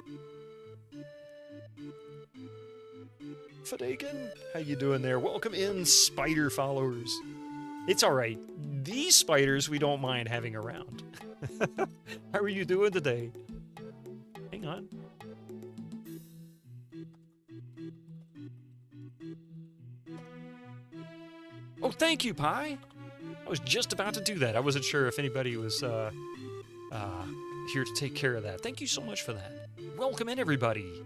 Fadagan, how you doing there? Welcome in, spider followers. It's alright. These spiders we don't mind having around. How are you doing today? Hang on. Oh, thank you, Pi. I was just about to do that. I wasn't sure if anybody was here to take care of that. Thank you so much for that. Welcome in, everybody.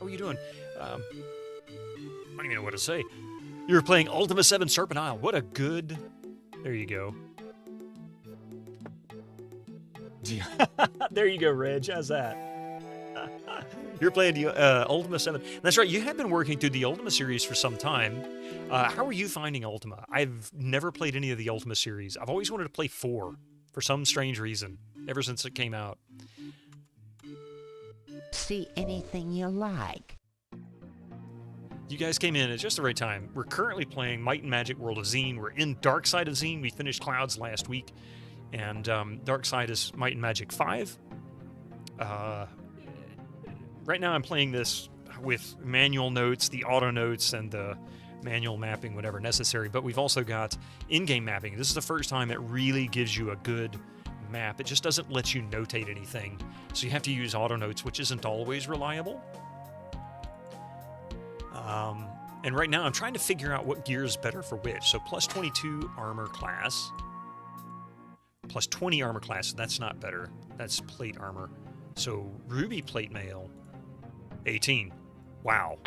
How are you doing? I don't even know what to say. You were playing Ultima 7 Serpent Isle. What a good... There you go. There you go, Reg. How's that? You're playing the Ultima 7. That's right. You have been working through the Ultima series for some time. How are you finding Ultima? I've never played any of the Ultima series. I've always wanted to play 4 for some strange reason, ever since it came out. See anything you like. You guys came in at just the right time. We're currently playing Might and Magic World of Xeen. We're in Darkside of Xeen. We finished Clouds last week. And Darkside is Might and Magic 5. Right now I'm playing this with manual notes, the auto notes, and the manual mapping, whatever necessary. But we've also got in-game mapping. This is the first time it really gives you a good map. It just doesn't let you notate anything. So you have to use auto notes, which isn't always reliable. And right now I'm trying to figure out what gear is better for which. So plus 22 armor class. Plus 20 armor class. That's not better. That's plate armor. So ruby plate mail. 18. Wow.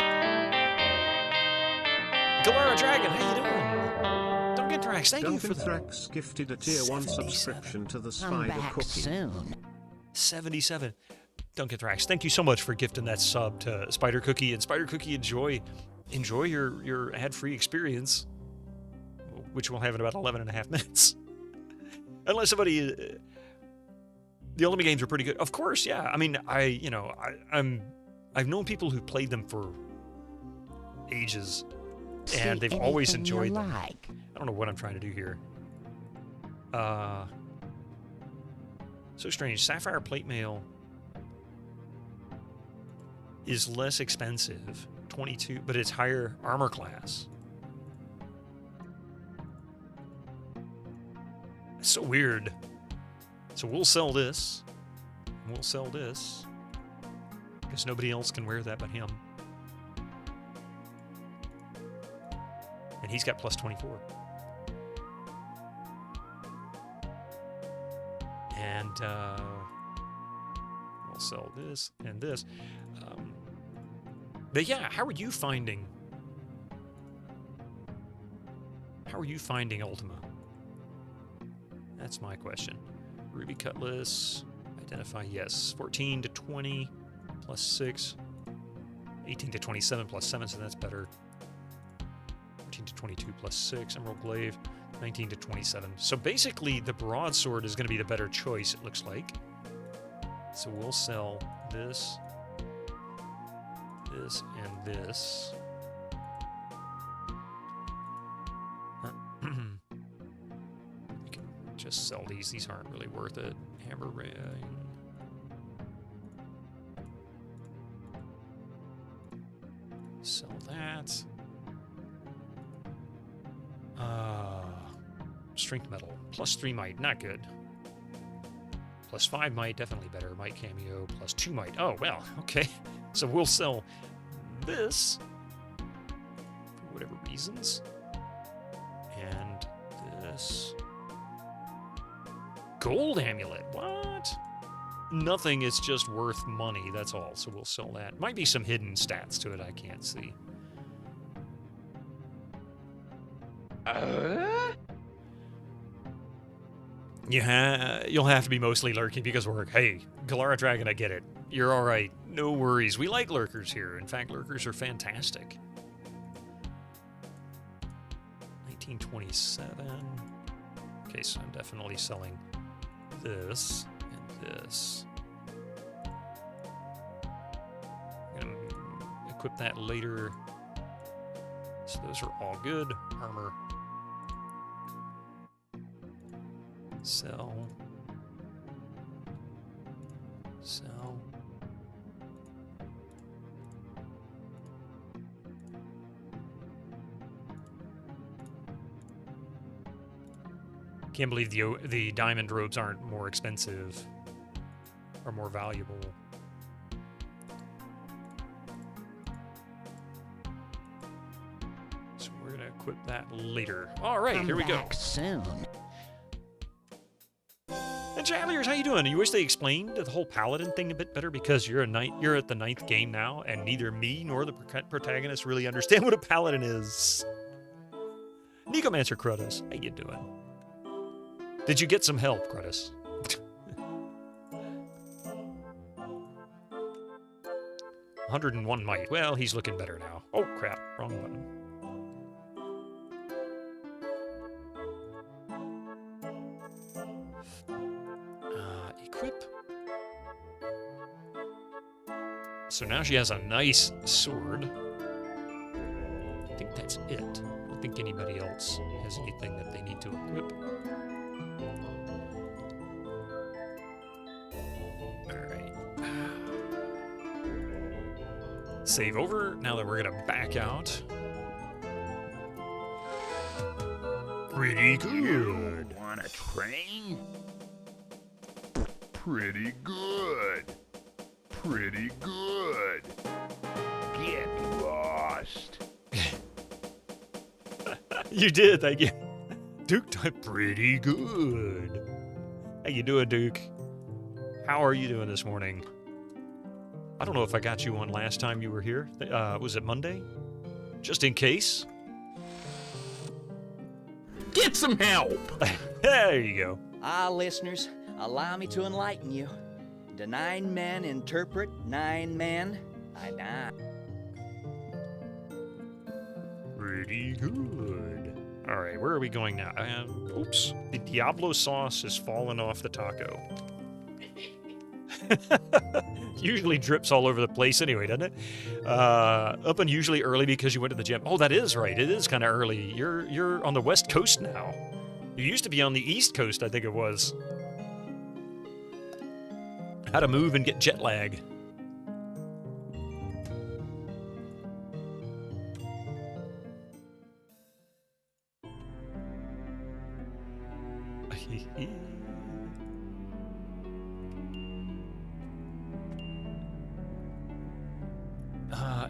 Galara Dragon, how you doing? Duncan Thrax, thank you for that. Duncan Thrax gifted a tier 1 subscription to the Spider Cookie. Soon. 77. Duncan Thrax, thank you so much for gifting that sub to Spider Cookie. And Spider Cookie, enjoy your ad-free experience. Oh which we'll have in about 11 and a half minutes. Unless somebody... the Ultimate games are pretty good. Of course, yeah. I mean, I've known people who played them for ages, and they've always enjoyed them. I don't know what I'm trying to do here. So strange. Sapphire plate mail is less expensive, 22, but it's higher armor class. It's so weird. So we'll sell this. And we'll sell this. Because nobody else can wear that but him. And he's got plus 24. And we'll sell this and this. But yeah, how are you finding Ultima? That's my question. Ruby Cutlass, identify, yes. 14 to 20 plus 6. 18 to 27 plus 7, so that's better. 14 to 22 plus 6. Emerald Glaive, 19 to 27. So basically, the broadsword is going to be the better choice, it looks like. So we'll sell this, this, and this. You can just sell these. These aren't really worth it. Hammer ring. Sell that. Strength metal. Plus 3 might. Not good. Plus 5 might. Definitely better. Might cameo. Plus 2 might. Oh, well. Okay. So we'll sell this for whatever reasons. And this. Gold amulet. What? Nothing. It's just worth money. That's all. So we'll sell that. Might be some hidden stats to it I can't see. You'll have to be mostly lurking because work. Hey, Galara Dragon, I get it. You're all right. No worries. We like lurkers here. In fact, lurkers are fantastic. 1927. Okay, so I'm definitely selling this and this. I'm going to equip that later. So those are all good. Armor. Sell. Sell. Can't believe the diamond robes aren't more expensive or more valuable. So we're gonna equip that later. All right, here we go. Soon. And Javelers, how you doing? You wish they explained the whole paladin thing a bit better because you're at the 9th game now, and neither me nor the protagonist really understand what a paladin is. Nicomancer Crudus, how you doing? Did you get some help, Crudus? 101 might. Well, he's looking better now. Oh crap, wrong button. Equip. So now she has a nice sword. I think that's it. I don't think anybody else has anything that they need to equip. Alright. Save over. Now that we're gonna back out. Pretty good. Want a train? Pretty good. Pretty good. Get lost. You did, thank you. Duke type pretty good. How you doing, Duke? How are you doing this morning? I don't know if I got you on last time you were here. Was it Monday? Just in case. Get some help! There you go. Listeners, allow me to enlighten you. The 9 men interpret 9 men. I die. Pretty good. All right, where are we going now? Oops, the Diablo sauce is falling off the taco. Usually drips all over the place anyway, doesn't it? Up unusually early because you went to the gym. Oh, that is right. It is kind of early. You're on the West Coast now. You used to be on the East Coast, I think it was. How to move and get jet lag.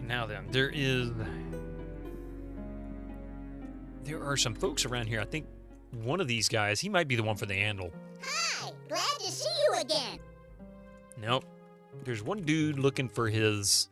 Now then, there are some folks around here. I think one of these guys, he might be the one for the handle. Hi, glad to see you again. Nope. There's one dude looking for his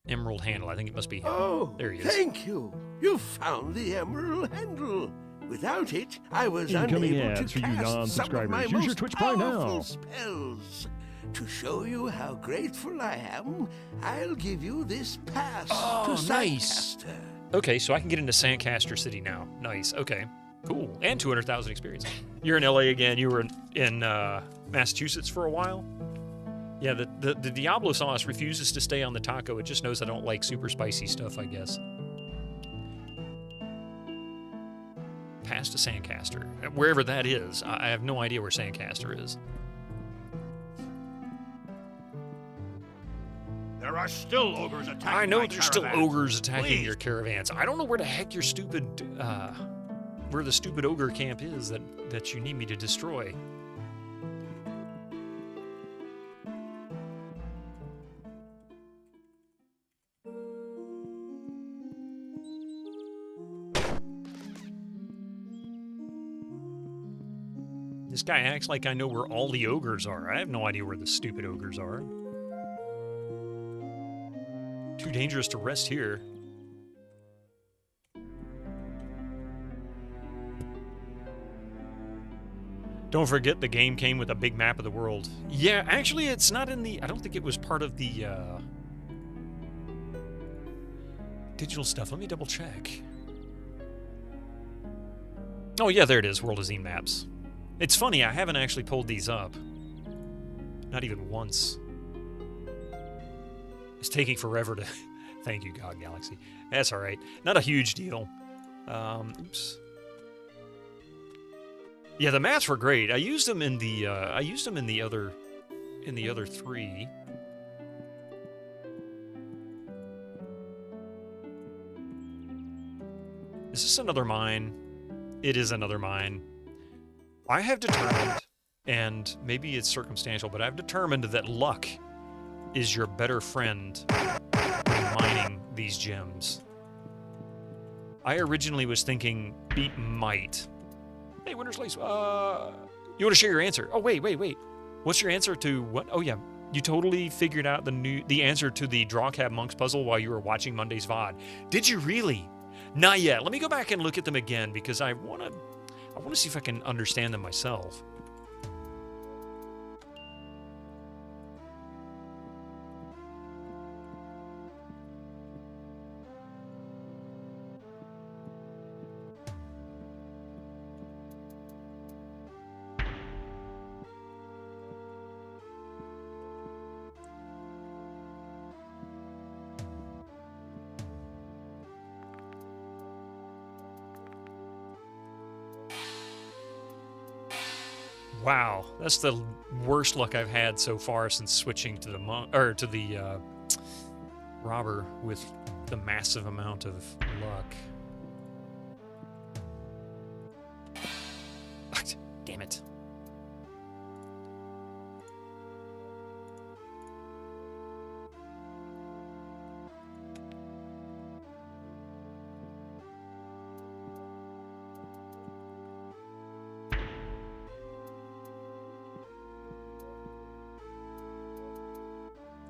emerald handle. I think it must be him. Oh, there he is. Thank you. You found the emerald handle. Without it, I was Incoming unable ads to for you cast some of my non-subscribers. Use your most Twitch Prime now. powerful spells. To show you how grateful I am, I'll give you this pass to nice. Sandcaster. Okay, so I can get into Sandcaster City now. Nice. Okay, cool. And 200,000 experience. You're in LA again. You were in Massachusetts for a while. Yeah, the Diablo sauce refuses to stay on the taco. It just knows I don't like super spicy stuff, I guess. Pass to Sandcaster. Wherever that is. I have no idea where Sandcaster is. There are still ogres attacking I know my there's still caravans. ogres attacking Please. your caravans. I don't know where the heck your stupid, where the stupid ogre camp is that you need me to destroy. This guy acts like I know where all the ogres are. I have no idea where the stupid ogres are. Too dangerous to rest here. Don't forget the game came with a big map of the world. Yeah, actually it's not in the... I don't think it was part of the digital stuff. Let me double check. Oh yeah, there it is. World of Xeen maps. It's funny, I haven't actually pulled these up. Not even once. It's taking forever to... Thank you, God Galaxy. That's all right. Not a huge deal. Oops. Yeah, the maps were great. I used them in the other three. Is this another mine? It is another mine. I have determined, and maybe it's circumstantial, but I've determined that luck is your better friend when mining these gems. I originally was thinking beat might. Hey, Winter's Lace, you want to share your answer? Oh, wait. What's your answer to what? Oh, yeah. You totally figured out the answer to the Draw Cab Monks puzzle while you were watching Monday's VOD. Did you really? Not yet. Let me go back and look at them again because I want to see if I can understand them myself. Wow, that's the worst luck I've had so far since switching to the robber with the massive amount of luck. Damn it.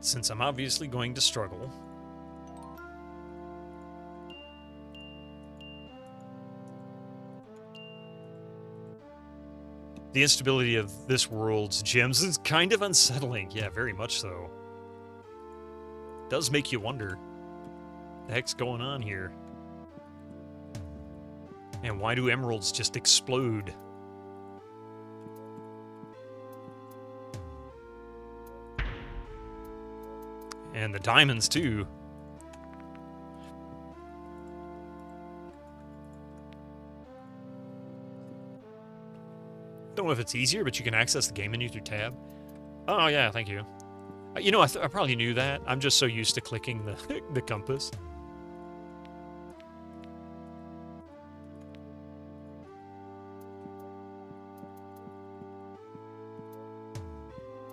Since I'm obviously going to struggle. The instability of this world's gems is kind of unsettling. Yeah, very much so. Does make you wonder. What the heck's going on here? And why do emeralds just explode? And the diamonds, too. Don't know if it's easier, but you can access the game menu through tab. Oh, yeah, thank you. You know, I probably knew that. I'm just so used to clicking the compass.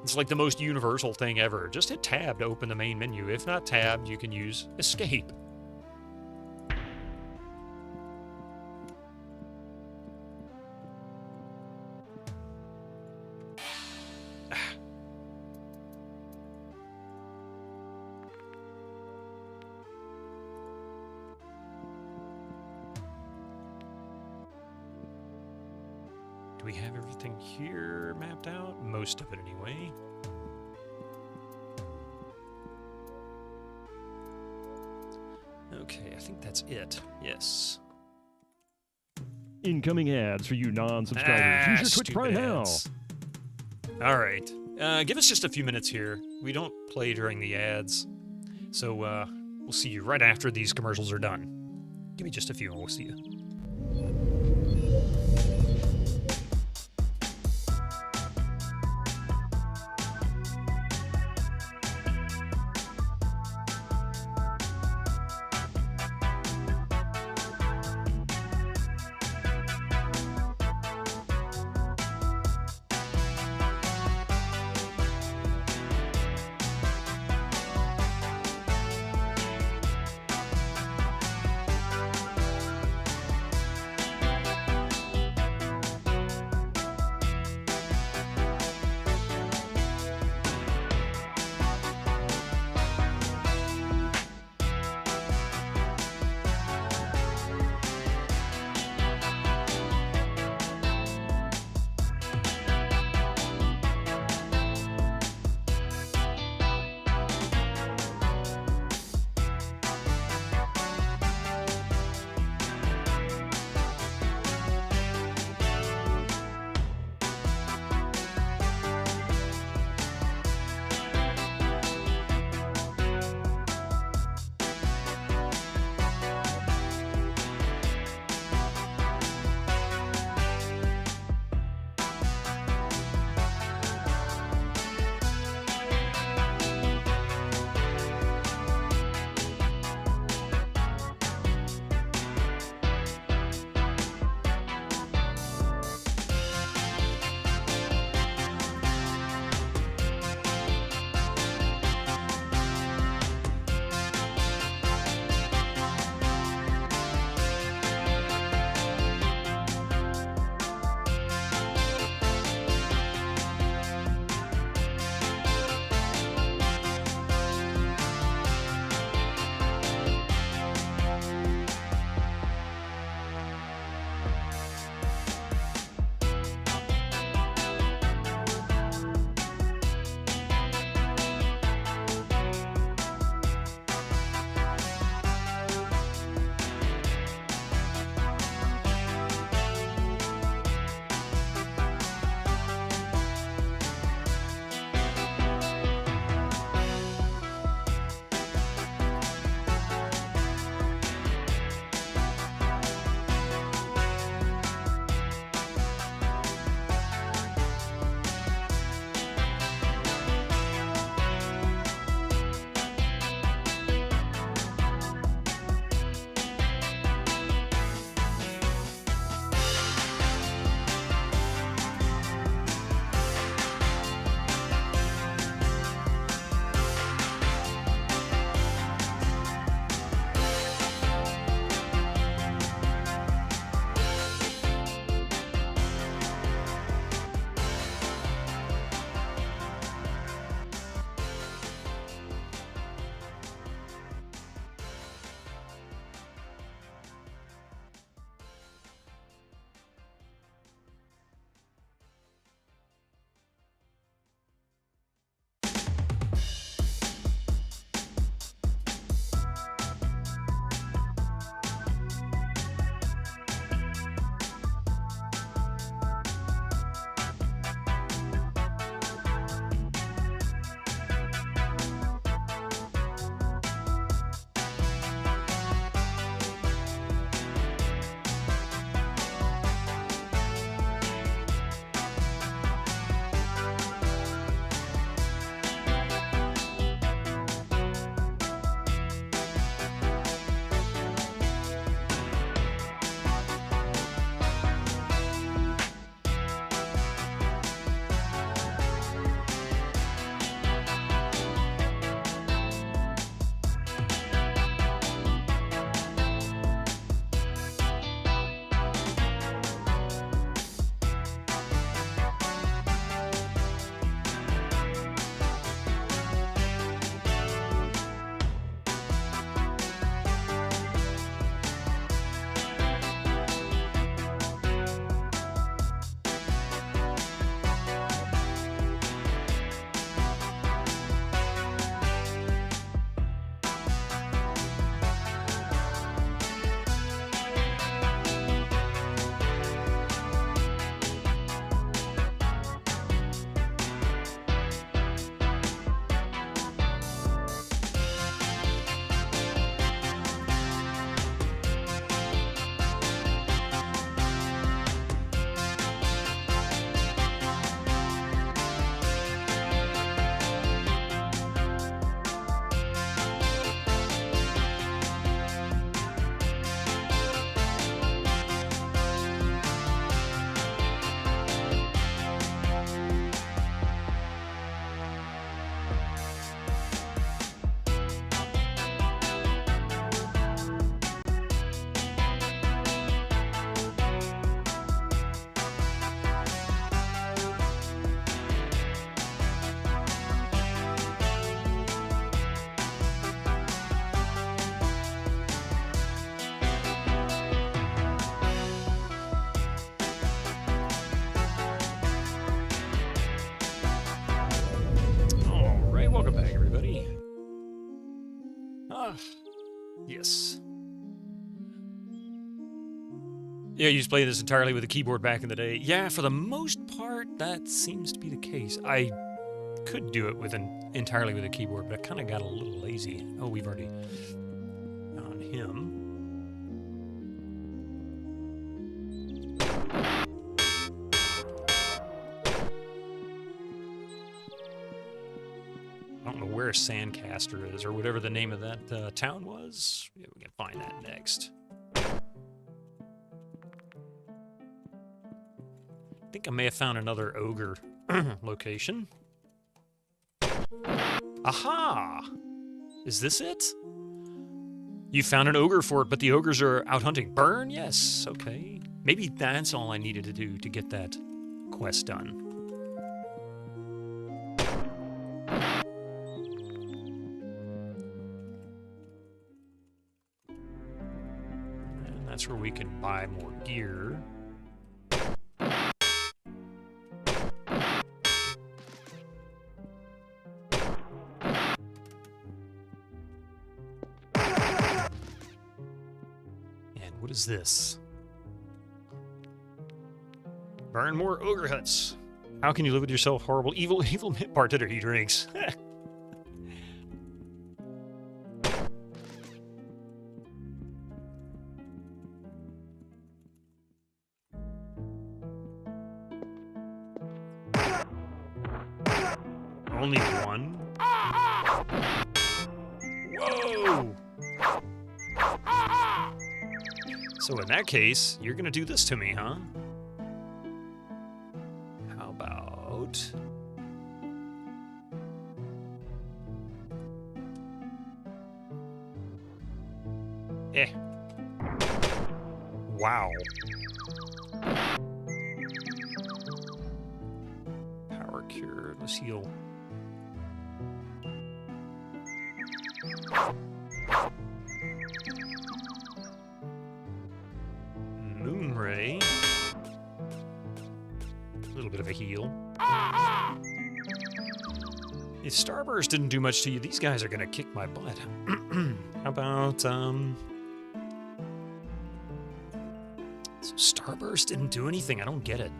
It's like the most universal thing ever. Just hit tab to open the main menu. If not tabbed, you can use escape. Do we have everything here mapped out? Most of it, anyway. Okay, I think that's it. Yes. Incoming ads for you non-subscribers. Use your Twitch Prime now. All right. Give us just a few minutes here. We don't play during the ads. So we'll see you right after these commercials are done. Give me just a few and we'll see you. Yes. Yeah, you used to play this entirely with a keyboard back in the day. Yeah, for the most part, that seems to be the case. I could do it with entirely with a keyboard, but I kind of got a little lazy. Oh, we've already found him. I don't know where Sandcaster is, or whatever the name of that town was. Yeah, we can find that next. I think I may have found another ogre location. Aha! Is this it? You found an ogre fort, but the ogres are out hunting. Burn? Yes. Okay. Maybe that's all I needed to do to get that quest done. And that's where we can buy more gear. What is this? Burn more ogre huts. How can you live with yourself, horrible, evil bartender? He drinks. Only one? Whoa! So in that case, you're gonna do this to me, huh? How about... Wow. Power cure, let's heal. Moonray. A little bit of a heal. If Starburst didn't do much to you, these guys are gonna kick my butt. How about, So Starburst didn't do anything, I don't get it.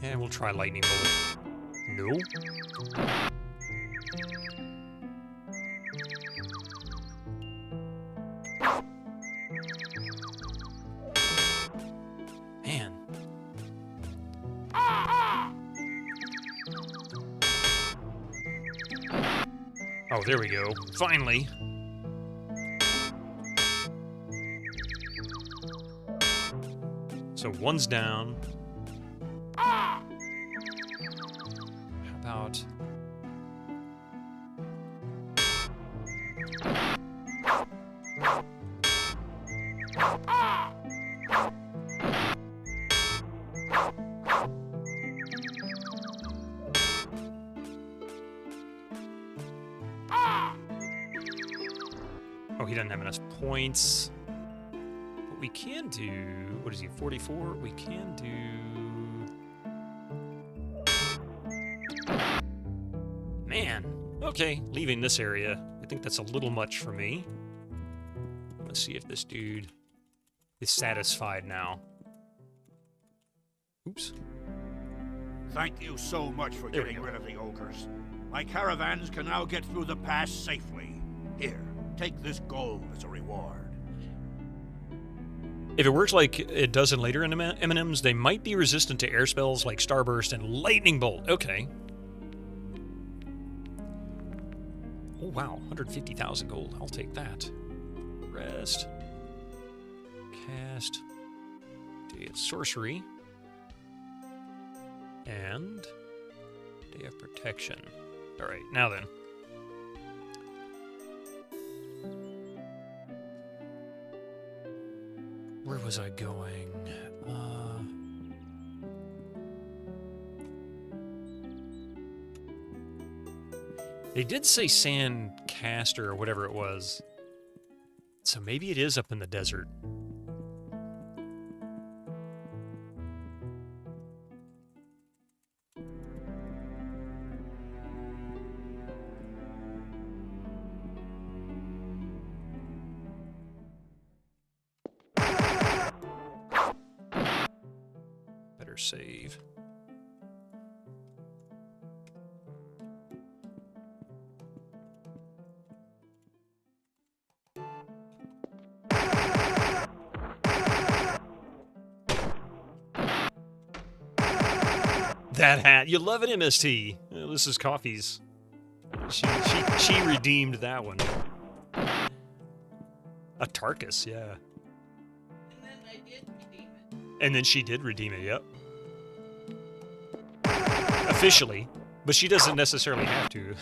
Yeah, we'll try Lightning Bolt. No. Man. Oh, there we go. Finally. So one's down. How about... Oh, he doesn't have enough points. But we can do... What is he, 44? We can do... Man. Okay, leaving this area. I think that's a little much for me. Let's see if this dude is satisfied now. Oops. Thank you so much for getting rid of the ogres. My caravans can now get through the pass safely. Here, take this gold as a reward. If it works like it does in later M&Ms, they might be resistant to air spells like Starburst and Lightning Bolt. Okay. Oh, wow. 150,000 gold. I'll take that. Rest. Cast. Day of Sorcery. And Day of Protection. All right, now then. Where was I going? They did say Sandcaster or whatever it was. So maybe it is up in the desert. better save. That hat. You love it, MST. Well, this is Coffee's. She redeemed that one. A Tarkus, yeah. And then I did redeem it. And then she did redeem it, yep. Officially. But she doesn't necessarily have to.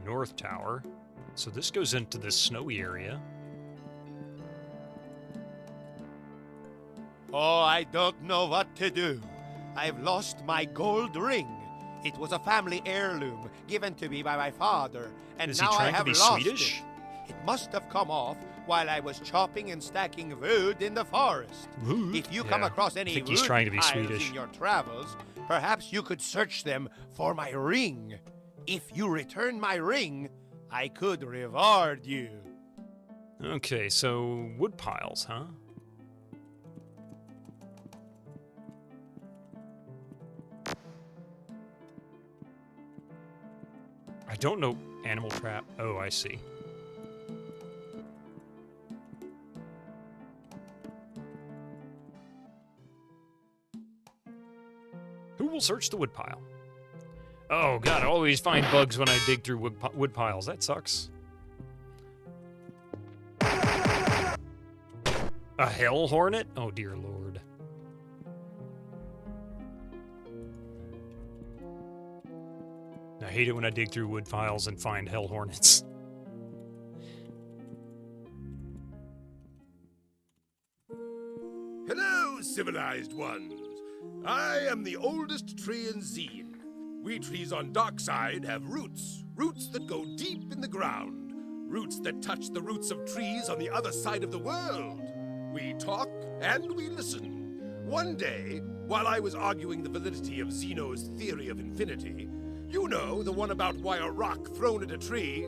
North Tower. So this goes into this snowy area. Oh, I don't know what to do. I've lost my gold ring. It was a family heirloom given to me by my father, and Is now he I trying to have be lost Swedish? it. It must have come off while I was chopping and stacking wood in the forest. Wood? If you come Yeah, across I any think he's wood trying to be piles Swedish. in your travels, perhaps you could search them for my ring. If you return my ring, I could reward you. Okay, so wood piles, huh? I don't know animal trap. Oh, I see. Who will search the woodpile? Oh god, I always find bugs when I dig through wood piles. That sucks. A hell hornet? Oh dear lord. I hate it when I dig through wood piles and find hell hornets. Hello, civilized ones. I am the oldest tree in Xeen. We trees on Darkside have roots, roots that go deep in the ground, roots that touch the roots of trees on the other side of the world. We talk and we listen. One day, while I was arguing the validity of Zeno's theory of infinity, you know, the one about why a rock thrown at a tree,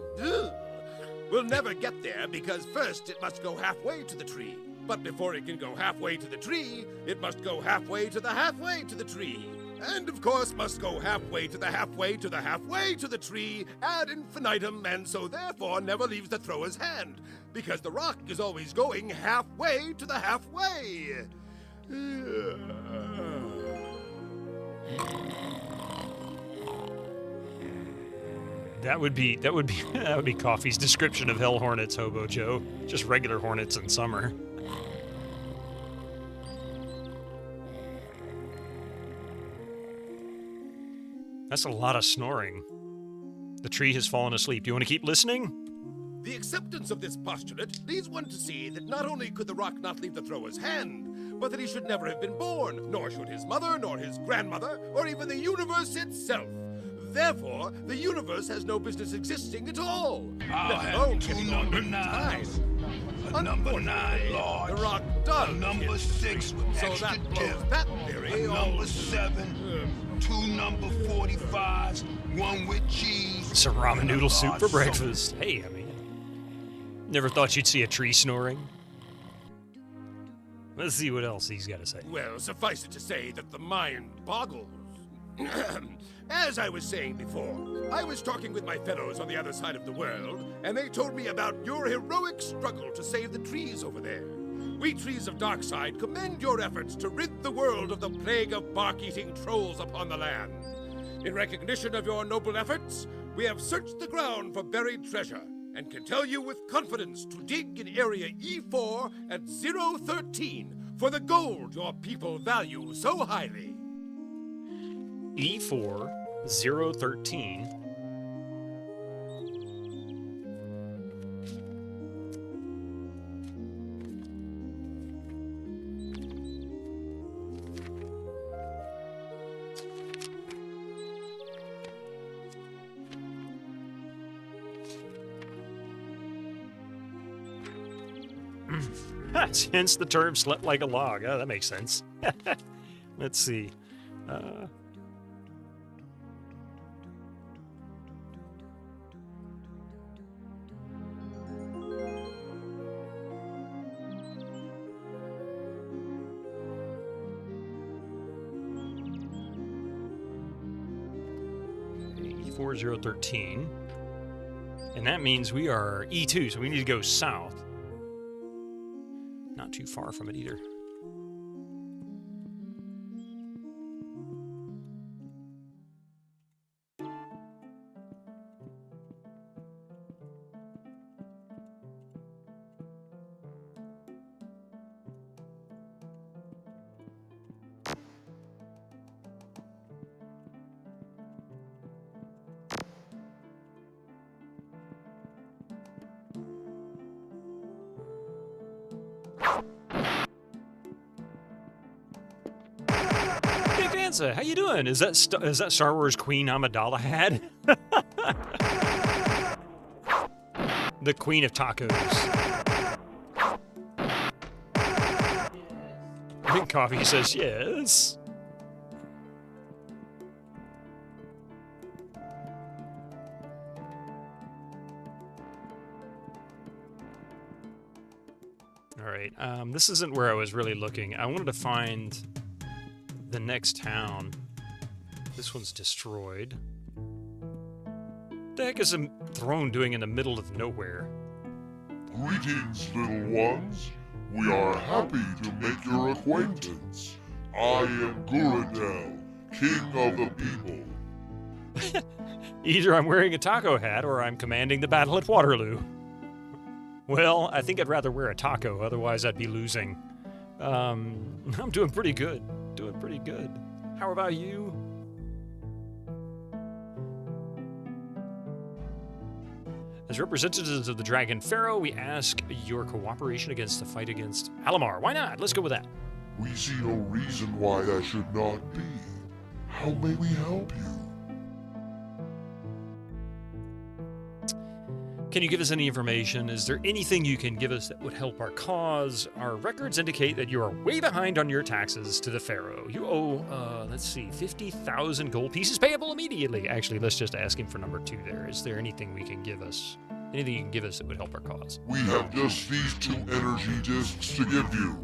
will never get there because first it must go halfway to the tree. But before it can go halfway to the tree, it must go halfway to the halfway to the tree. And of course must go halfway to the halfway to the halfway to the tree ad infinitum, and so therefore never leaves the thrower's hand, because the rock is always going halfway to the halfway. That would be Coffee's description of hell hornets, Hobo Joe. Just regular hornets in summer. That's a lot of snoring. The tree has fallen asleep. Do you want to keep listening? The acceptance of this postulate leads one to see that not only could the rock not leave the thrower's hand, but that he should never have been born, nor should his mother, nor his grandmother, or even the universe itself. Therefore, the universe has no business existing at all. I'll let have alone two getting number on nines. time. A number 9 large. The rock does. A number 6 with so extra that dip. blows that theory. A number 7. 2 number 45s. 1 with cheese. Some ramen noodle soup for large breakfast. Hey, I mean, never thought you'd see a tree snoring. Let's see what else he's got to say. Well, suffice it to say that the mind boggles. As I was saying before, I was talking with my fellows on the other side of the world, and they told me about your heroic struggle to save the trees over there. We trees of Darkside commend your efforts to rid the world of the plague of bark-eating trolls upon the land. In recognition of your noble efforts, we have searched the ground for buried treasure, and can tell you with confidence to dig in Area E4 at 013 for the gold your people value so highly. E4 013. Hence the term slept like a log. Oh, that makes sense. Let's see. 4013. And that means we are E2, so we need to go south. Not too far from it either. How you doing? Is that Star Wars Queen Amidala had? The Queen of Tacos. I think Coffee says yes. All right. This isn't where I was really looking. I wanted to find the next town. This one's destroyed. What the heck is a throne doing in the middle of nowhere? Greetings, little ones. We are happy to make your acquaintance. I am Guradel, king of the people. Either I'm wearing a taco hat or I'm commanding the battle at Waterloo. Well, I think I'd rather wear a taco, otherwise I'd be losing. I'm doing pretty good. Doing pretty good. How about you? As representatives of the Dragon Pharaoh, we ask your cooperation against the fight against Alamar. Why not? Let's go with that. We see no reason why that should not be. How may we help you? Can you give us any information? Is there anything you can give us that would help our cause? Our records indicate that you are way behind on your taxes to the Pharaoh. You owe, let's see, 50,000 gold pieces payable immediately. Actually, let's just ask him for number 2 there. Is there anything we can give us? Anything you can give us that would help our cause? We have just these 2 energy discs to give you.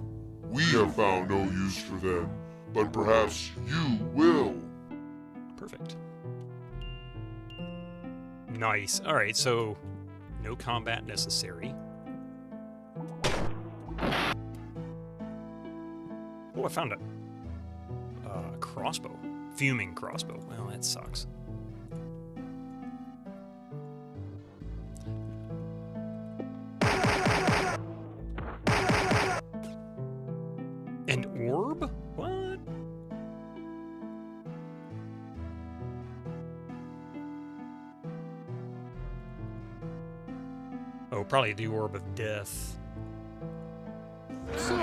We have found no use for them, but perhaps you will. Perfect. Nice. All right, so no combat necessary. Oh, I found a crossbow. Fuming crossbow. Well, that sucks. An orb? What? Oh, probably the Orb of Death. So,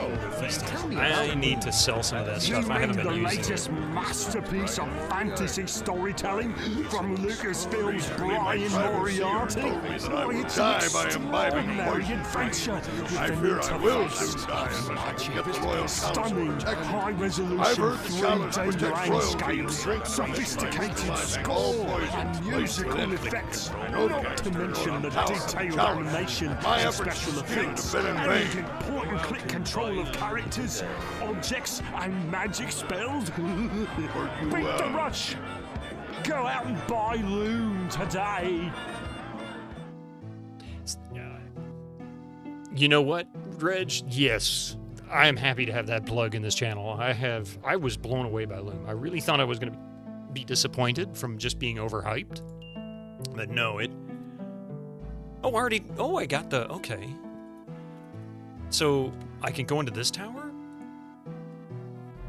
tell me I need to sell some of that stuff. I haven't been the using latest it. masterpiece of fantasy storytelling from Lucasfilm's Brian Moriarty? Oh, it's an extraordinary adventure with I an fear I will interface soon die of unless I magic, can get the Royal Council stunning protection. high-resolution I've heard the challenge 3D protects royalty and landscapes, drinks from this sophisticated place. score, Poison and musical place. effects, I know the not to gangster mention on the Tower. detailed Challenge. animation My and efforts special seem to have effects, been in and vain. point-and-click control of characters, objects, and magic spells. Beat the rush! Go out and buy Loom today! You know what, Reg? Yes. I am happy to have that plug in this channel. I was blown away by Loom. I really thought I was going to be disappointed from just being overhyped. But no, it... Oh, I got the... Okay. So, I can go into this tower?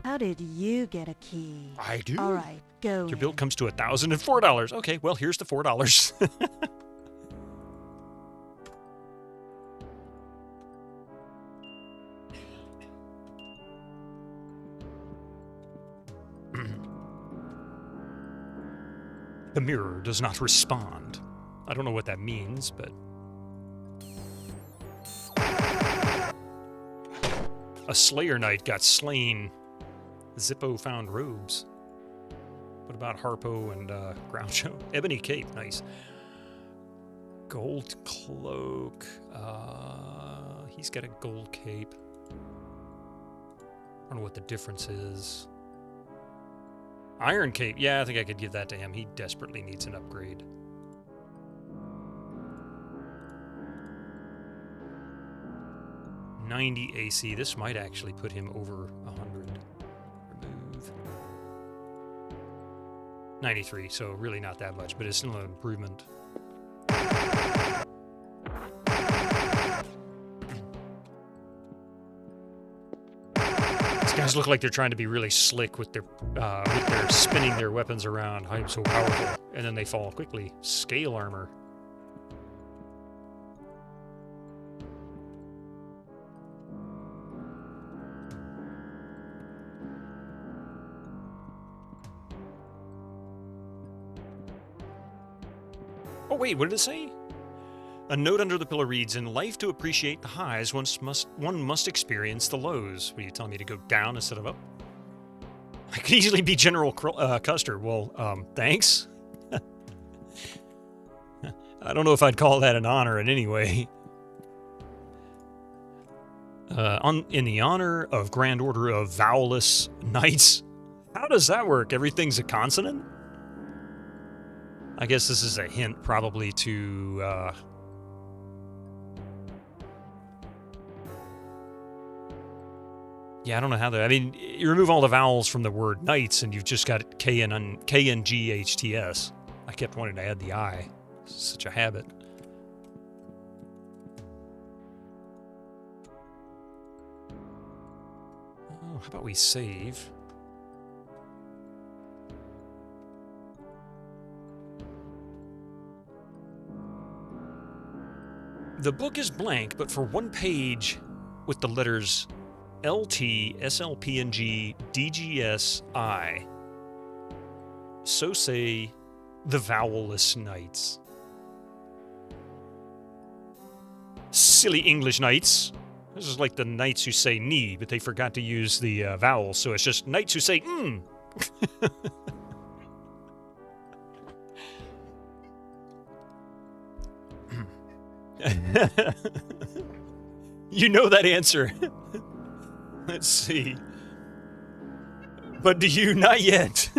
How did you get a key? I do. All right, go. Your bill comes to $1,004. Okay, well, here's the $4. The mirror does not respond. I don't know what that means, but... A Slayer Knight got slain. Zippo found robes. What about Harpo and Groucho? Ebony Cape, nice. Gold Cloak. He's got a gold cape. I don't know what the difference is. Iron Cape. Yeah, I think I could give that to him. He desperately needs an upgrade. $90 AC. This might actually put him over 100. Remove. 93, so really not that much, but it's still an improvement. These guys look like they're trying to be really slick with their spinning their weapons around. I'm so powerful, and then they fall quickly. Scale armor. Oh wait, what did it say? A note under the pillar reads, "In life, to appreciate the highs, one must experience the lows." What are you telling me, to go down instead of up? I could easily be General Custer. Well, thanks. I don't know if I'd call that an honor in any way. In the honor of Grand Order of Vowelless Knights. How does that work? Everything's a consonant? I guess this is a hint probably to... Yeah, I don't know how that... I mean, you remove all the vowels from the word knights and you've just got K-N-G-H-T-S. I kept wanting to add the I. It's such a habit. Oh, how about we save? The book is blank, but for one page with the letters LT, SLPNG, DGS, I. So say the vowelless knights. Silly English knights. This is like the knights who say ni, but they forgot to use the vowel, so it's just knights who say mm. You know that answer. Let's see. But do you? Not yet.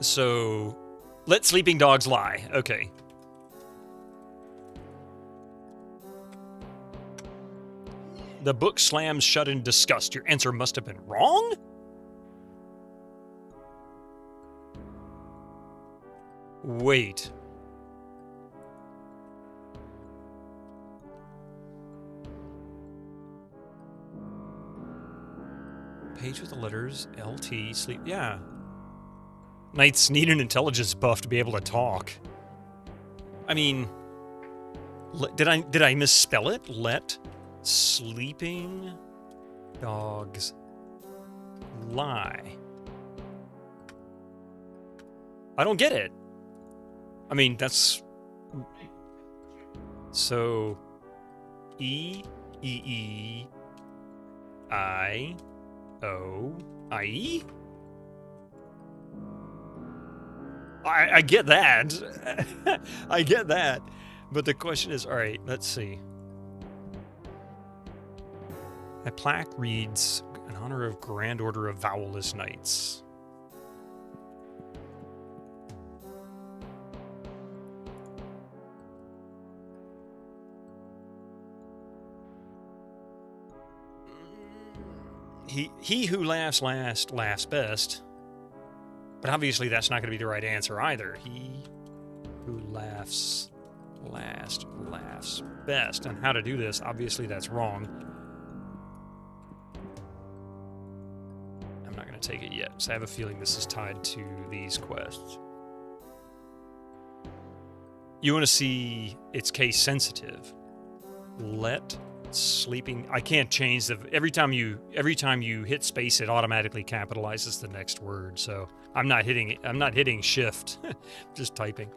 So, let sleeping dogs lie. Okay. The book slams shut in disgust. Your answer must have been wrong? Wait. Page with the letters LT, sleep. Yeah. Knights need an intelligence buff to be able to talk. I mean, did I misspell it? Let sleeping dogs lie. I don't get it. I mean, that's... So... E-E-E-I-O-I-E? I get that. I get that. But the question is, alright, let's see. A plaque reads, in honor of Grand Order of Vowelless Knights. He who laughs last laughs best. But obviously that's not going to be the right answer either. He who laughs last laughs best. And how to do this, obviously that's wrong. I'm not going to take it yet, so I have a feeling this is tied to these quests. You want to see it's case sensitive. Let sleeping... I can't change the... Every time you hit space, it automatically capitalizes the next word. So I'm not hitting shift. Just typing.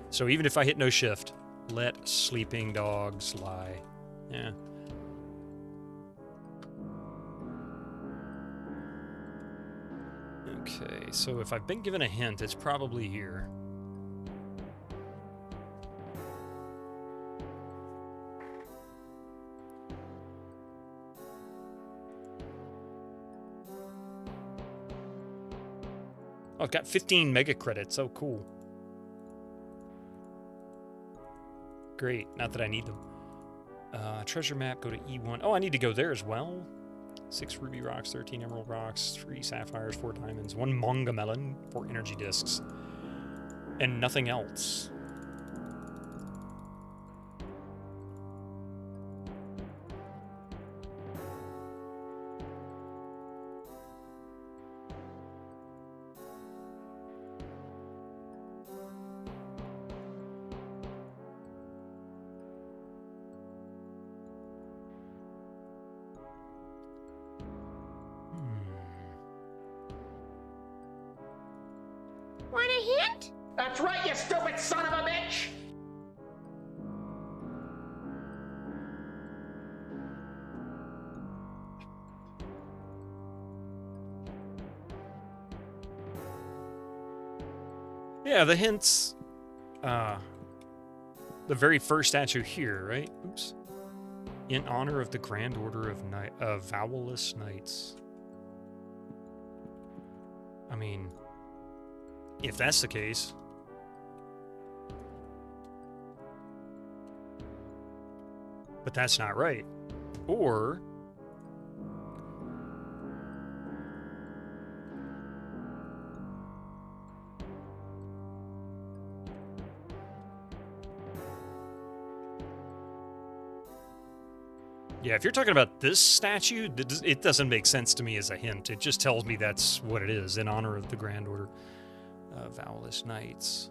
So even if I hit no shift, let sleeping dogs lie. Yeah. Okay, so if I've been given a hint, it's probably here. Oh, I've got 15 mega credits. Oh, cool. Great. Not that I need them. Treasure map, go to E1. Oh, I need to go there as well. 6 ruby rocks, 13 emerald rocks, 3 sapphires, 4 diamonds, 1 manga melon, 4 energy discs, and nothing else. Want a hint? That's right, you stupid son of a bitch! Yeah, the hints. The very first statue here, right? Oops. In honor of the Grand Order of Vowelless Knights. I mean, if that's the case. But that's not right. Or yeah, if you're talking about this statue, it doesn't make sense to me as a hint. It just tells me that's what it is, in honor of the Grand Order of Vowelless Knights.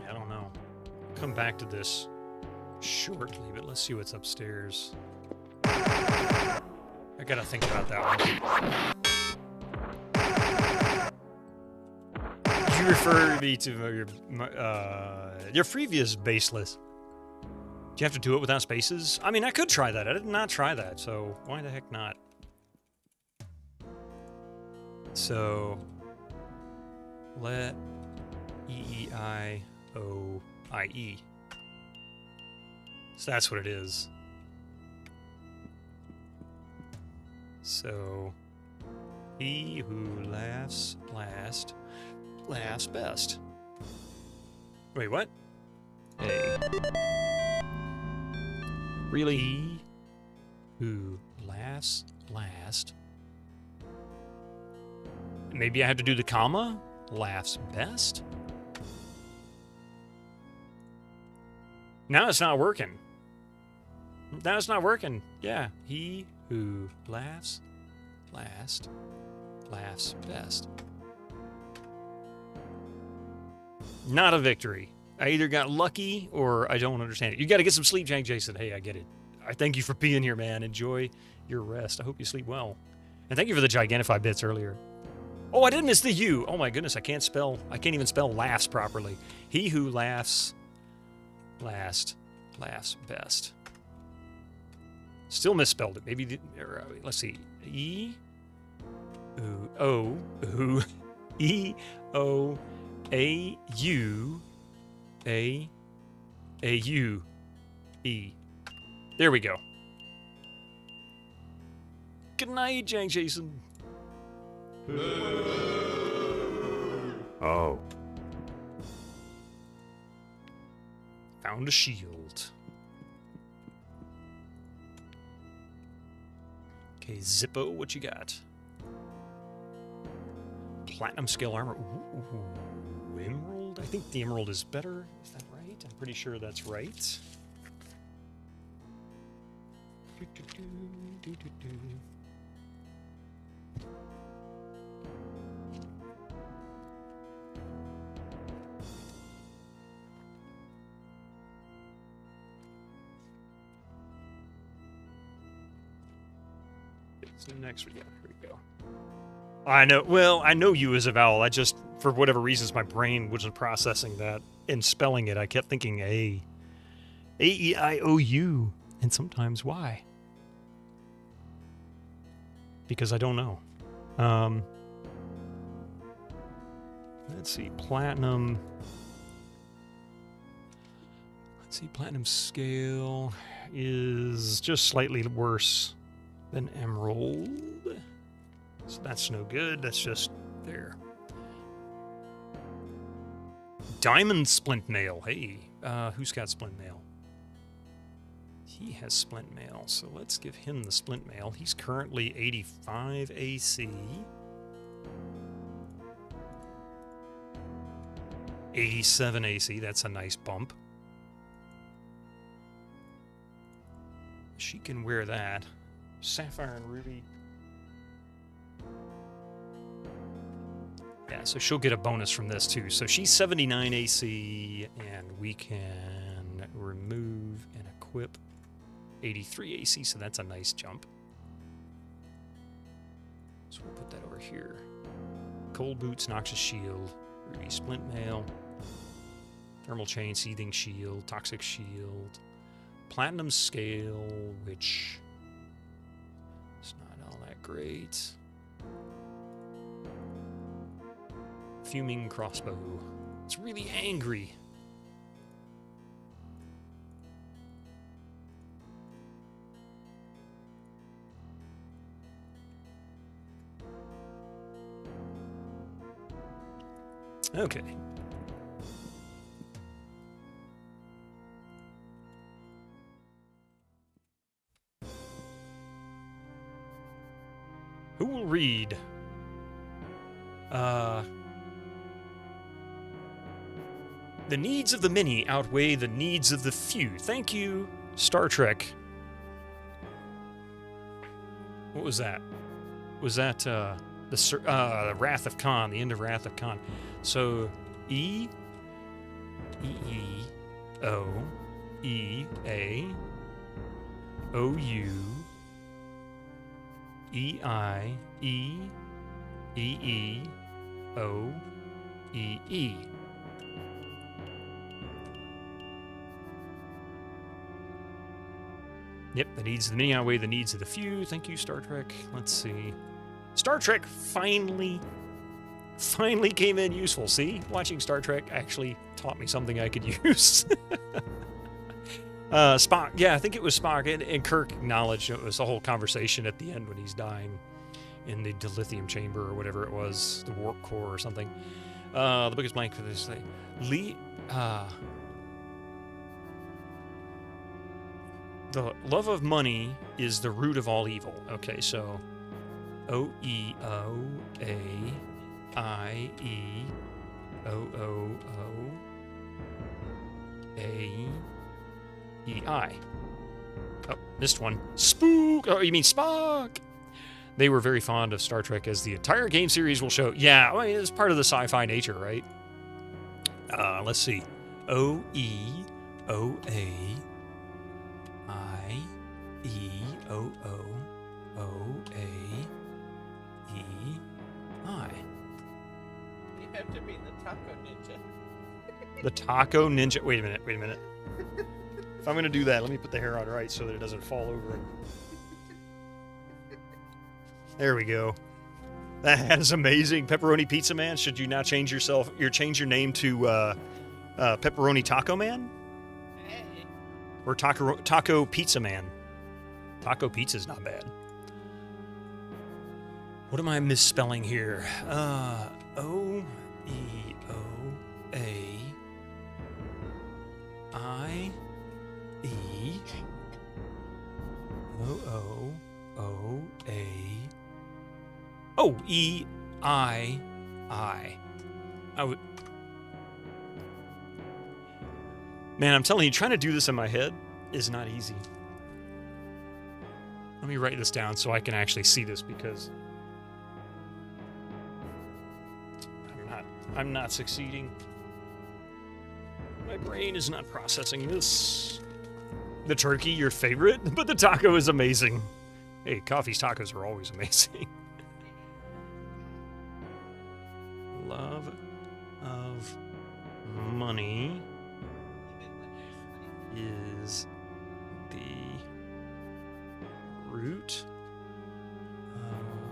I don't know. Come back to this shortly, but let's see what's upstairs. I gotta think about that one. You refer me to your previous baseless. Do you have to do it without spaces? I mean, I could try that. I did not try that, so why the heck not? So, let E-E-I-O-I-E. So that's what it is. So, he who laughs last, laughs best. Wait, what? Hey. Really? He who laughs last. Maybe I have to do the comma? Laughs best? Now it's not working. Now it's not working. Yeah. He who laughs last, laughs best. Not a victory. I either got lucky or I don't understand it. You got to get some sleep, Jason. Hey, I get it. I thank you for being here, man. Enjoy your rest. I hope you sleep well. And thank you for the Gigantify bits earlier. Oh, I did miss the U. Oh my goodness, I can't even spell laughs properly. He who laughs last, laughs best. Still misspelled it. Maybe, let's see. E-O-A-U-A-U-E. There we go. Good night, Jason. Oh. Found a shield. Okay, Zippo, what you got? Platinum scale armor. Ooh, emerald? I think the emerald is better. Is that right? I'm pretty sure that's right. So next, yeah, here we go. I know. Well, I know you as a vowel. I just, for whatever reasons, my brain wasn't processing that and spelling it. I kept thinking A-E-I-O-U, and sometimes Y. because I don't know. Let's see, platinum. Let's see, platinum scale is just slightly worse than emerald. So that's no good. That's just there. Diamond splint mail. Hey, who's got splint mail? He has splint mail, so let's give him the splint mail. He's currently 85 AC. 87 AC, that's a nice bump. She can wear that. Sapphire and Ruby. Yeah, so she'll get a bonus from this too. So she's 79 AC, and we can remove and equip 83 AC, so that's a nice jump. So we'll put that over here. Cold Boots, Noxious Shield, Ruby Splint Mail, Thermal Chain, Seething Shield, Toxic Shield, Platinum Scale, which is not all that great. Fuming Crossbow. It's really angry. Okay. Who will read? The needs of the many outweigh the needs of the few. Thank you, Star Trek. What was that? Was that the Wrath of Khan, the end of Wrath of Khan? So E O E A O U E I E E E O E E. Yep, the needs of the many outweigh the needs of the few. Thank you, Star Trek. Let's see. Star Trek finally came in useful. See? Watching Star Trek actually taught me something I could use. Spock. Yeah, I think it was Spock. And Kirk acknowledged it was a whole conversation at the end when he's dying in the dilithium chamber or whatever it was, the warp core or something. The book is blank for this thing. The love of money is the root of all evil. Okay, so O-E-O-A-I-E-O-O-A-E-I. Oh, missed one. Spook! Oh, you mean Spock! They were very fond of Star Trek, as the entire game series will show. Yeah, I mean, it's part of the sci-fi nature, right? Let's see. O-E-O-A-I-E-O-O-A-E-I. You have to be the taco ninja. The taco ninja. Wait a minute. If I'm going to do that, let me put the hair on right so that it doesn't fall over. There we go. That is amazing. Pepperoni Pizza Man. Should you now change your name to Pepperoni Taco Man? Or Taco Pizza Man. Taco Pizza's not bad. What am I misspelling here? O-E-O-A-I-E-O-O-O-A. Oh, E-I-I. Man, I'm telling you, trying to do this in my head is not easy. Let me write this down so I can actually see this, because I'm not succeeding. My brain is not processing this. The turkey, your favorite, but the taco is amazing. Hey, Coffee's tacos are always amazing. Love of money is the root of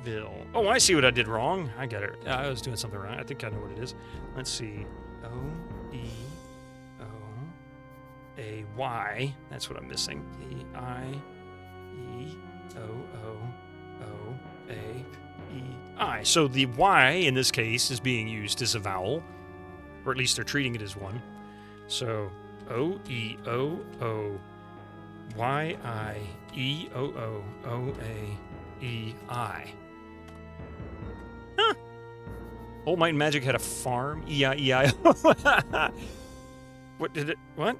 Bill. Oh, I see what I did wrong. I get it. I was doing something wrong. I think I know what it is. Let's see. O-E-O-A-Y. That's what I'm missing. E-I-E-O-O-O-A-E-I. So the Y in this case is being used as a vowel, or at least they're treating it as one. So O-E-O-O-Y-I-E-O-O-O-A-E-I. Huh. Old Might and Magic had a farm. E-I-E-I-O. What did it? What?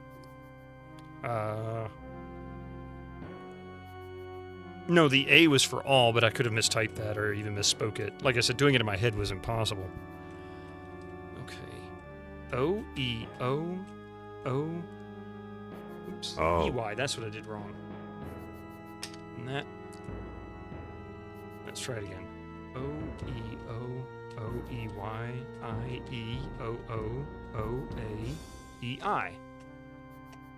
No, the A was for all, but I could have mistyped that or even misspoke it. Like I said, doing it in my head was impossible. Okay. O-E-O-O. Oops. Oh. E-Y. That's what I did wrong. And that. Let's try it again. O-E-O-O-E-Y-I-E-O-O-O-A-E-I.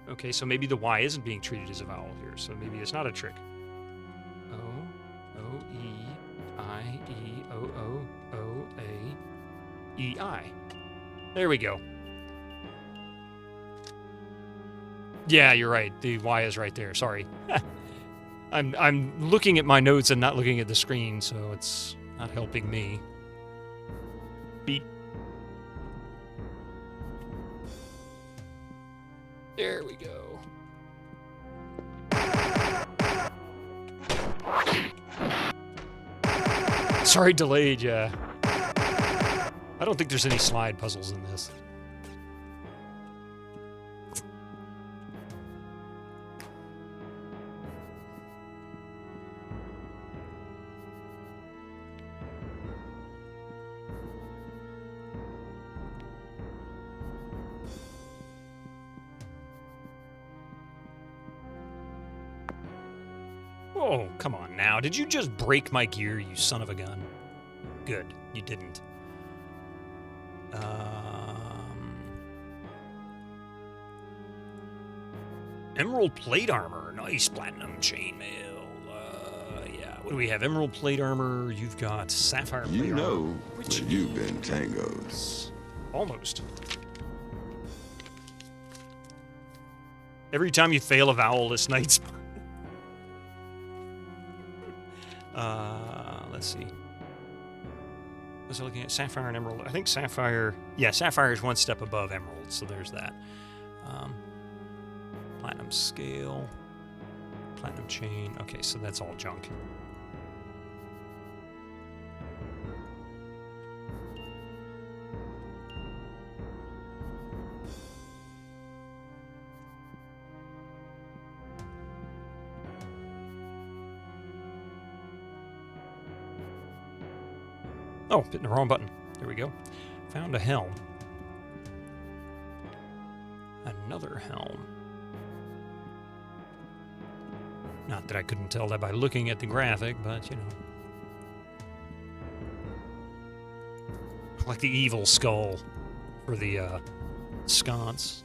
Okay, so maybe the Y isn't being treated as a vowel here, so maybe it's not a trick. O-O-E-I-E-O-O-O-A-E-I. There we go. Yeah, you're right. The Y is right there. Sorry. I'm looking at my notes and not looking at the screen, so it's not helping me. Beep. There we go. Sorry, delayed, yeah. I don't think there's any slide puzzles in this. Oh, come on now. Did you just break my gear, you son of a gun? Good, you didn't. Emerald plate armor. Nice platinum chainmail. Yeah, what do we have? Emerald plate armor. You've got sapphire plate armor. You know that you've been tangoed. Almost. Every time you fail a vowel, this night's... let's see. Was I looking at Sapphire and Emerald? I think Sapphire... Yeah, Sapphire is one step above Emerald, so there's that. Platinum scale. Platinum chain. Okay, so that's all junk. Oh, hitting the wrong button. There we go. Found a helm. Another helm. Not that I couldn't tell that by looking at the graphic, but, you know. Like the evil skull for the sconce.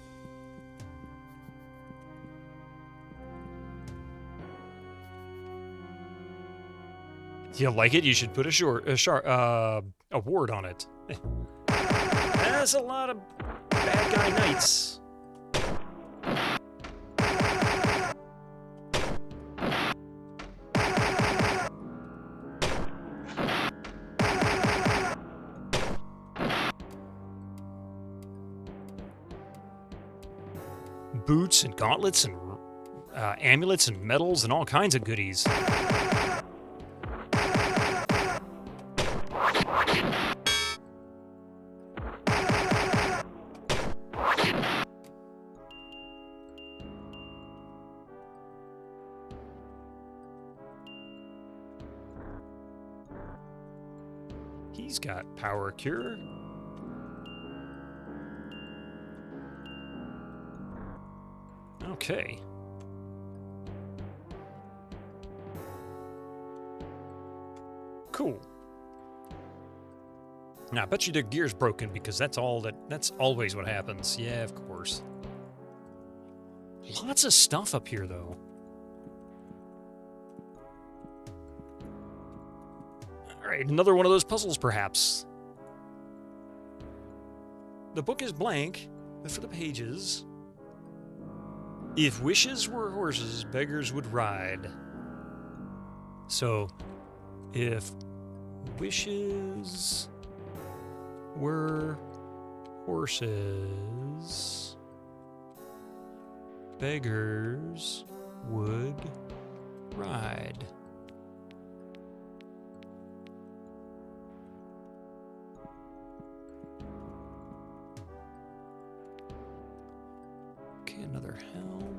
You like it? You should put a ward on it. That's a lot of bad guy knights. Boots and gauntlets and amulets and medals and all kinds of goodies. He's got power cure. Okay. Cool. Now, I bet you their gear's broken because that's always what happens. Yeah, of course. Lots of stuff up here, though. right, another one of those puzzles, perhaps. The book is blank for the pages. If wishes were horses, beggars would ride. So, if wishes were horses, beggars would ride. Okay, another helm.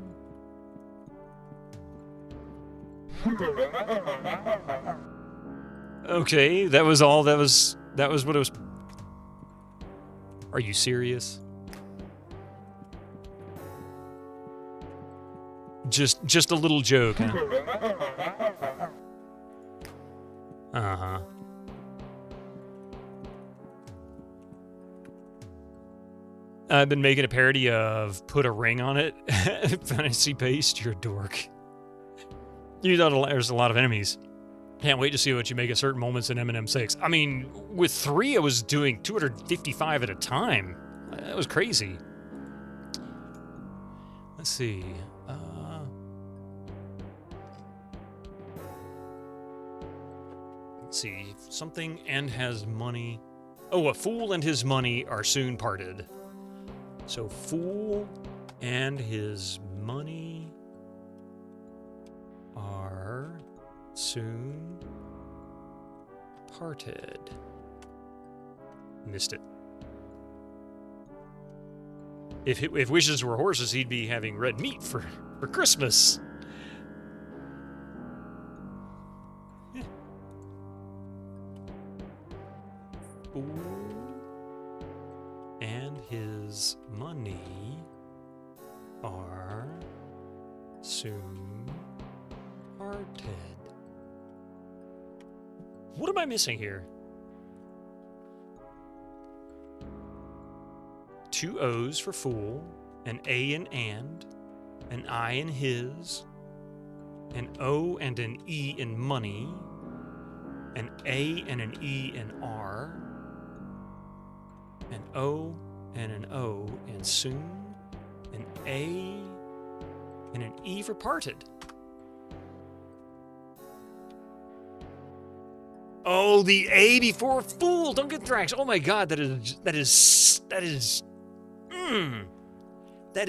Okay, that was all. That was what it was. Are you serious? Just a little joke, huh? Uh-huh. I've been making a parody of put a ring on it. Fantasy paste, you're a dork. You know, there's a lot of enemies. Can't wait to see what you make at certain moments in Eminem 6. I mean, with 3, I was doing 255 at a time. That was crazy. Let's see. Let's see. Something and has money. Oh, a fool and his money are soon parted. So, fool and his money are soon parted. Missed it. If wishes were horses, he'd be having red meat for Christmas. Fool and his money are soon parted. What am I missing here? 2 O's for fool, an A in and, an I in his, an O and an E in money, an A and an E in R, an O and an O in soon, an A and an E for parted. Oh, the A before fool! Don't get Drax. Oh my god, that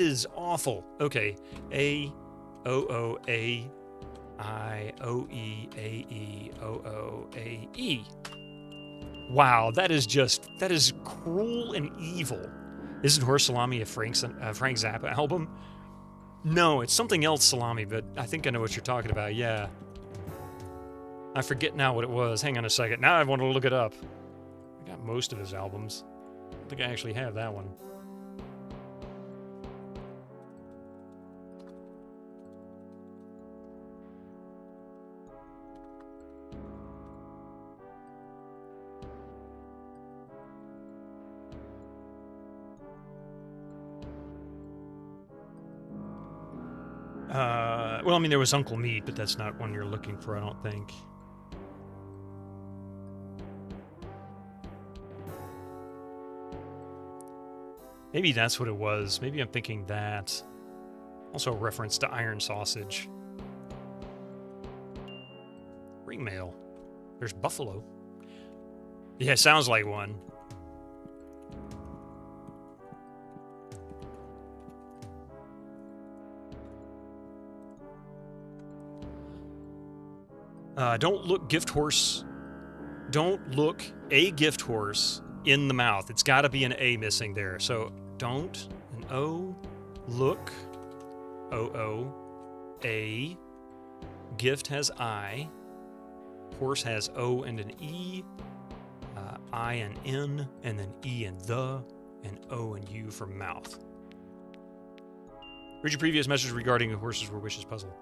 is awful. Okay, A, O, O, A, I, O, E, A, E, O, O, A, E. Wow, that is cruel and evil. Isn't Horse Salami a Frank Zappa album? No, it's something else Salami, but I think I know what you're talking about, yeah. I forget now what it was. Hang on a second. Now I want to look it up. I got most of his albums. I don't think I actually have that one. Well, I mean, there was Uncle Meat, but that's not one you're looking for, I don't think. Maybe that's what it was. Maybe I'm thinking that. Also a reference to Iron Sausage. Ringmail. There's Buffalo. Yeah, sounds like one. Don't look gift horse. Don't look a gift horse in the mouth. It's got to be an A missing there. So don't, an O, look, O-O, A, gift has I, horse has O and an E, I and N, and then E and the, and O and U for mouth. Read your previous message regarding a horses were wishes puzzle.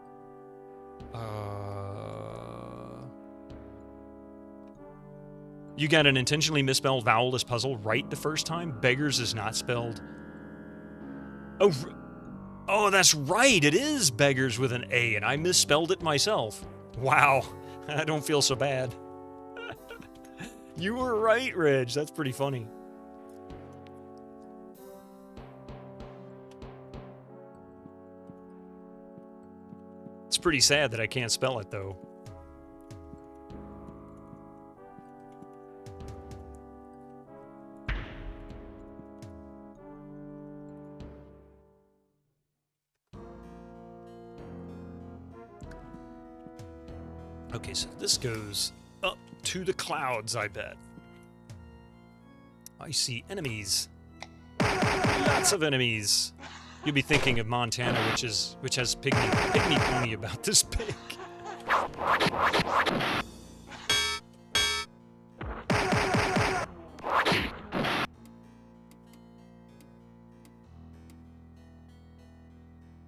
You got an intentionally misspelled vowelless puzzle right the first time? Beggars is not spelled. Oh, that's right. It is beggars with an A, and I misspelled it myself. Wow. I don't feel so bad. You were right, Reg. That's pretty funny. It's pretty sad that I can't spell it, though. Okay, so this goes up to the clouds, I bet. I see enemies. Lots of enemies. You'll be thinking of Montana, which has pygmy pony about this big.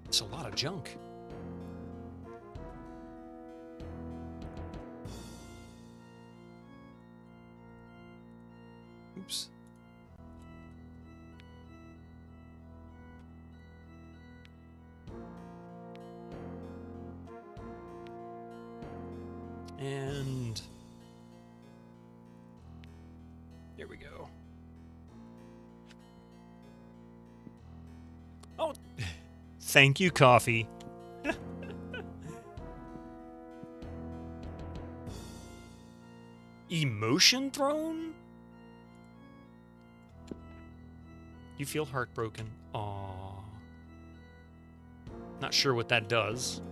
It's a lot of junk. Oops. And there we go. Oh, thank you, coffee. Emotion throne? You feel heartbroken. Aww. Not sure what that does.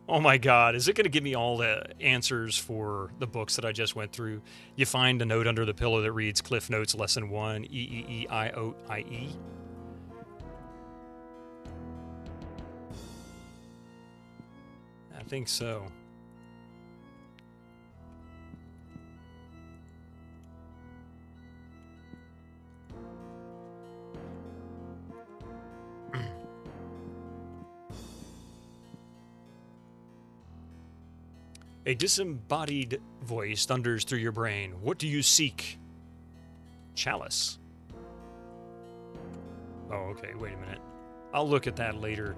Oh my god, is it going to give me all the answers for the books that I just went through? You find a note under the pillow that reads Cliff Notes Lesson 1, E-E-E-I-O-I-E. I think so. A disembodied voice thunders through your brain. What do you seek? Chalice. Oh, okay, wait a minute. I'll look at that later.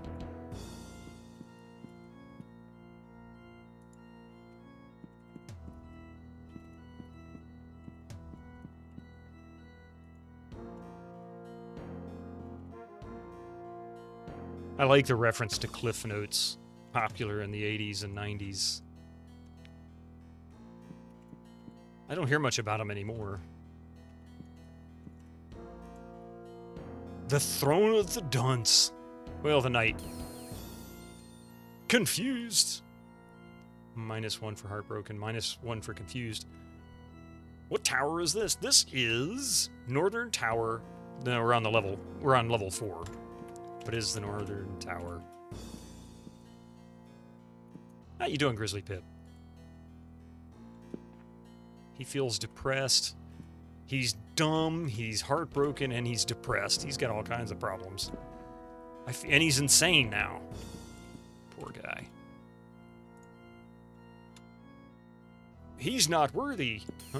I like the reference to Cliff Notes, popular in the 80s and 90s. I don't hear much about them anymore. The Throne of the Dunce. Well, the Knight. Confused. -1 for heartbroken, -1 for confused. What tower is this? This is Northern Tower. No, we're on the level. We're on level 4. What is the Northern Tower? How you doing, Grizzly Pip? He feels depressed. He's dumb, he's heartbroken, and he's depressed. He's got all kinds of problems. And he's insane now. Poor guy. He's not worthy, huh?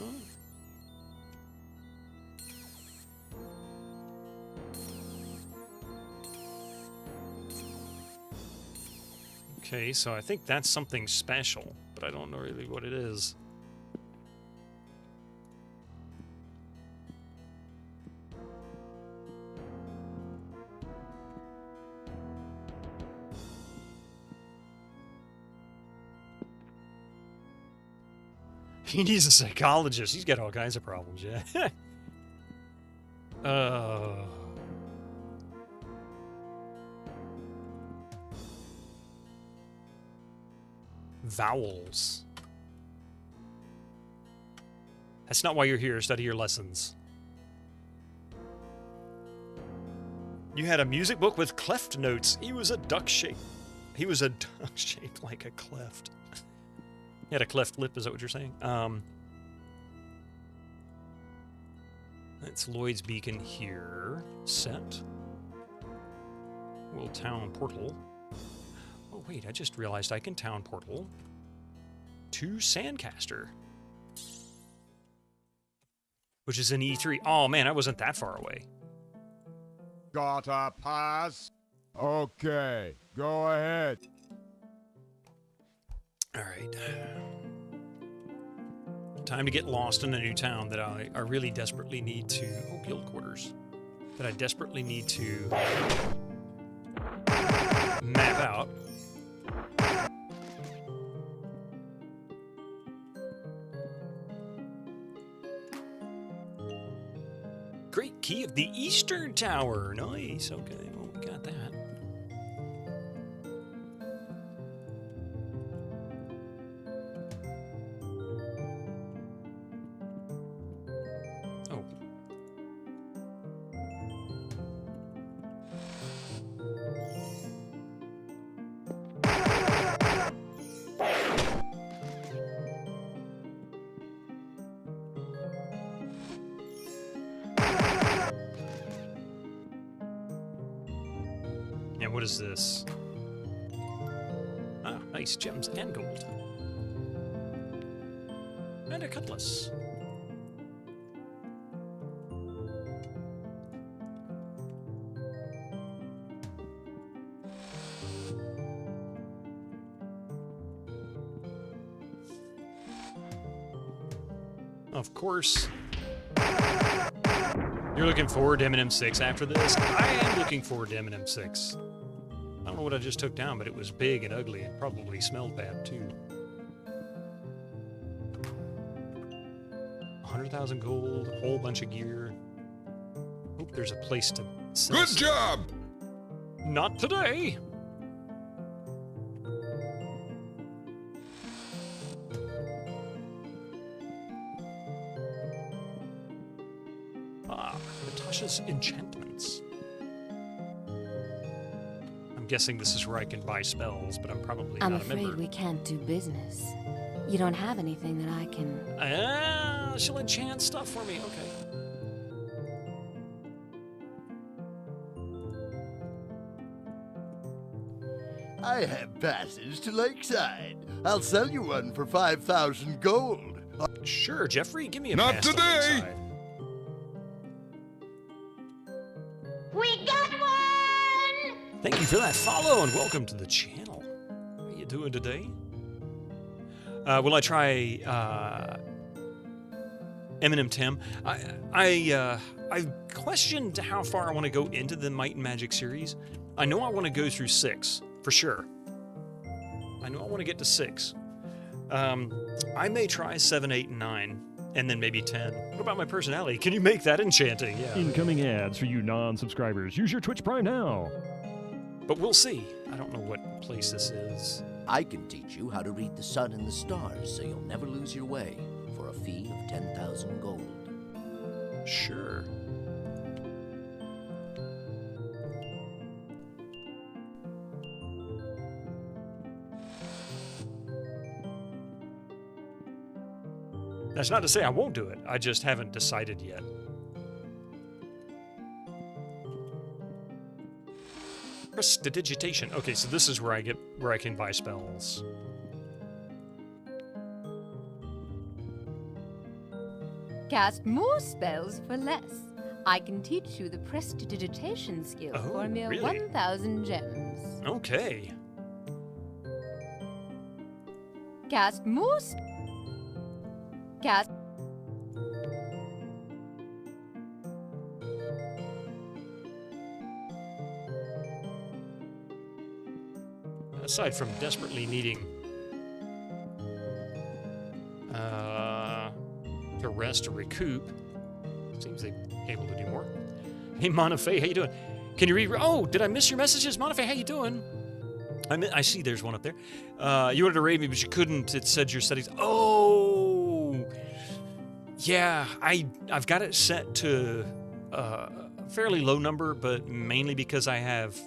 Okay, so I think that's something special, but I don't know really what it is. He needs a psychologist. He's got all kinds of problems, yeah. Vowels. That's not why you're here. Study your lessons. You had a music book with cleft notes. He was a duck shaped. He was a duck shaped like a cleft. He had a cleft lip, is that what you're saying? That's Lloyd's Beacon here. Set. Will town portal. Oh, wait, I just realized I can town portal to Sandcaster, which is in E3. Oh, man, I wasn't that far away. Gotta pass. Okay, go ahead. All right. Time to get lost in a new town that I really desperately need to... Oh, guild quarters. That I desperately need to map out. Great key of the Eastern Tower. Nice. Okay, well, we got that. Oh. And what is this? Ah, nice gems and gold. And a cutlass. Of course. You're looking forward to Eminem 6 after this? I am looking forward to Eminem 6. I don't know what I just took down, but it was big and ugly and probably smelled bad too. 100,000 gold, a whole bunch of gear. Hope there's a place to sell. Good job! Not today! Ah, Natasha's enchantments. I'm guessing this is where I can buy spells, but I'm probably I'm not a member. afraid we can't do business. You don't have anything that I can... Ah, she'll enchant stuff for me. Okay. I have passes to Lakeside. I'll sell you one for 5,000 gold. Sure, Jeffrey, give me a Not pass to today! Lakeside. We got one! Thank you for that follow and welcome to the channel. How you doing today? Will I try Eminem Tim? I've questioned how far I want to go into the Might and Magic series. I know I want to go through 6 for sure. I know I want to get to 6. I may try 7, 8, and 9, and then maybe 10. What about my personality? Can you make that enchanting? Yeah. Incoming ads for you non-subscribers. Use your Twitch Prime now. But we'll see. I don't know what place this is. I can teach you how to read the sun and the stars so you'll never lose your way for a fee of 10,000 gold. Sure. That's not to say I won't do it. I just haven't decided yet. Prestidigitation. Okay, so this is where I can buy spells. Cast more spells for less. I can teach you the prestidigitation skill for a mere really? 1,000 gems. Okay. Cast more Cast... Aside from desperately needing to rest or recoup, seems they're able to do more. Hey, Montefe, how you doing? Can you read? Oh, did I miss your messages? Montefe, how you doing? I see there's one up there. You wanted to raid me, but you couldn't. It said your settings. Oh, yeah. I've got it set to a fairly low number, but mainly because I've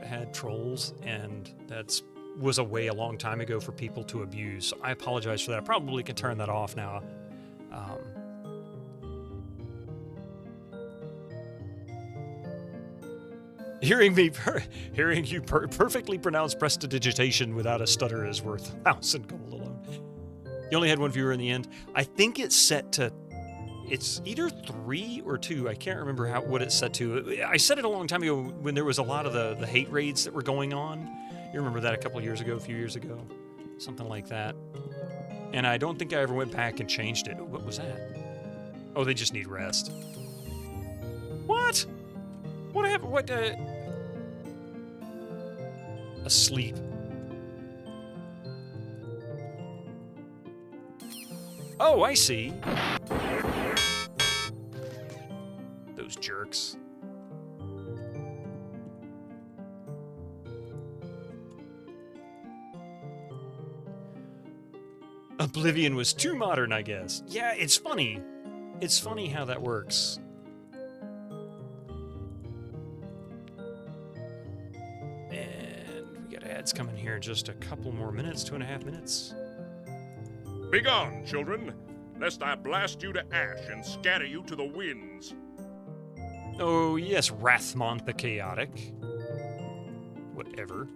had trolls, and that was a way a long time ago for people to abuse. So I apologize for that. I probably can turn that off now. Hearing you perfectly pronounce prestidigitation without a stutter is worth 1,000 gold alone. You only had one viewer in the end. I think it's set to, it's either 3 or 2. I can't remember what it's set to. I said it a long time ago when there was a lot of the hate raids that were going on. You remember that a few years ago. Something like that. And I don't think I ever went back and changed it. Ooh, what was that? Oh, they just need rest. What? What happened? What, Asleep. Oh, I see. Those jerks. Oblivion was too modern, I guess. Yeah, it's funny. It's funny how that works. And we got ads coming here in just a couple more minutes, 2.5 minutes. Begone, children, lest I blast you to ash and scatter you to the winds. Oh, yes, Rathmont the Chaotic. Whatever.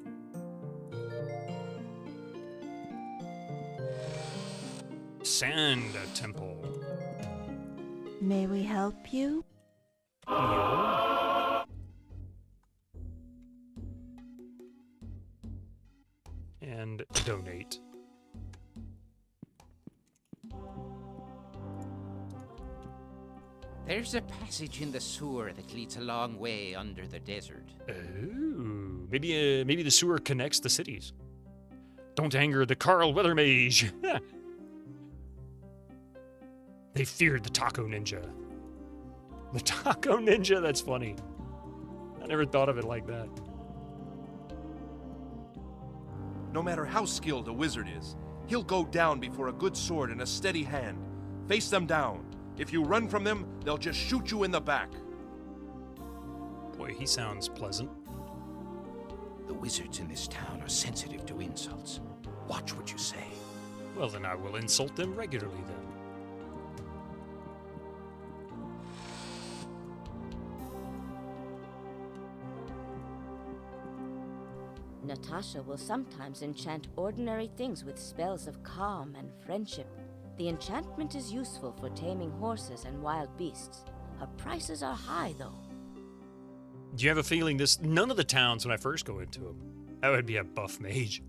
Sand Temple. May we help you? And donate. There's a passage in the sewer that leads a long way under the desert. Ooh, maybe the sewer connects the cities. Don't anger the Carl Weather Mage. They feared the Taco Ninja. The Taco Ninja, that's funny. I never thought of it like that. No matter how skilled a wizard is, he'll go down before a good sword and a steady hand. Face them down. If you run from them, they'll just shoot you in the back. Boy, he sounds pleasant. The wizards in this town are sensitive to insults. Watch what you say. Well, then I will insult them regularly then. Natasha will sometimes enchant ordinary things with spells of calm and friendship. The enchantment is useful for taming horses and wild beasts. Her prices are high, though. Do you have a feeling none of the towns when I first go into them, that would be a buff mage.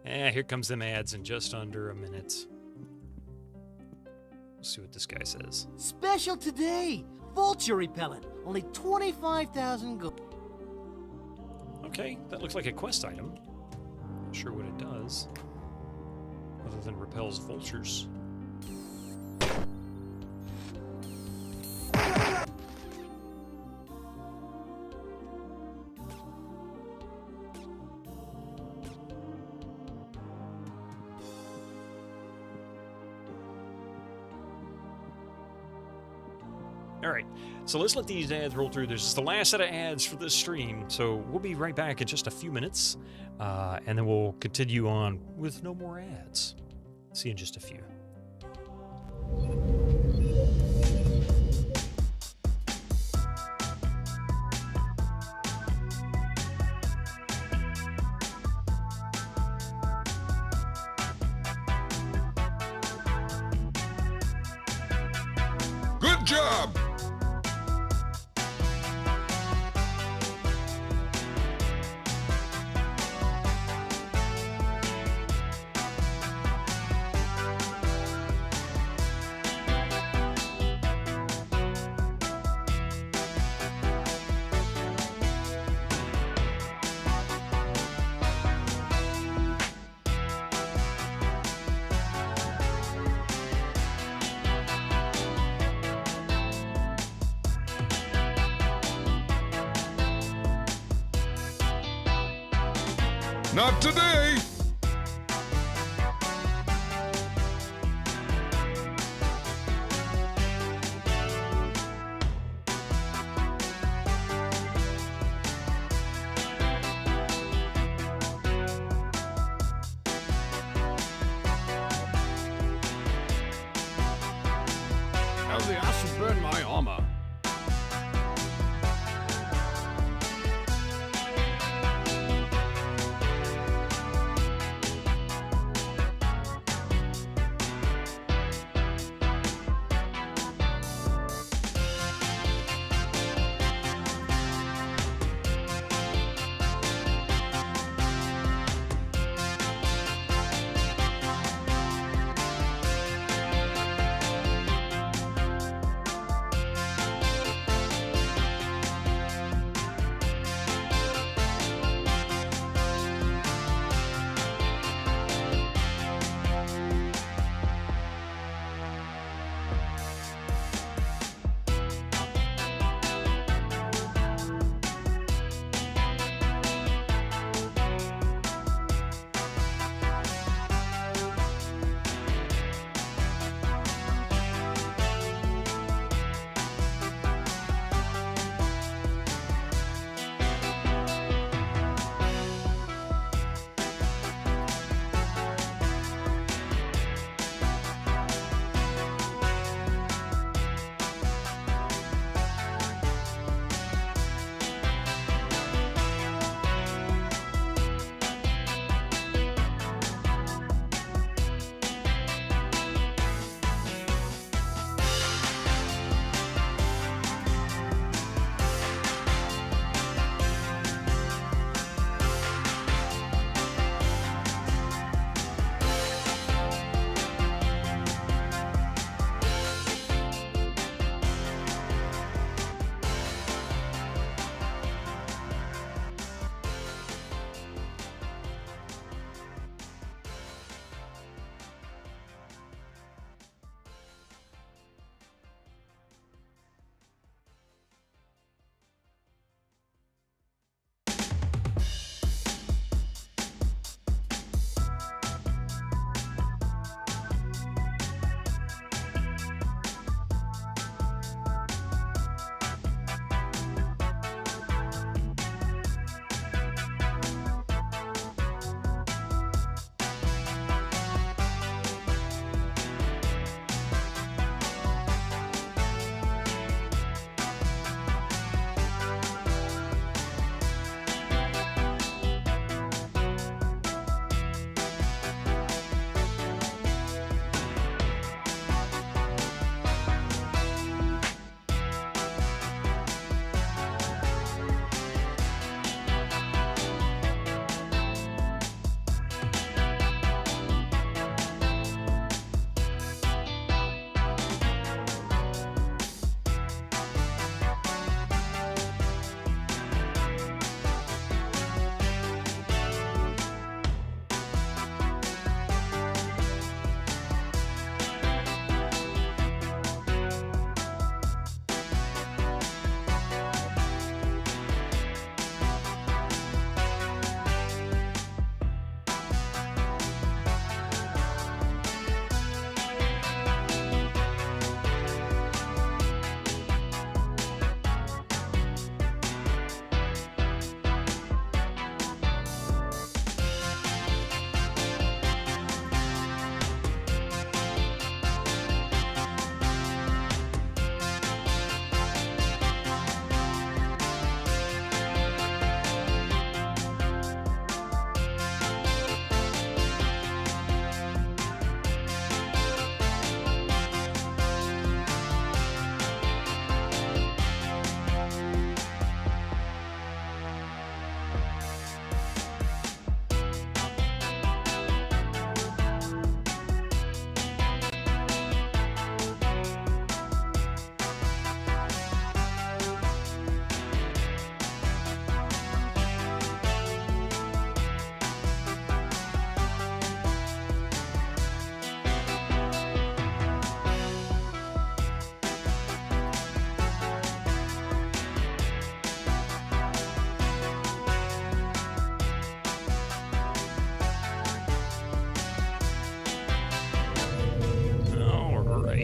Here comes them ads in just under a minute. Let's see what this guy says. Special today! Vulture repellent. Only 25,000 gold. Okay, that looks like a quest item. Not sure what it does, other than repels vultures. Alright, so let's let these ads roll through. This is the last set of ads for this stream, so we'll be right back in just a few minutes, and then we'll continue on with no more ads. See you in just a few. Good job! Not today! How the acid burn my armor.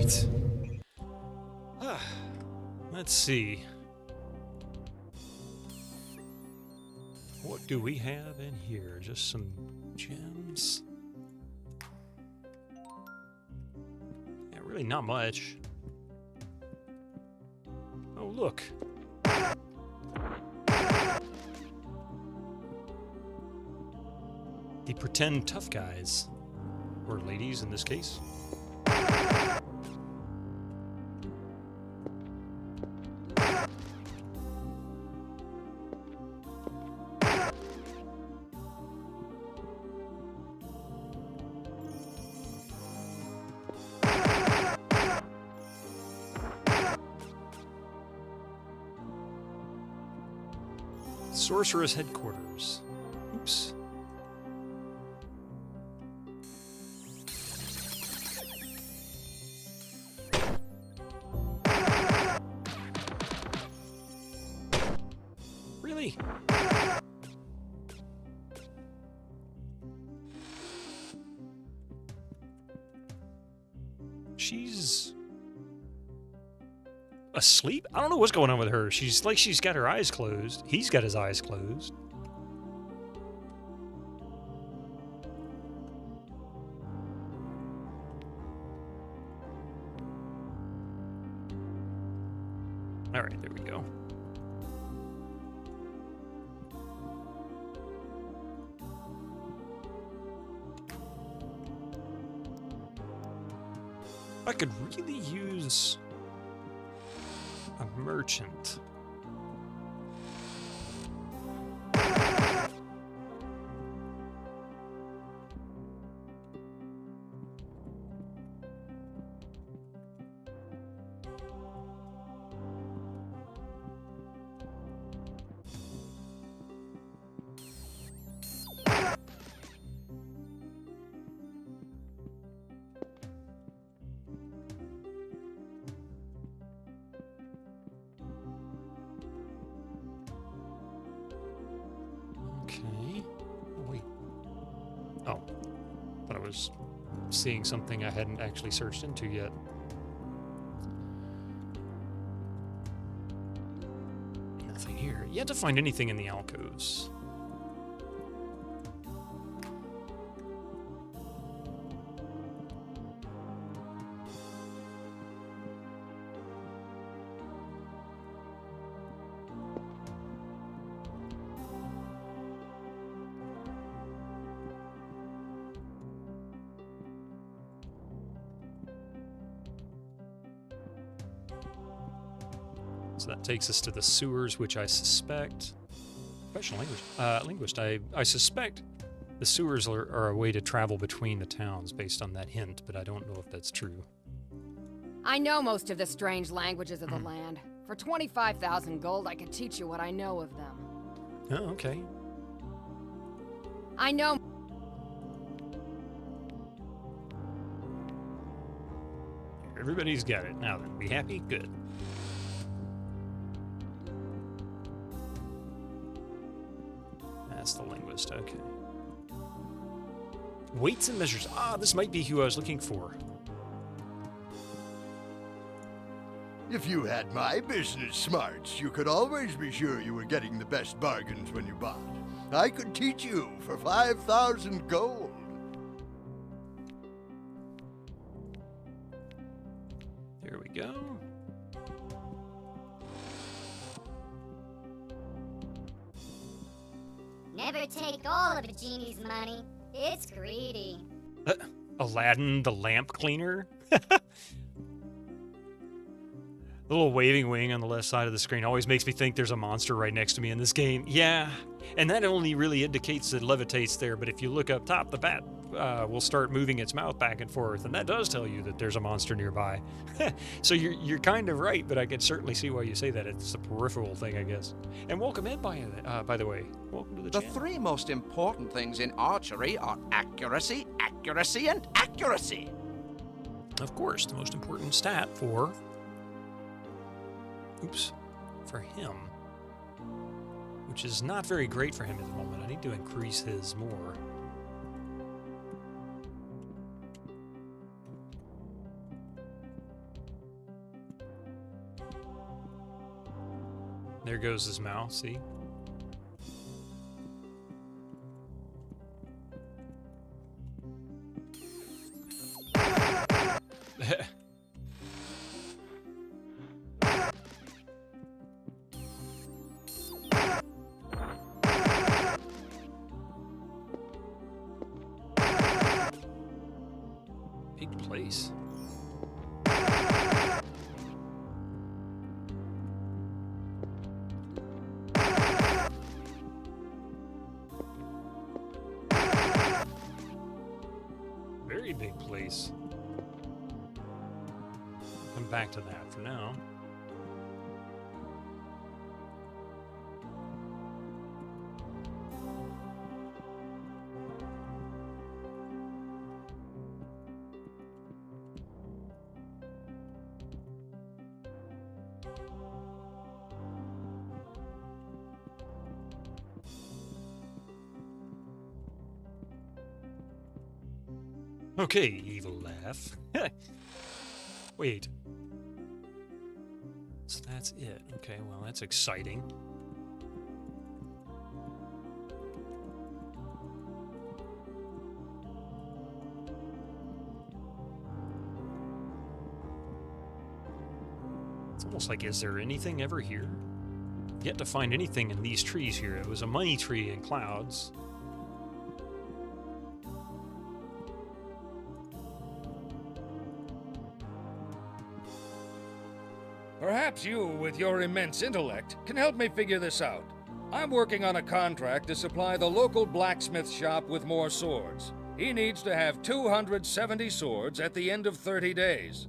right. Let's see. What do we have in here? Just some gems? Yeah, really not much. Oh, look. The pretend tough guys. Or ladies in this case. Sorcerer's headquarters. Oops. Really? She's asleep? I don't know what's going on with her. She's like she's got her eyes closed. He's got his eyes closed. All right, there we go. I could really use a merchant. Okay. Oh, wait. Oh. Thought I was seeing something I hadn't actually searched into yet. Nothing here. Yet to find anything in the alcoves. So that takes us to the sewers, which I suspect... Professional linguist. I suspect the sewers are a way to travel between the towns based on that hint, but I don't know if that's true. I know most of the strange languages of the land. For 25,000 gold, I could teach you what I know of them. Oh, okay. I know... Everybody's got it. Now then, be happy? Good. That's the linguist, okay. Weights and measures. Ah, this might be who I was looking for. If you had my business smarts, you could always be sure you were getting the best bargains when you bought. I could teach you for 5,000 gold. There we go. Never take all of a genie's money. It's greedy. Aladdin the lamp cleaner? The little waving wing on the left side of the screen always makes me think there's a monster right next to me in this game. Yeah, and that only really indicates it levitates there, but if you look up top, the bat will start moving its mouth back and forth, and that does tell you that there's a monster nearby. So you're kind of right, but I can certainly see why you say that. It's a peripheral thing, I guess. And welcome in, by the way. Welcome to the channel. The three most important things in archery are accuracy, accuracy, and accuracy. Of course, the most important stat for... Oops. For him. Which is not very great for him at the moment. I need to increase his more. There goes his mouth, see? Big place. Very big place. Come back to that for now. Okay, evil laugh. Wait. So that's it. Okay, well, that's exciting. It's almost like, is there anything ever here? Yet to find anything in these trees here. It was a money tree in clouds. Perhaps you, with your immense intellect, can help me figure this out. I'm working on a contract to supply the local blacksmith shop with more swords. He needs to have 270 swords at the end of 30 days.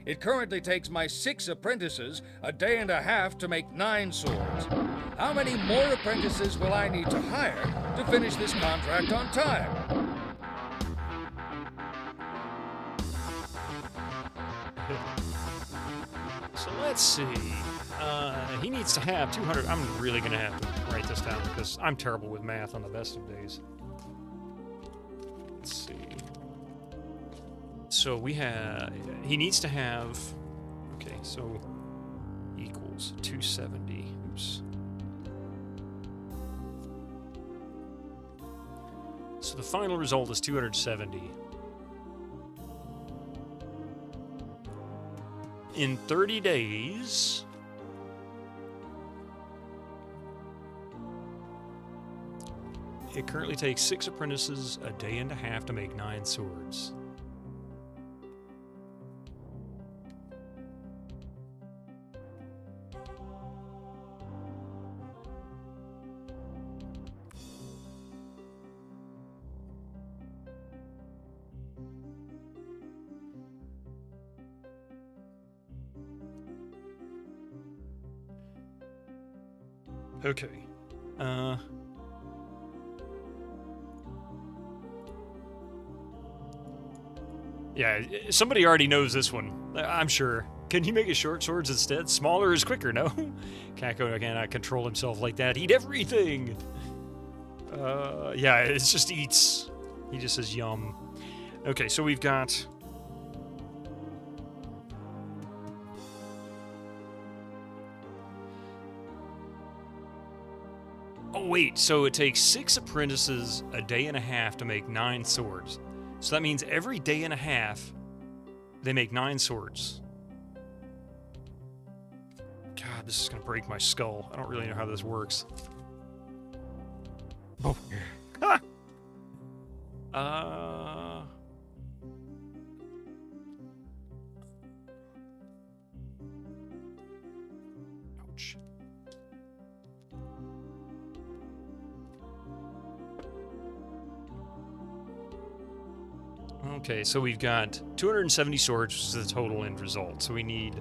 It currently takes my 6 apprentices a day and a half to make 9 swords. How many more apprentices will I need to hire to finish this contract on time? So let's see. He needs to have 200. I'm really going to have to write this down because I'm terrible with math on the best of days. Let's see. So we have. He needs to have. Okay, so equals 270. Oops. So the final result is 270. In 30 days, it currently takes 6 apprentices a day and a half to make 9 swords. Okay. Yeah, somebody already knows this one, I'm sure. Can you make his short swords instead? Smaller is quicker, no? Kako cannot control himself like that. Eat everything! Yeah, it just eats. He just says yum. Okay, so we've got... Oh, wait, so it takes 6 apprentices a day and a half to make 9 swords. So that means every day and a half, they make 9 swords. God, this is going to break my skull. I don't really know how this works. Oh. Ouch. Okay, so we've got 270 swords, which is the total end result. So we need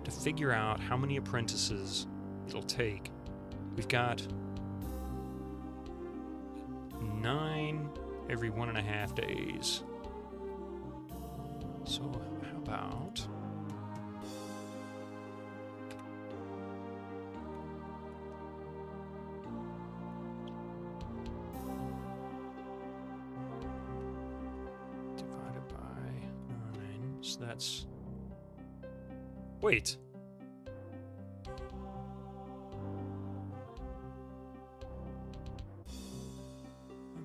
to figure out how many apprentices it'll take. We've got 9 every 1.5 days. So how about... So that's... Wait.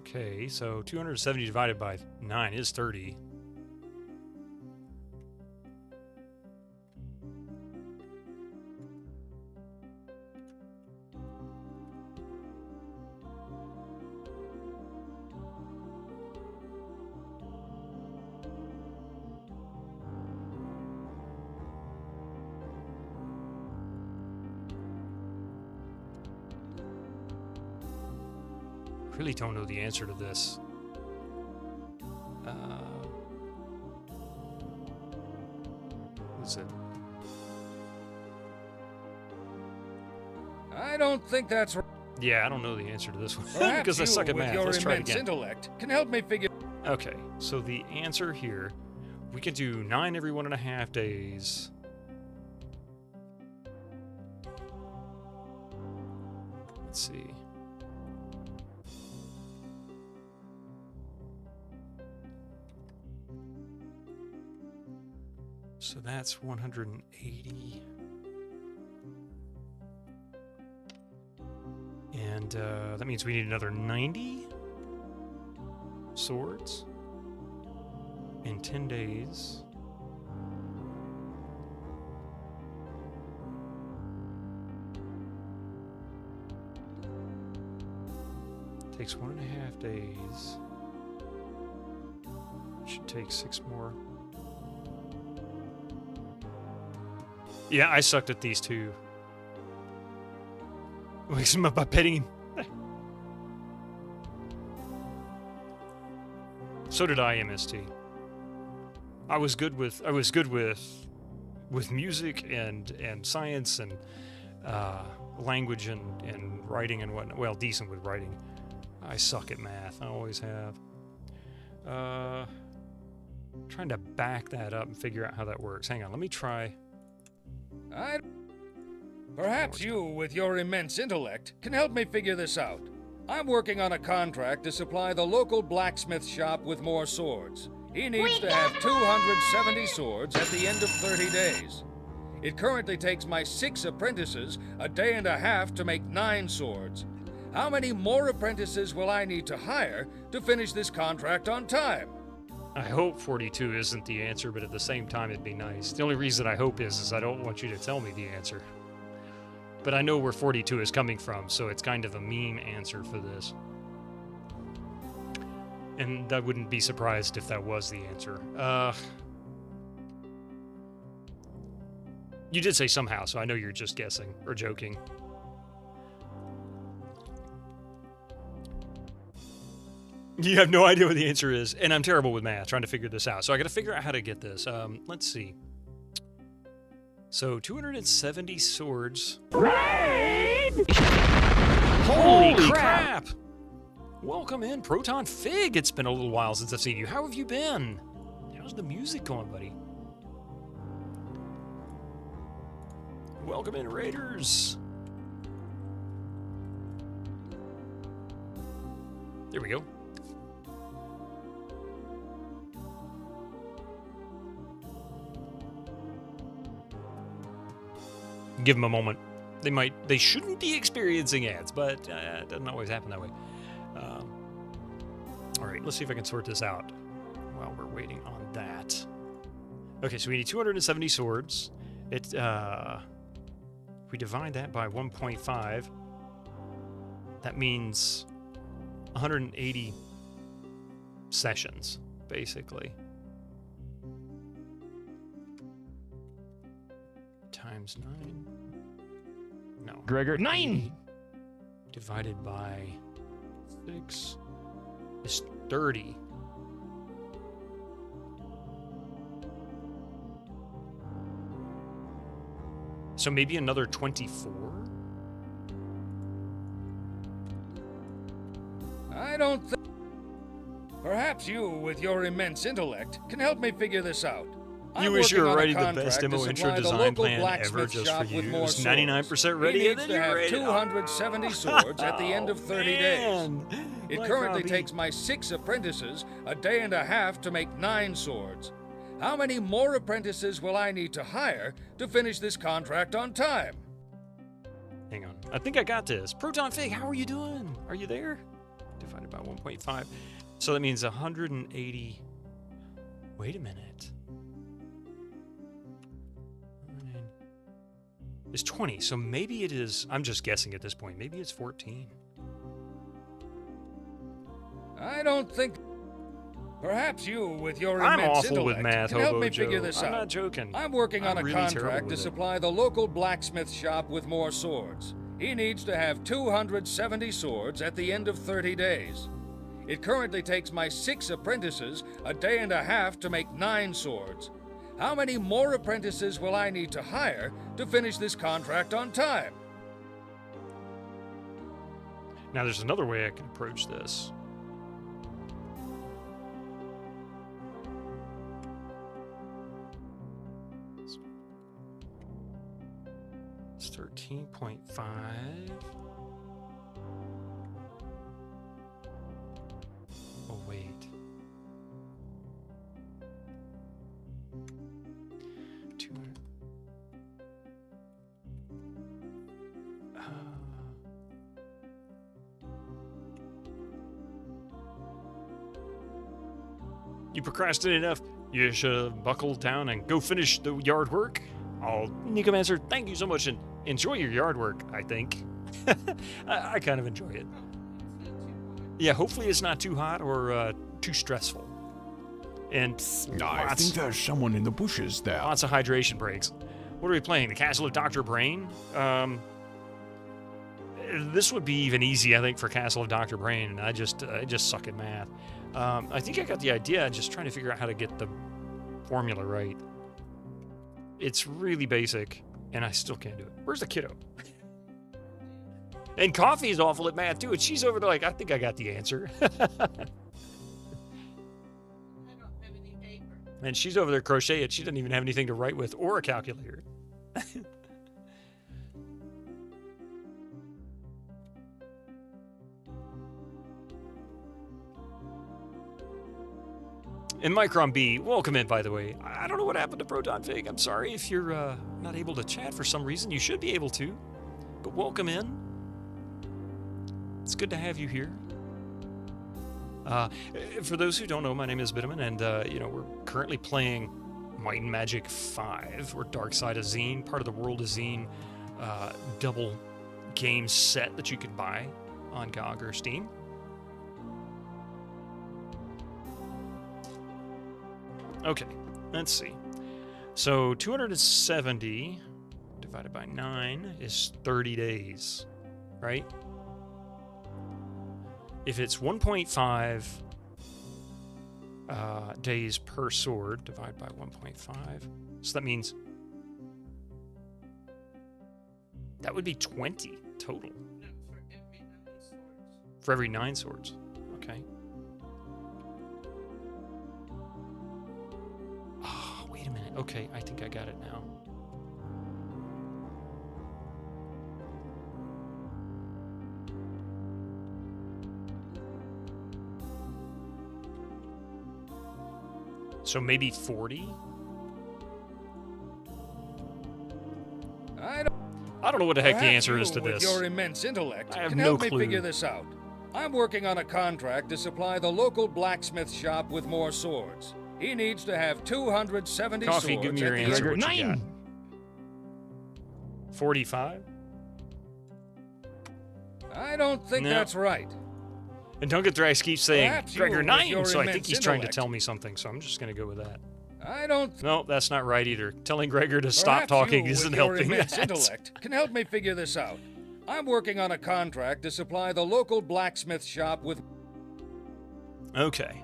Okay, so 270 divided by 9 is 30. Really don't know the answer to this. What's it? I don't think that's right. Yeah, I don't know the answer to this one Perhaps because I suck at with math. your Let's try it immense again. intellect can help me figure. Okay, so the answer here, we can do 9 every 1.5 days. Let's see. So that's 180. And that means we need another 90 swords in 10 days. Takes 1.5 days. Should take 6 more. Yeah, I sucked at these two. Wakes him up by petting him. So did I, MST. I was good with music and science and language and writing and whatnot. Well, decent with writing. I suck at math. I always have. Trying to back that up and figure out how that works. Hang on, let me try. Perhaps you, with your immense intellect, can help me figure this out. I'm working on a contract to supply the local blacksmith shop with more swords. He needs to have 270 swords at the end of 30 days. It currently takes my 6 apprentices a day and a half to make 9 swords. How many more apprentices will I need to hire to finish this contract on time? I hope 42 isn't the answer, but at the same time, it'd be nice. The only reason I hope is I don't want you to tell me the answer. But I know where 42 is coming from, so it's kind of a meme answer for this. And I wouldn't be surprised if that was the answer. You did say somehow, so I know you're just guessing or joking. You have no idea what the answer is, and I'm terrible with math, trying to figure this out. So I got to figure out how to get this. Let's see. So 270 swords. Holy crap! Welcome in, Proton Fig. It's been a little while since I've seen you. How have you been? How's the music going, buddy? Welcome in, Raiders. There we go. Give them a moment. They shouldn't be experiencing ads, but it doesn't always happen that way. All right, let's see if I can sort this out while we're waiting on that. Okay, so we need 270 swords. If we divide that by 1.5, that means 180 sessions, basically. Times 9. No. Gregor, 9! Divided by 6 is 30. So maybe another 24? I don't think... Perhaps you, with your immense intellect, can help me figure this out. You wish you were writing the best demo intro design plan ever just for you. It was 99% ready, and then you have 270 swords at the end of 30 days. It currently takes my 6 apprentices a day and a half to make 9 swords. How many more apprentices will I need to hire to finish this contract on time? Hang on. I think I got this. Proton Fig, how are you doing? Are you there? divided by 1.5. So that means 180. Wait a minute. It's 20. So maybe it is. I'm just guessing at this point. Maybe it's 14. I don't think. Perhaps you, with your I'm immense awful with intellect, math, can help Hobo me figure Joe. this I'm out. not joking. I'm working on I'm a really terrible contract to with it. supply the local blacksmith shop with more swords. He needs to have 270 swords at the end of 30 days. It currently takes my 6 apprentices a day and a half to make 9 swords. How many more apprentices will I need to hire to finish this contract on time? Now, there's another way I can approach this. It's 13.5. Oh, wait. You procrastinate enough, you should have buckled down and go finish the yard work. Oh, Nico Mancer, thank you so much, and enjoy your yard work, I think. I kind of enjoy it. Yeah, hopefully it's not too hot or too stressful. And I think there's someone in the bushes there. Lots of hydration breaks. What are we playing? The Castle of Dr. Brain? This would be even easy, I think, for Castle of Dr. Brain, and I just suck at math. I think I got the idea. I'm just trying to figure out how to get the formula right. It's really basic, and I still can't do it. Where's the kiddo? And Coffee's awful at math, too, and she's over there like, I think I got the answer. And she's over there crocheting. She doesn't even have anything to write with or a calculator. And Micron B, welcome in, by the way. I don't know what happened to Proton Fig. I'm sorry if you're not able to chat for some reason. You should be able to. But welcome in. It's good to have you here. For those who don't know, my name is Bitterman, and we're currently playing Might and Magic 5, or Darkside of Xeen, part of the World of Xeen double game set that you could buy on GOG or Steam. Okay, let's see. So 270 divided by 9 is 30 days, right? If it's 1.5 days per sword, divide by 1.5. So that means that would be 20 total. No, for every 9 swords. For every 9 swords. Okay. Oh, wait a minute. Okay, I think I got it now. So maybe 40? I don't know what the heck the answer is to With this. your immense intellect, I have can no help clue. me figure this out. I'm working on a contract to supply the local blacksmith shop with more swords. He needs to have 270 Coffee, swords give me your at the answer. end. What you got? 45? I don't think No. that's right. And Duncan Thrax keeps saying Perhaps you, Gregor with 9, your so I think immense he's trying to intellect. tell me something, so I'm just going to go with that. I don't. No, that's not right either. Telling Gregor to stop talking you, isn't with your helping immense that. intellect, can help me figure this out. I'm working on a contract to supply the local blacksmith shop with. Okay.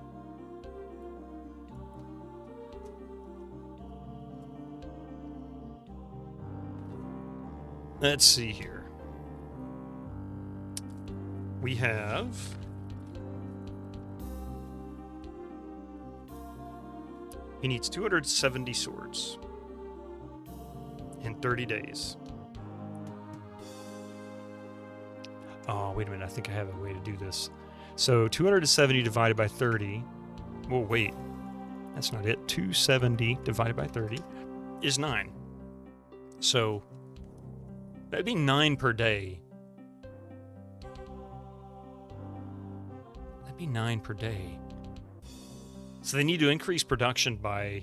Let's see here. We have he needs 270 swords in 30 days. Oh, wait a minute. I think I have a way to do this. So 270 divided by 30. Well, wait. That's not it. 270 divided by 30 is 9. So that'd be 9 per day. 39 per day. So they need to increase production by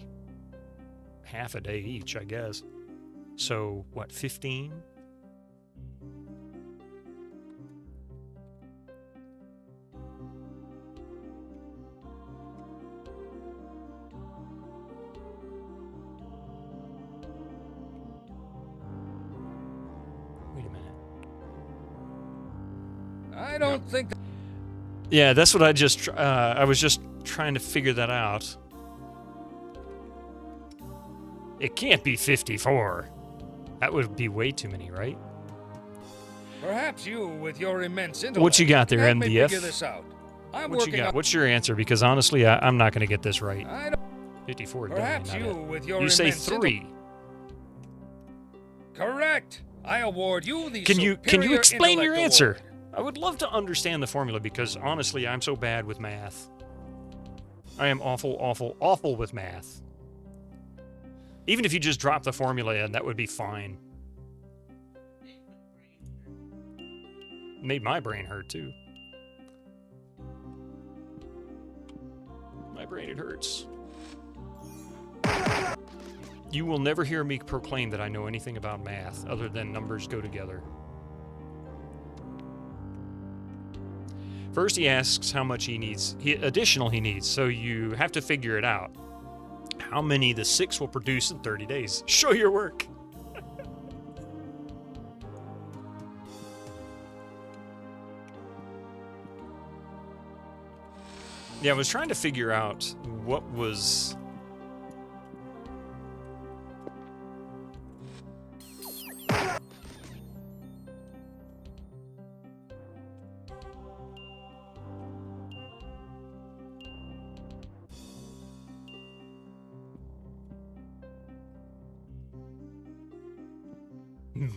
half a day each, I guess. So, what, 15? Wait a minute. I don't think that... Yeah, that's what I was just trying to figure that out. It can't be 54. That would be way too many, right? Perhaps you, with your immense intellect, What you got there, can help me MDF? figure this out. I'm What you working got? on... What's your answer? Because honestly, I'm not going to get this right. I don't... 54 Perhaps definitely you, not it. with your You say immense 3. Correct. I award you the Can you superior explain your intellect answer? award. I would love to understand the formula because honestly, I'm so bad with math. I am awful, awful, awful with math. Even if you just drop the formula in, that would be fine. Made my brain hurt too. My brain, it hurts. You will never hear me proclaim that I know anything about math other than numbers go together. First, he asks how much he needs, additional he needs, so you have to figure it out. How many the 6 will produce in 30 days? Show your work. Yeah, I was trying to figure out what was...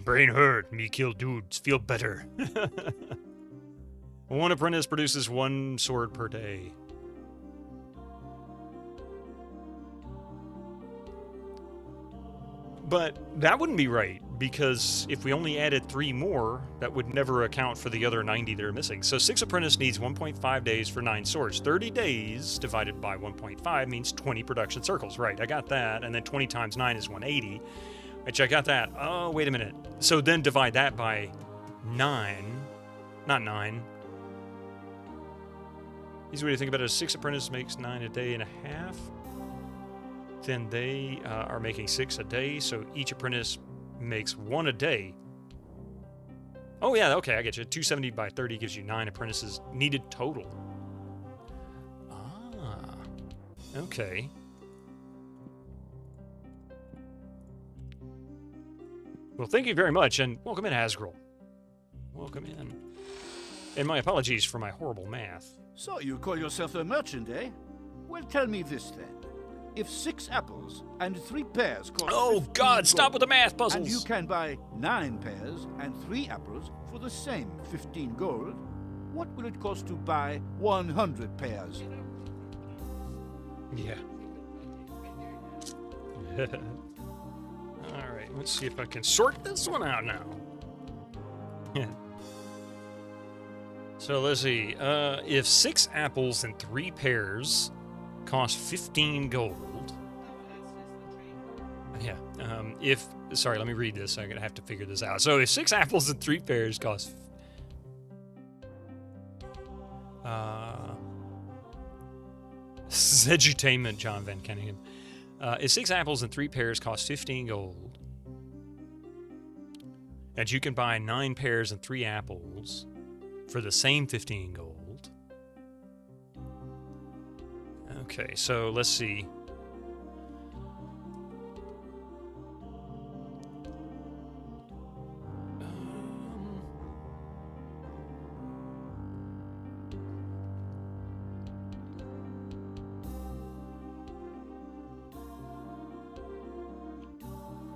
Brain hurt, me kill dudes, feel better. One apprentice produces 1 sword per day. But that wouldn't be right, because if we only added 3 more, that would never account for the other 90 that are missing. So 6 apprentice needs 1.5 days for 9 swords. 30 days divided by 1.5 means 20 production circles. Right, I got that. And then 20 times 9 is 180. Which I got that. Oh, wait a minute. So then divide that by 9. Not 9. Easy way to think about it is 6 apprentices makes 9 a day and a half. Then they are making 6 a day, so each apprentice makes 1 a day. Oh yeah, okay, I get you. 270 by 30 gives you 9 apprentices needed total. Ah, okay. Well, thank you very much, and welcome in, Asgrel. Welcome in. And my apologies for my horrible math. So you call yourself a merchant, eh? Well, tell me this then. If 6 apples and 3 pears cost... Oh, God, stop with the math puzzles! And you can buy 9 pears and 3 apples for the same 15 gold, what will it cost to buy 100 pears? Yeah. Alright, let's see if I can sort this one out now. So let's see. If 6 apples and 3 pears cost 15 gold. Yeah. Sorry, let me read this. I'm going to have to figure this out. So if 6 apples and 3 pears cost... Sedutainment, John Van Kenningen. If 6 apples and 3 pears cost 15 gold, and you can buy 9 pears and 3 apples for the same 15 gold. Okay, so let's see.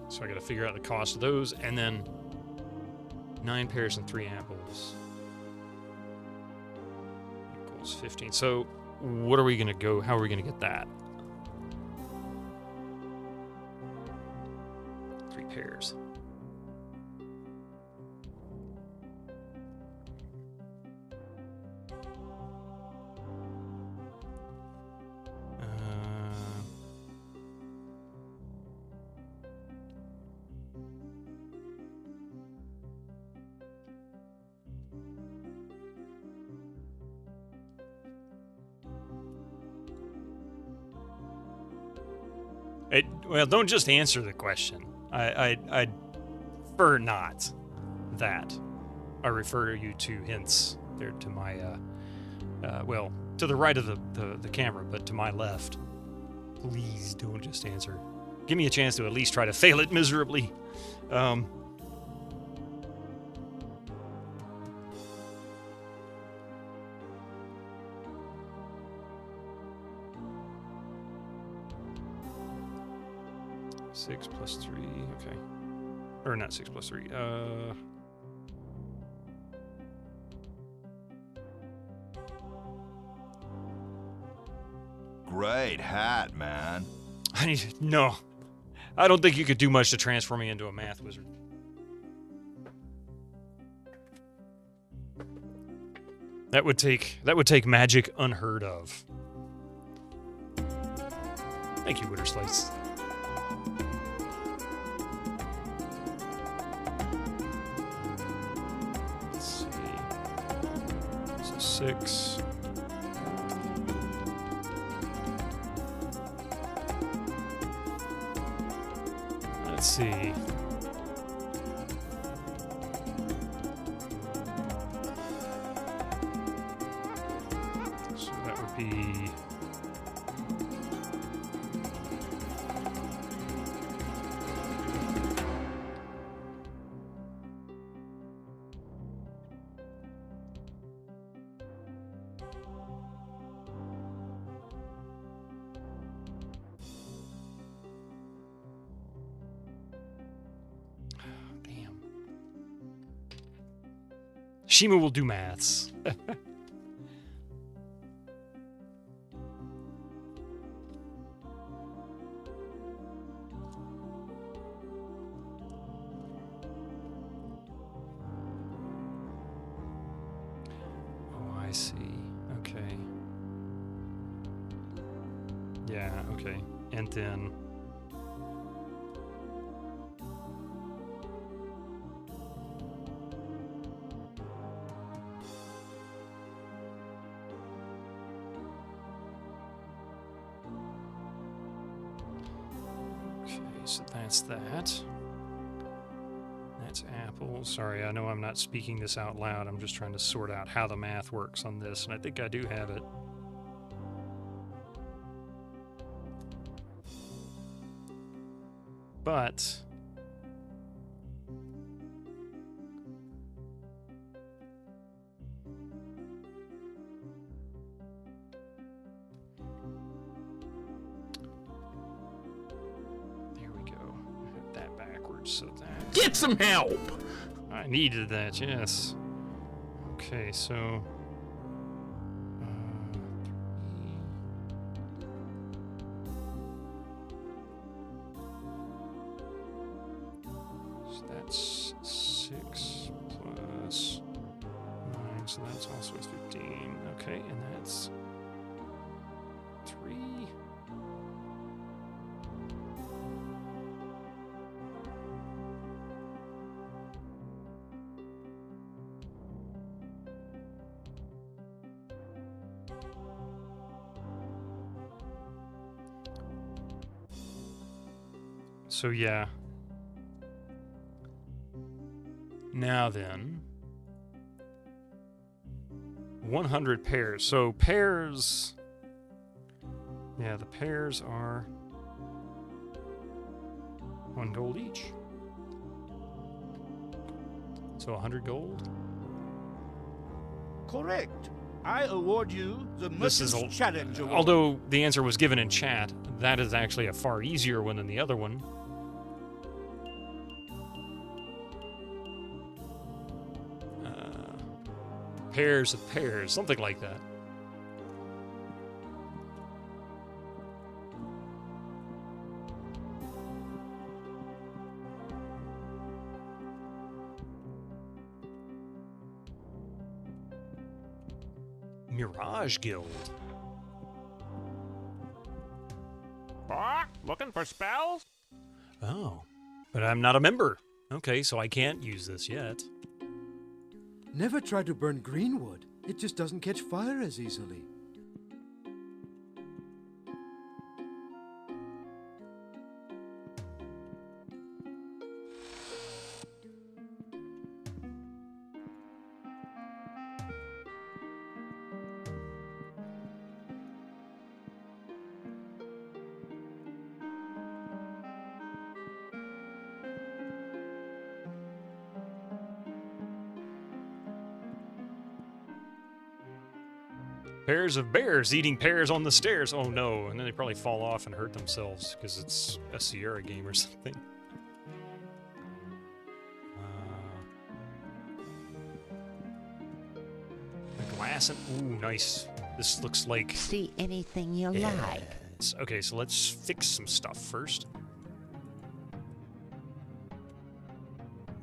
So I got to figure out the cost of those, and then 9 pears and 3 apples equals 15. So what are we going to go? How are we going to get that? 3 pears. Well, don't just answer the question. I'd prefer not that. I refer you to hints there to my, well, to the right of the camera, but to my left. Please don't just answer. Give me a chance to at least try to fail it miserably. Six plus 3, okay. Or not 6 plus 3, Great hat, man. No. I don't think you could do much to transform me into a math wizard. That would take magic unheard of. Thank you, Witter Slice. Let's see. So 6. Let's see. So that would be... Shima will do maths. Oh, I see. Okay. Yeah, okay. And then... So that's that. That's apple. Sorry, I know I'm not speaking this out loud. I'm just trying to sort out how the math works on this, and I think I do have it. But... so that... Get some help! I needed that, yes. Okay, so... so that's 6 plus 9, so that's also 15. Okay, and that's 3... So yeah. Now then, 100 pairs. So pairs, yeah, the pairs are 1 gold each. So 100 gold. Correct. I award you the Merchant's Challenge Award. Although the answer was given in chat, that is actually a far easier one than the other one. Pairs of pairs, something like that. Mirage Guild. Looking for spells? Oh, but I'm not a member. Okay, so I can't use this yet. Never try to burn greenwood. It just doesn't catch fire as easily. Pairs of bears eating pears on the stairs. Oh no, and then they probably fall off and hurt themselves because it's a Sierra game or something. The glass and... Ooh, nice. This looks like... See anything you like. Okay, so let's fix some stuff first.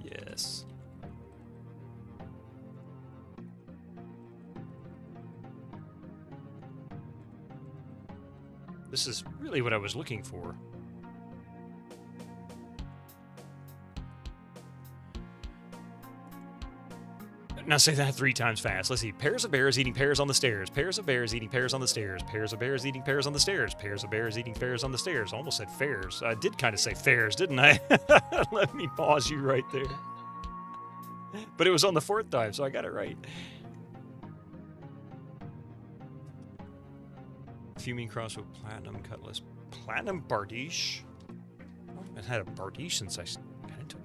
Yes. This is really what I was looking for. Now say that 3 times fast. Let's see. Pairs of bears eating pears on the stairs. Pairs of bears eating pears on the stairs. Pairs of bears eating pears on the stairs. Pairs of bears eating pears on the stairs. Almost said fairs. I did kind of say fairs, didn't I? Let me pause you right there. But it was on the 4th time, so I got it right. Fuming crossbow, platinum cutlass, platinum bardiche. I haven't had a bardiche since I got into it.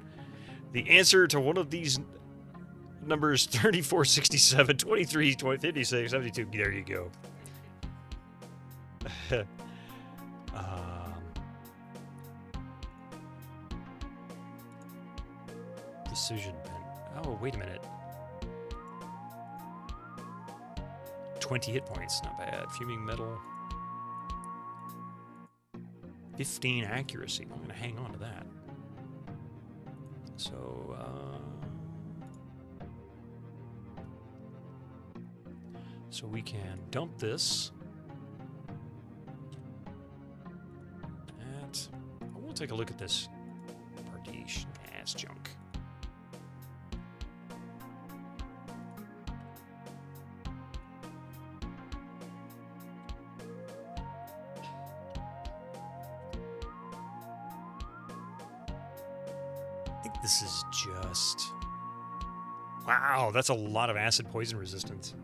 The answer to one of these numbers 34, 67, 23, 56, 72. There you go. Decision pen. Oh, wait a minute. 20 hit points. Not bad. Fuming metal. 15 accuracy. I'm going to hang on to that. So we can dump this. We'll take a look at this bardiche. That's junk. I think this is just... Wow, that's a lot of acid poison resistance.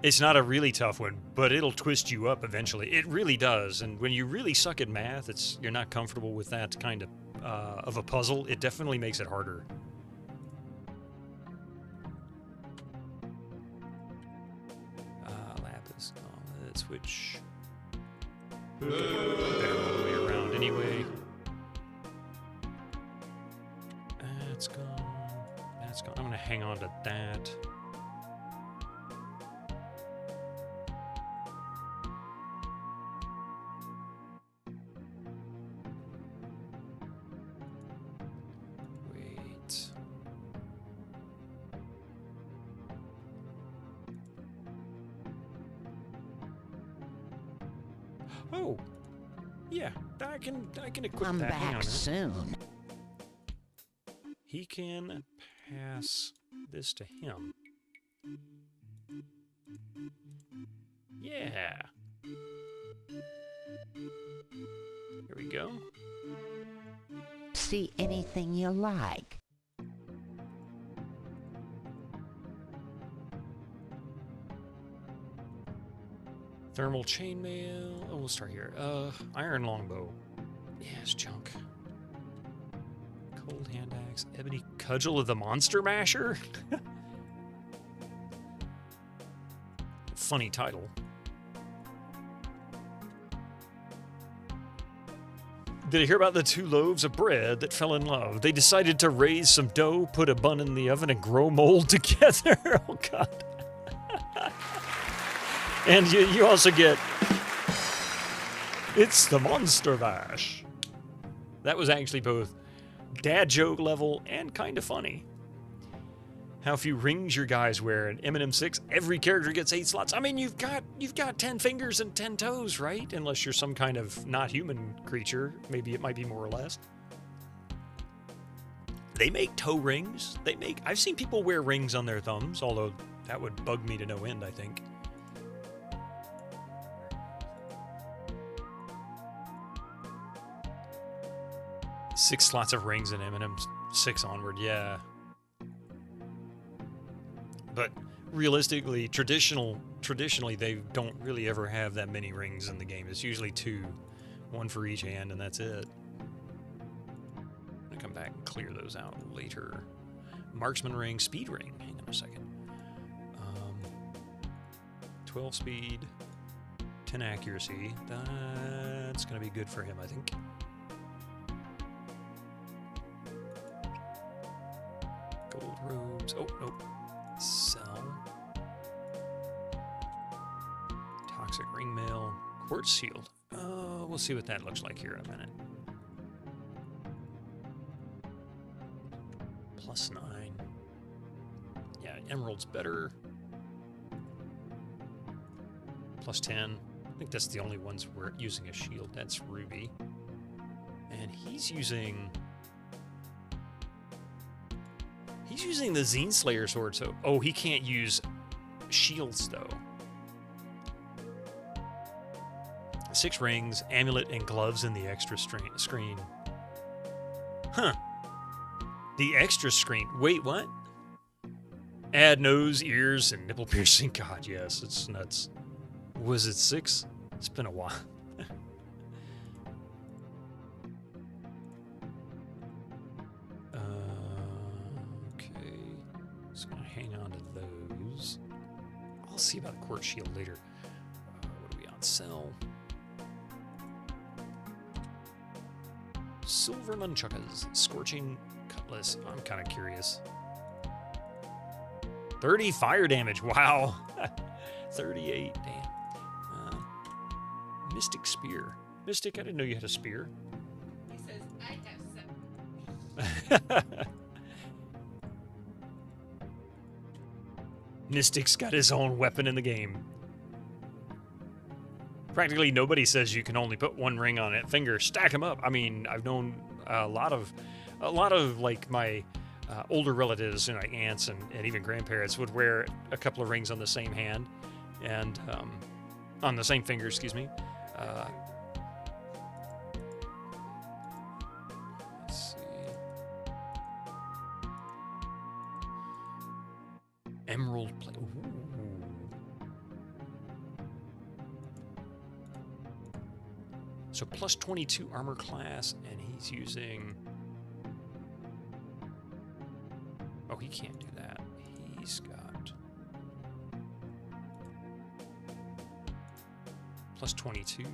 It's not a really tough one, but it'll twist you up eventually. It really does, and when you really suck at math, you're not comfortable with that kind of a puzzle, it definitely makes it harder. Lapis gauntlets, which... Better all the way around anyway. That's gone. That's gone. I'm going to hang on to that. Oh, yeah, I can equip I'm that. back soon. He can pass this to him. Yeah. Here we go. See anything you like. Thermal chainmail. Oh, we'll start here. Iron longbow. Yeah, it's junk. Cold hand axe. Ebony cudgel of the monster masher. Funny title. Did you hear about the 2 loaves of bread that fell in love? They decided to raise some dough, put a bun in the oven, and grow mold together. Oh, God. And you also get... It's the Monster Mash. That was actually both dad joke level and kind of funny. How few rings your guys wear in Eminem 6? Every character gets 8 slots. I mean, you've got 10 fingers and 10 toes, right? Unless you're some kind of not human creature. Maybe it might be more or less. They make toe rings. I've seen people wear rings on their thumbs, although that would bug me to no end, I think. Six slots of rings in Eminem 6 onward, yeah. But realistically, traditionally, they don't really ever have that many rings in the game. It's usually 2, 1 for each hand, and that's it. I'm gonna come back and clear those out later. Marksman ring, speed ring. Hang on a second. 12 speed, 10 accuracy. That's going to be good for him, I think. Gold robes. Oh, nope. Sell. Toxic ring mail. Quartz shield. Oh, we'll see what that looks like here in a minute. +9. Yeah, emerald's better. +10. I think that's the only ones we're using a shield. That's ruby. And he's using the Xeen Slayer sword, so... Oh, he can't use shields, though. 6 rings, amulet, and gloves in the extra screen. Huh. The extra screen. Wait, what? Add nose, ears, and nipple piercing. God, yes, it's nuts. Was it 6? It's been a while. Okay. Just gonna hang on to those. I'll see about the quartz shield later. What are we on sale? Silver nunchuckers, scorching cutlass. I'm kind of curious. 30 fire damage. Wow. 38. Damn. Mystic spear. Mystic, I didn't know you had a spear. He says, I have 7. Mystic's got his own weapon in the game. Practically nobody says you can only put one ring on that finger. Stack them up. I mean, I've known a lot of like my older relatives, you know, like aunts and even grandparents would wear a couple of rings on the same hand and on the same finger, excuse me. Let's see. Emerald plate. So plus 22 armor class, and he's using... Oh, he can't do that. He's got... plus 22.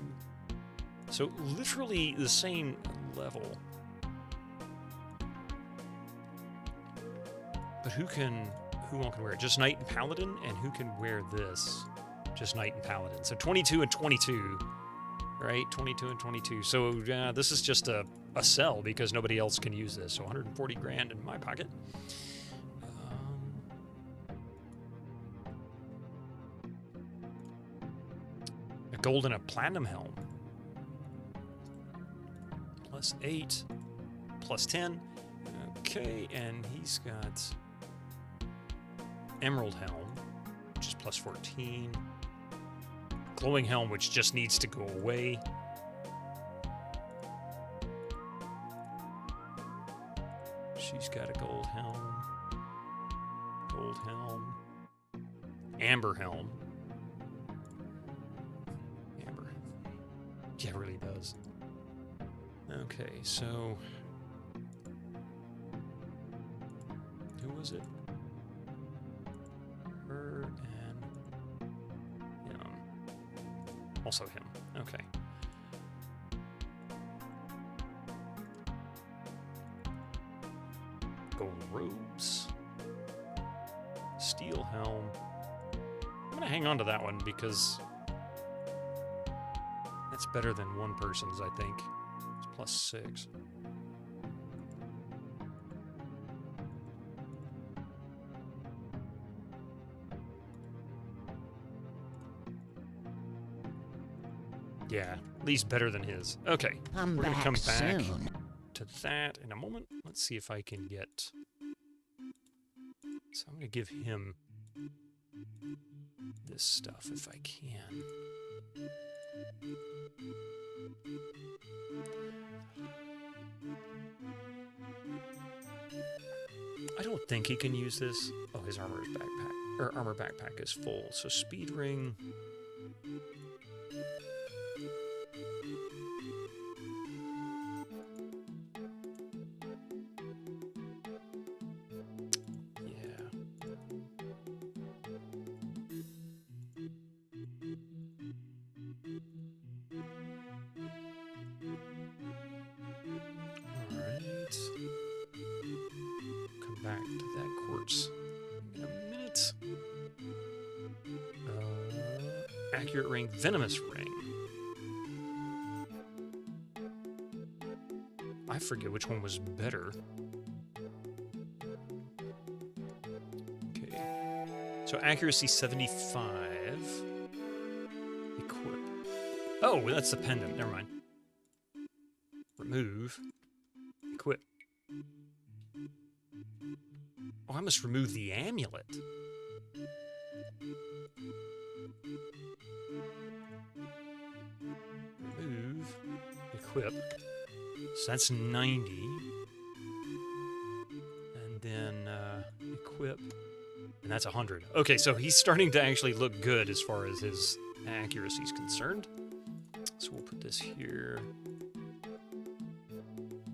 So literally the same level. But who all can wear it? Just Knight and Paladin, and who can wear this? Just Knight and Paladin. So 22 and 22. Right, 22 and 22. So this is just a sell because nobody else can use this. So 140 grand in my pocket. A gold and a platinum helm. Plus 8, plus 10. Okay, and he's got emerald helm, which is plus 14. Glowing helm, which just needs to go away. She's got a gold helm. Gold helm. Amber helm. Amber. Yeah, it really does. Okay, so... Who was it? Her and... him. Also him. Okay. Gold robes. Steel helm. I'm going to hang on to that one because that's better than one person's, I think. It's plus 6. Yeah, at least better than his. Okay, we're going to come back to that in a moment. Let's see if I can get... So I'm going to give him this stuff if I can. I don't think he can use this. Oh, his armor backpack is full. So speed ring... back to that quartz in a minute. Accurate ring, venomous ring. I forget which one was better. Okay. So accuracy 75. Equip. Oh, that's the pendant. Never mind. Remove. Equip. Oh, I must remove the amulet. Remove. Equip. So that's 90. And then equip. And that's 100. Okay, so he's starting to actually look good as far as his accuracy is concerned. So we'll put this here.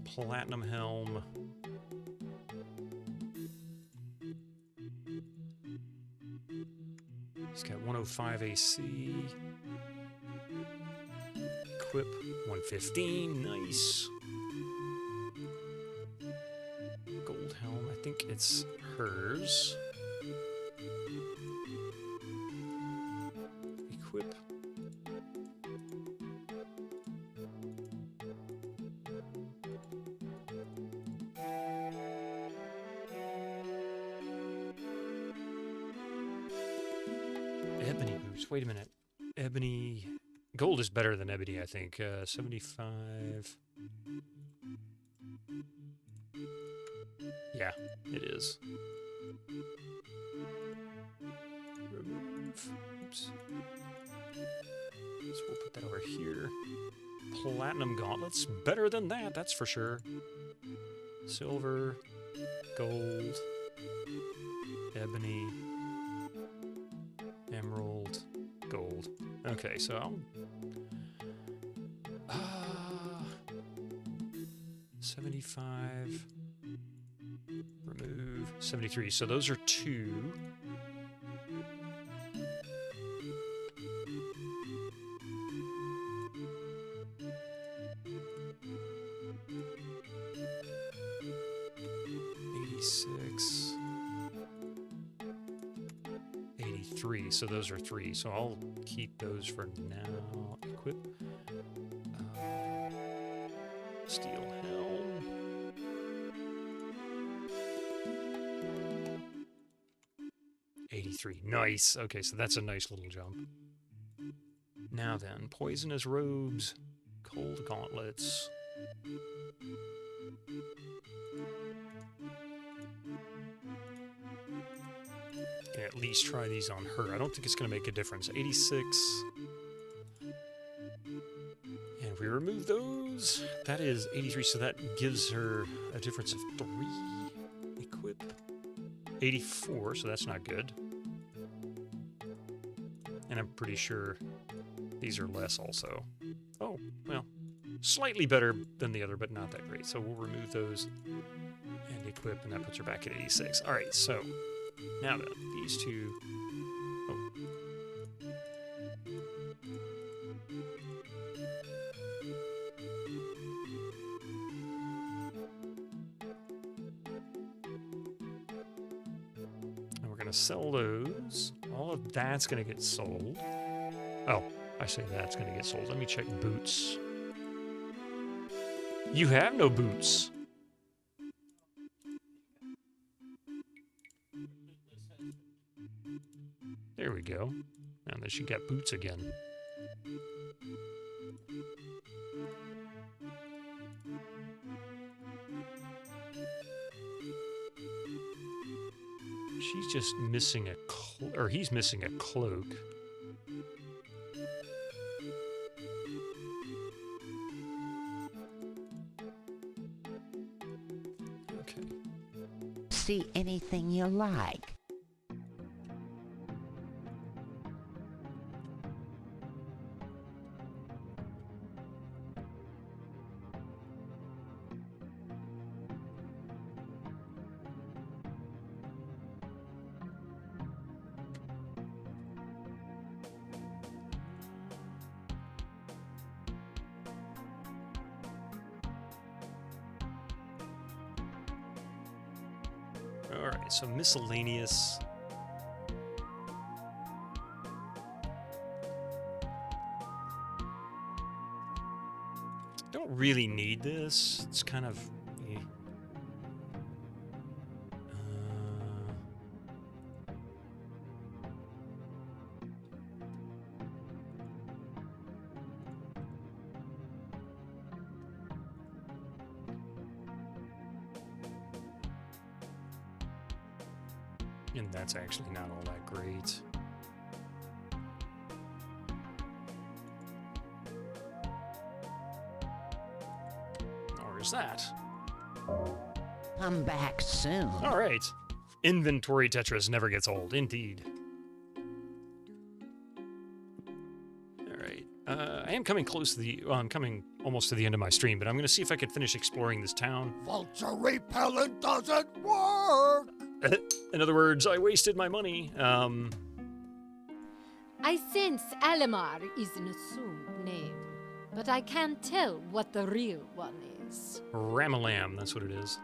Platinum helm. He's got 105 AC. Equip 115. Nice. Gold helm. I think it's hers. Equip. Ebony boots. Wait a minute. Ebony. Gold is better than ebony, I think. 75. Yeah, it is. Remove. Oops. So we'll put that over here. Platinum gauntlets. Better than that, that's for sure. Silver. Gold. Ebony. Emerald. Gold. Okay, so I'll... 75. Remove. 73. So those are 2. So those are 3. So I'll keep those for now. Equip. Steel helm. $83. Nice. Okay, so that's a nice little jump. Now then, poisonous robes, cold gauntlets. Can at least try these on her. I don't think it's going to make a difference. 86. And we remove those. That is 83, so that gives her a difference of 3. Equip. 84, so that's not good. And I'm pretty sure these are less also. Oh, well, slightly better than the other, but not that great. So we'll remove those and equip, and that puts her back at 86. All right, so now then, these two. Oh. And we're going to sell those. All of that's going to get sold. Oh, I say that's going to get sold. Let me check boots. You have no boots. There we go. Now that she got boots again. She's just missing a or he's missing a cloak. Okay. See anything you like. Alright, so miscellaneous. Don't really need this. It's kind of... eh. And that's actually not all that great. Or is that? Come back soon. All right. Inventory Tetris never gets old, indeed. All right. I am coming close to the... Well, I'm coming almost to the end of my stream, but I'm going to see if I can finish exploring this town. Vulture repellent doesn't work! In other words, I wasted my money. I sense Alamar is an assumed name, but I can't tell what the real one is. Ramalam, that's what it is.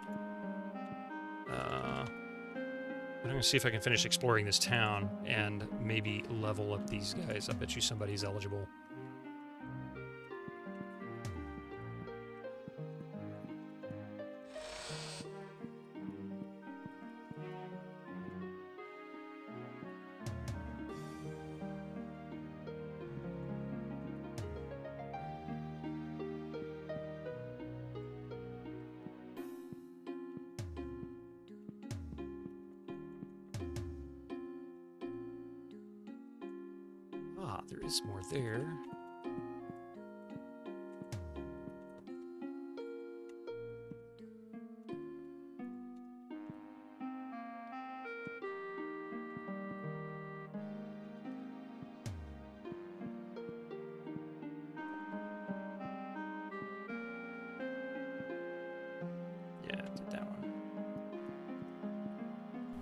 I'm going to see if I can finish exploring this town and maybe level up these guys. I bet you somebody's eligible. Ah, there is more there. Yeah, I did that one.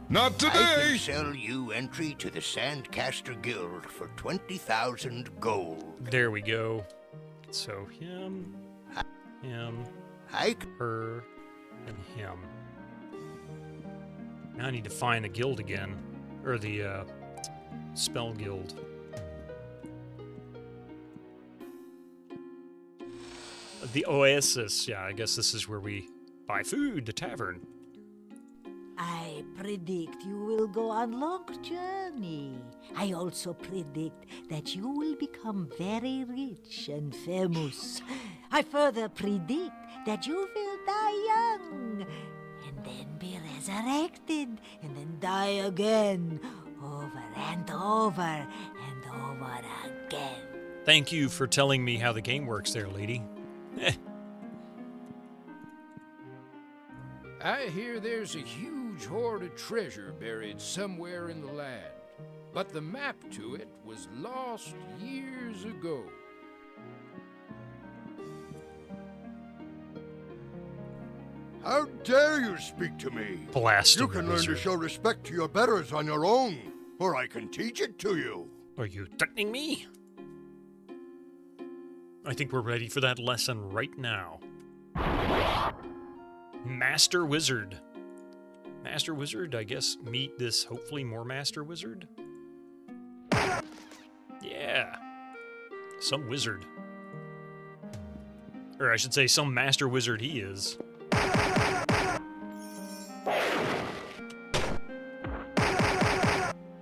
Not today! I can sell you entry to the Sandcaster Guild for 20,000 gold. There we go. So him, her, and him. Now I need to find the guild again, or the spell guild. The Oasis. Yeah, I guess this is where we buy food. The tavern. I predict you will go on long journey. I also predict that you will become very rich and famous. I further predict that you will die young, and then be resurrected, and then die again, over and over and over again. Thank you for telling me how the game works there, lady. I hear there's a huge hoard of treasure buried somewhere in the land, but the map to it was lost years ago. How dare you speak to me? Blast You can learn to show respect to your betters on your own, or I can teach it to you. Are you threatening me? I think we're ready for that lesson right now. Master Wizard. Master Wizard, I guess, meet this hopefully more Master Wizard. Yeah. Some wizard. Or I should say, some Master Wizard he is.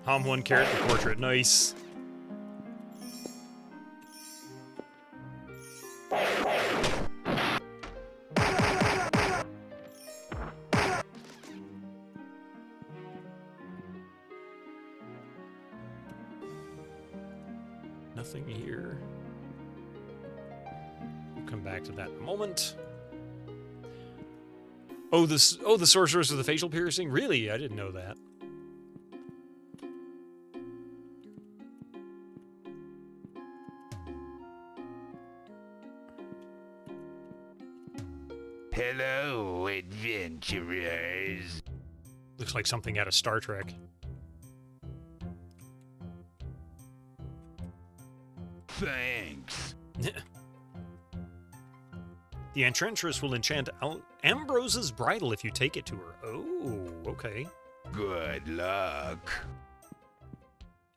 Hom 1 carrot and portrait. Nice. Nothing here. We'll come back to that in a moment. Oh, the sorceress with the facial piercing? Really? I didn't know that. Hello, adventurers. Looks like something out of Star Trek. Thanks. The Enchantress will enchant Ambrose's bridle if you take it to her. Oh, okay. Good luck.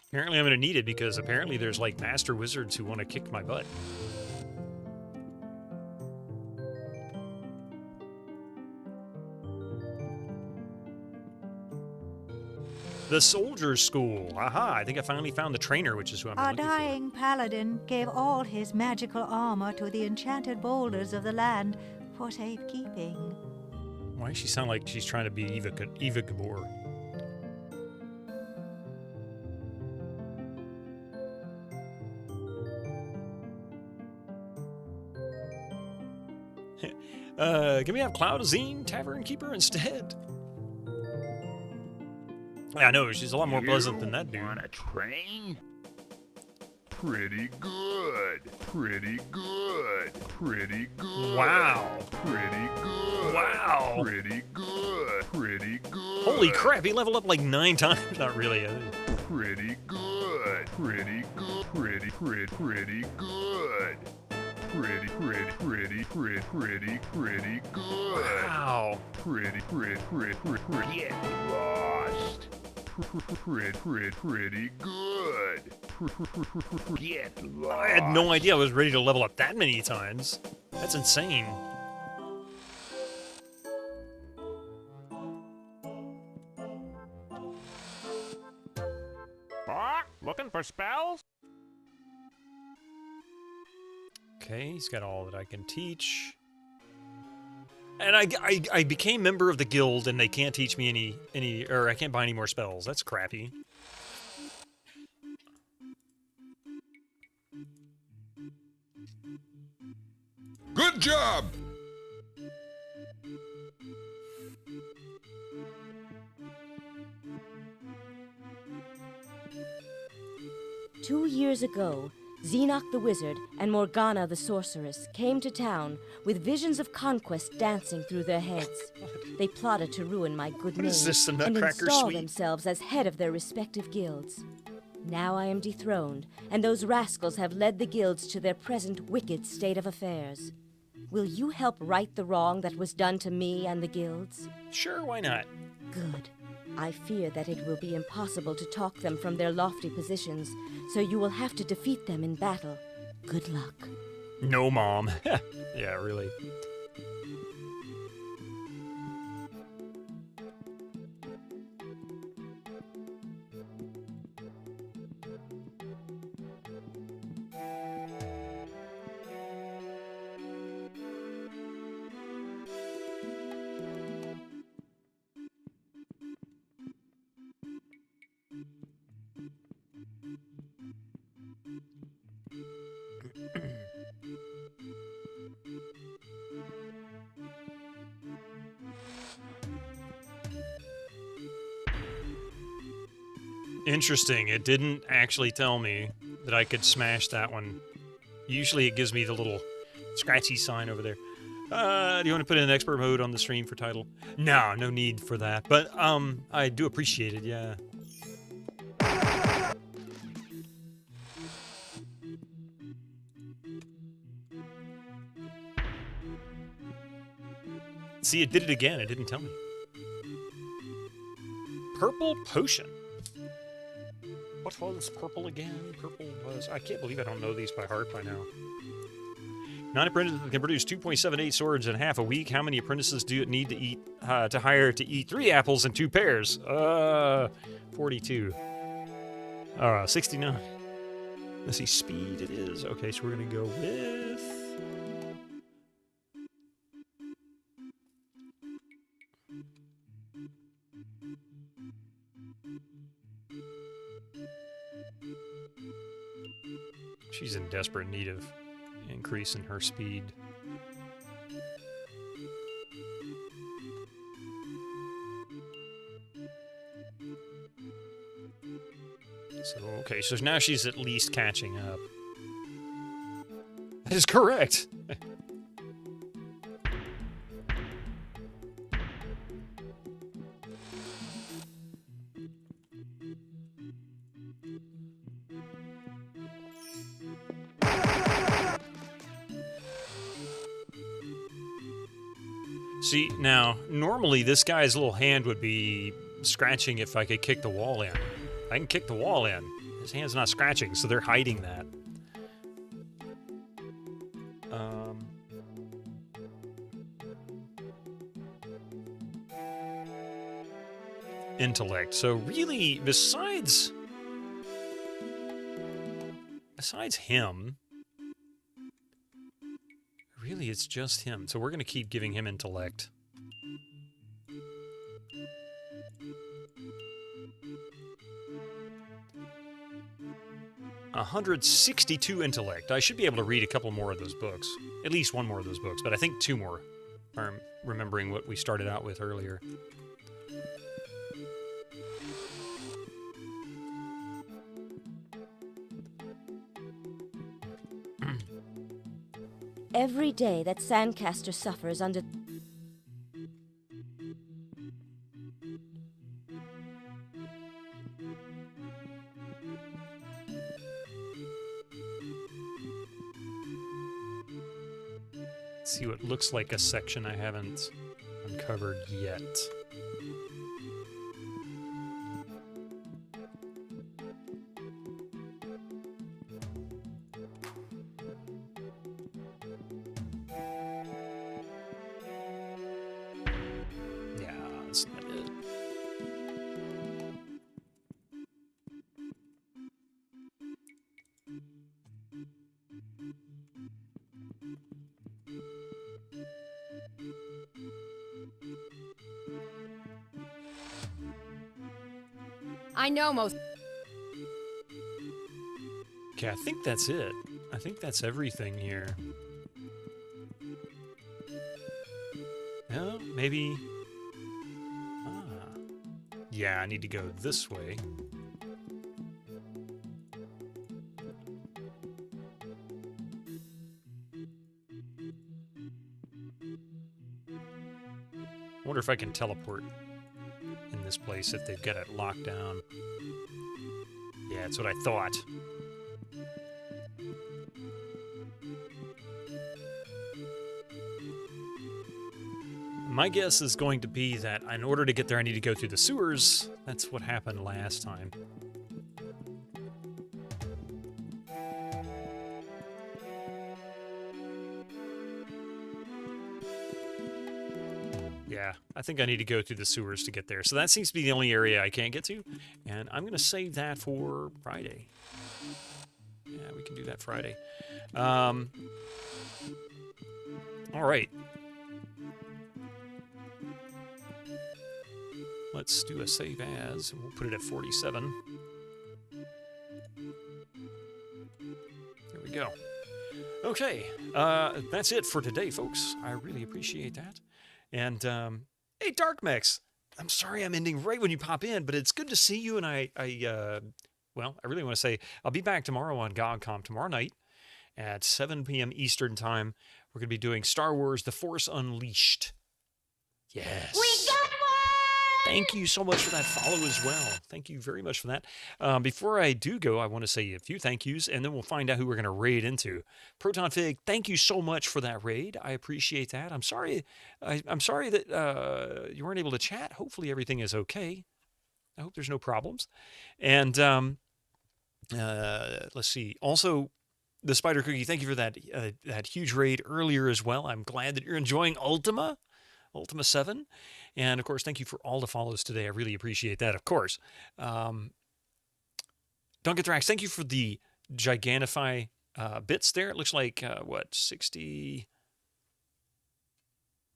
Apparently I'm going to need it because apparently there's like master wizards who want to kick my butt. The Soldier's School. Aha, I think I finally found the trainer, which is who I'm Our looking for. dying paladin gave all his magical armor to the enchanted boulders of the land for safekeeping. Why does she sound like she's trying to be Eva Gabor? Can we have Cloud Xeen Tavern Keeper instead? Yeah, I know, she's a lot more pleasant than that dude. Want a train? Pretty good. Pretty good. Pretty good. Wow. Pretty good. Wow. Pretty good. Pretty good. Holy crap, he leveled up like 9 times. Not really. Pretty good. Pretty good. Pretty good. Pretty good. Wow. Pretty get lost. Pretty good. Get lost. I had no idea I was ready to level up that many times. That's insane. Looking for spells? Okay, he's got all that I can teach. And I became member of the guild, and they can't teach me or I can't buy any more spells. That's crappy. Good job! Two years ago, Xenoc the Wizard and Morgana the Sorceress came to town with visions of conquest dancing through their heads. They plotted to ruin my good What name is this, the and Nutcracker install Suite? themselves as head of their respective guilds. Now I am dethroned, and those rascals have led the guilds to their present wicked state of affairs. Will you help right the wrong that was done to me and the guilds? Sure, why not? Good. I fear that it will be impossible to talk them from their lofty positions, so you will have to defeat them in battle. Good luck. No, Mom. Yeah, really. Interesting. It didn't actually tell me that I could smash that one. Usually it gives me the little scratchy sign over there. Do you want to put in expert mode on the stream for title? No, no need for that. But I do appreciate it, yeah. See, it did it again. It didn't tell me. Purple potion. What was purple again? Purple was... I can't believe I don't know these by heart by now. 9 apprentices can produce 2.78 swords in half a week. How many apprentices do you need to eat to hire to eat 3 apples and 2 pears? 42. 69. Let's see, speed it is. Okay, so we're going to go with... She's in desperate need of increase in her speed. So, okay, so now she's at least catching up. That is correct! See, now, normally this guy's little hand would be scratching if I could kick the wall in. I can kick the wall in. His hand's not scratching, so they're hiding that. Intellect. So really, besides him, really it's just him. So we're going to keep giving him intellect. $162 intellect. I should be able to read a couple more of those books. At least one more of those books, but I think 2 more. I'm remembering what we started out with earlier. Every day that Sandcaster suffers under... See what looks like a section I haven't uncovered yet. Yeah, that's not it. I know most. Okay, I think that's it. I think that's everything here. No, maybe... Yeah, I need to go this way. I wonder if I can teleport in this place if they've got it locked down. Yeah, that's what I thought. My guess is going to be that in order to get there, I need to go through the sewers. That's what happened last time. Yeah, I think I need to go through the sewers to get there. So that seems to be the only area I can't get to. And I'm going to save that for Friday. Yeah, we can do that Friday. All right. Let's do a save as, and we'll put it at 47. There we go. Okay, that's it for today, folks. I really appreciate that. And, hey, Dark Mex, I'm sorry I'm ending right when you pop in, but it's good to see you, and well, I really want to say I'll be back tomorrow on GOGcom tomorrow night at 7 p.m. Eastern Time. We're going to be doing Star Wars The Force Unleashed. Yes. We got one! Thank you so much for that follow as well. Thank you very much for that. Before I do go, I want to say a few thank yous, and then we'll find out who we're going to raid into. Proton Fig, thank you so much for that raid. I appreciate that. I'm sorry that you weren't able to chat. Hopefully everything is okay. I hope there's no problems. And let's see. Also, the Spider Cookie, thank you for that huge raid earlier as well. I'm glad that you're enjoying Ultima 7. And, of course, thank you for all the follows today. I really appreciate that, of course. Dunkathrax, thank you for the Gigantify bits there. It looks like, 60...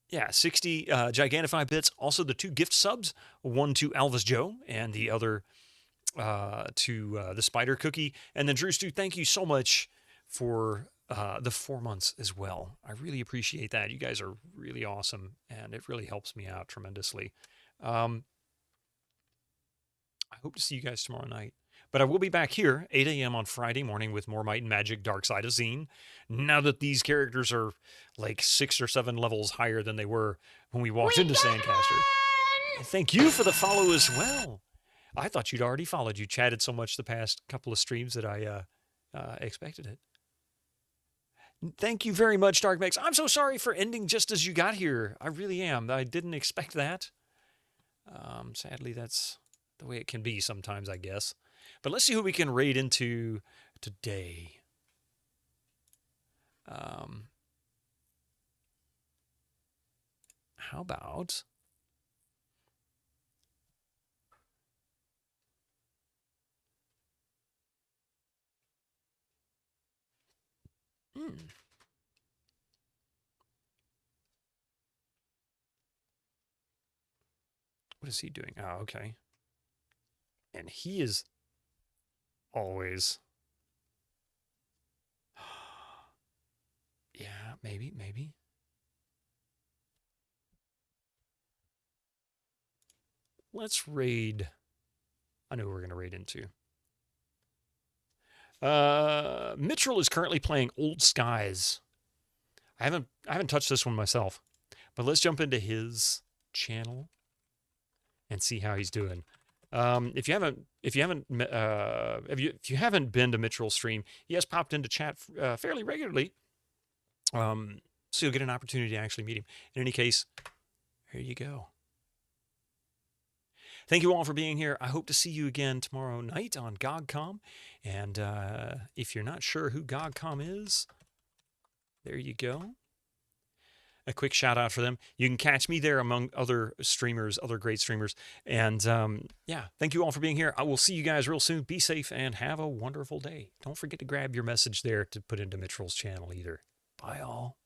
Yeah, 60 Gigantify bits. Also, the 2 gift subs, one to Alvis Joe and the other to the Spider Cookie. And then, Drew Stu, thank you so much for the 4 months as well. I really appreciate that. You guys are really awesome, and it really helps me out tremendously. I hope to see you guys tomorrow night. But I will be back here, 8 a.m. on Friday morning with more Might and Magic Darkside of Xeen. Now that these characters are like 6 or 7 levels higher than they were when we walked into Sandcaster. And thank you for the follow as well. I thought you'd already followed. You chatted so much the past couple of streams that I expected it. Thank you very much, Dark Mix. I'm so sorry for ending just as you got here. I really am. I didn't expect that. Sadly, that's the way it can be sometimes, I guess. But let's see who we can raid into today. How about... What is he doing? Oh, okay. And he is always... Yeah, maybe. Let's raid... I know who we're going to raid into. Mitchell is currently playing Old Skies. I haven't touched this one myself, but let's jump into his channel and see how he's doing. If you haven't been to Mitchell's stream, he has popped into chat fairly regularly. So you'll get an opportunity to actually meet him. In any case, here you go. Thank you all for being here. I hope to see you again tomorrow night on GOGcom. And if you're not sure who GOGcom is, there you go. A quick shout out for them. You can catch me there among other streamers, other great streamers. And yeah, thank you all for being here. I will see you guys real soon. Be safe and have a wonderful day. Don't forget to grab your message there to put into Mitchell's channel either. Bye all.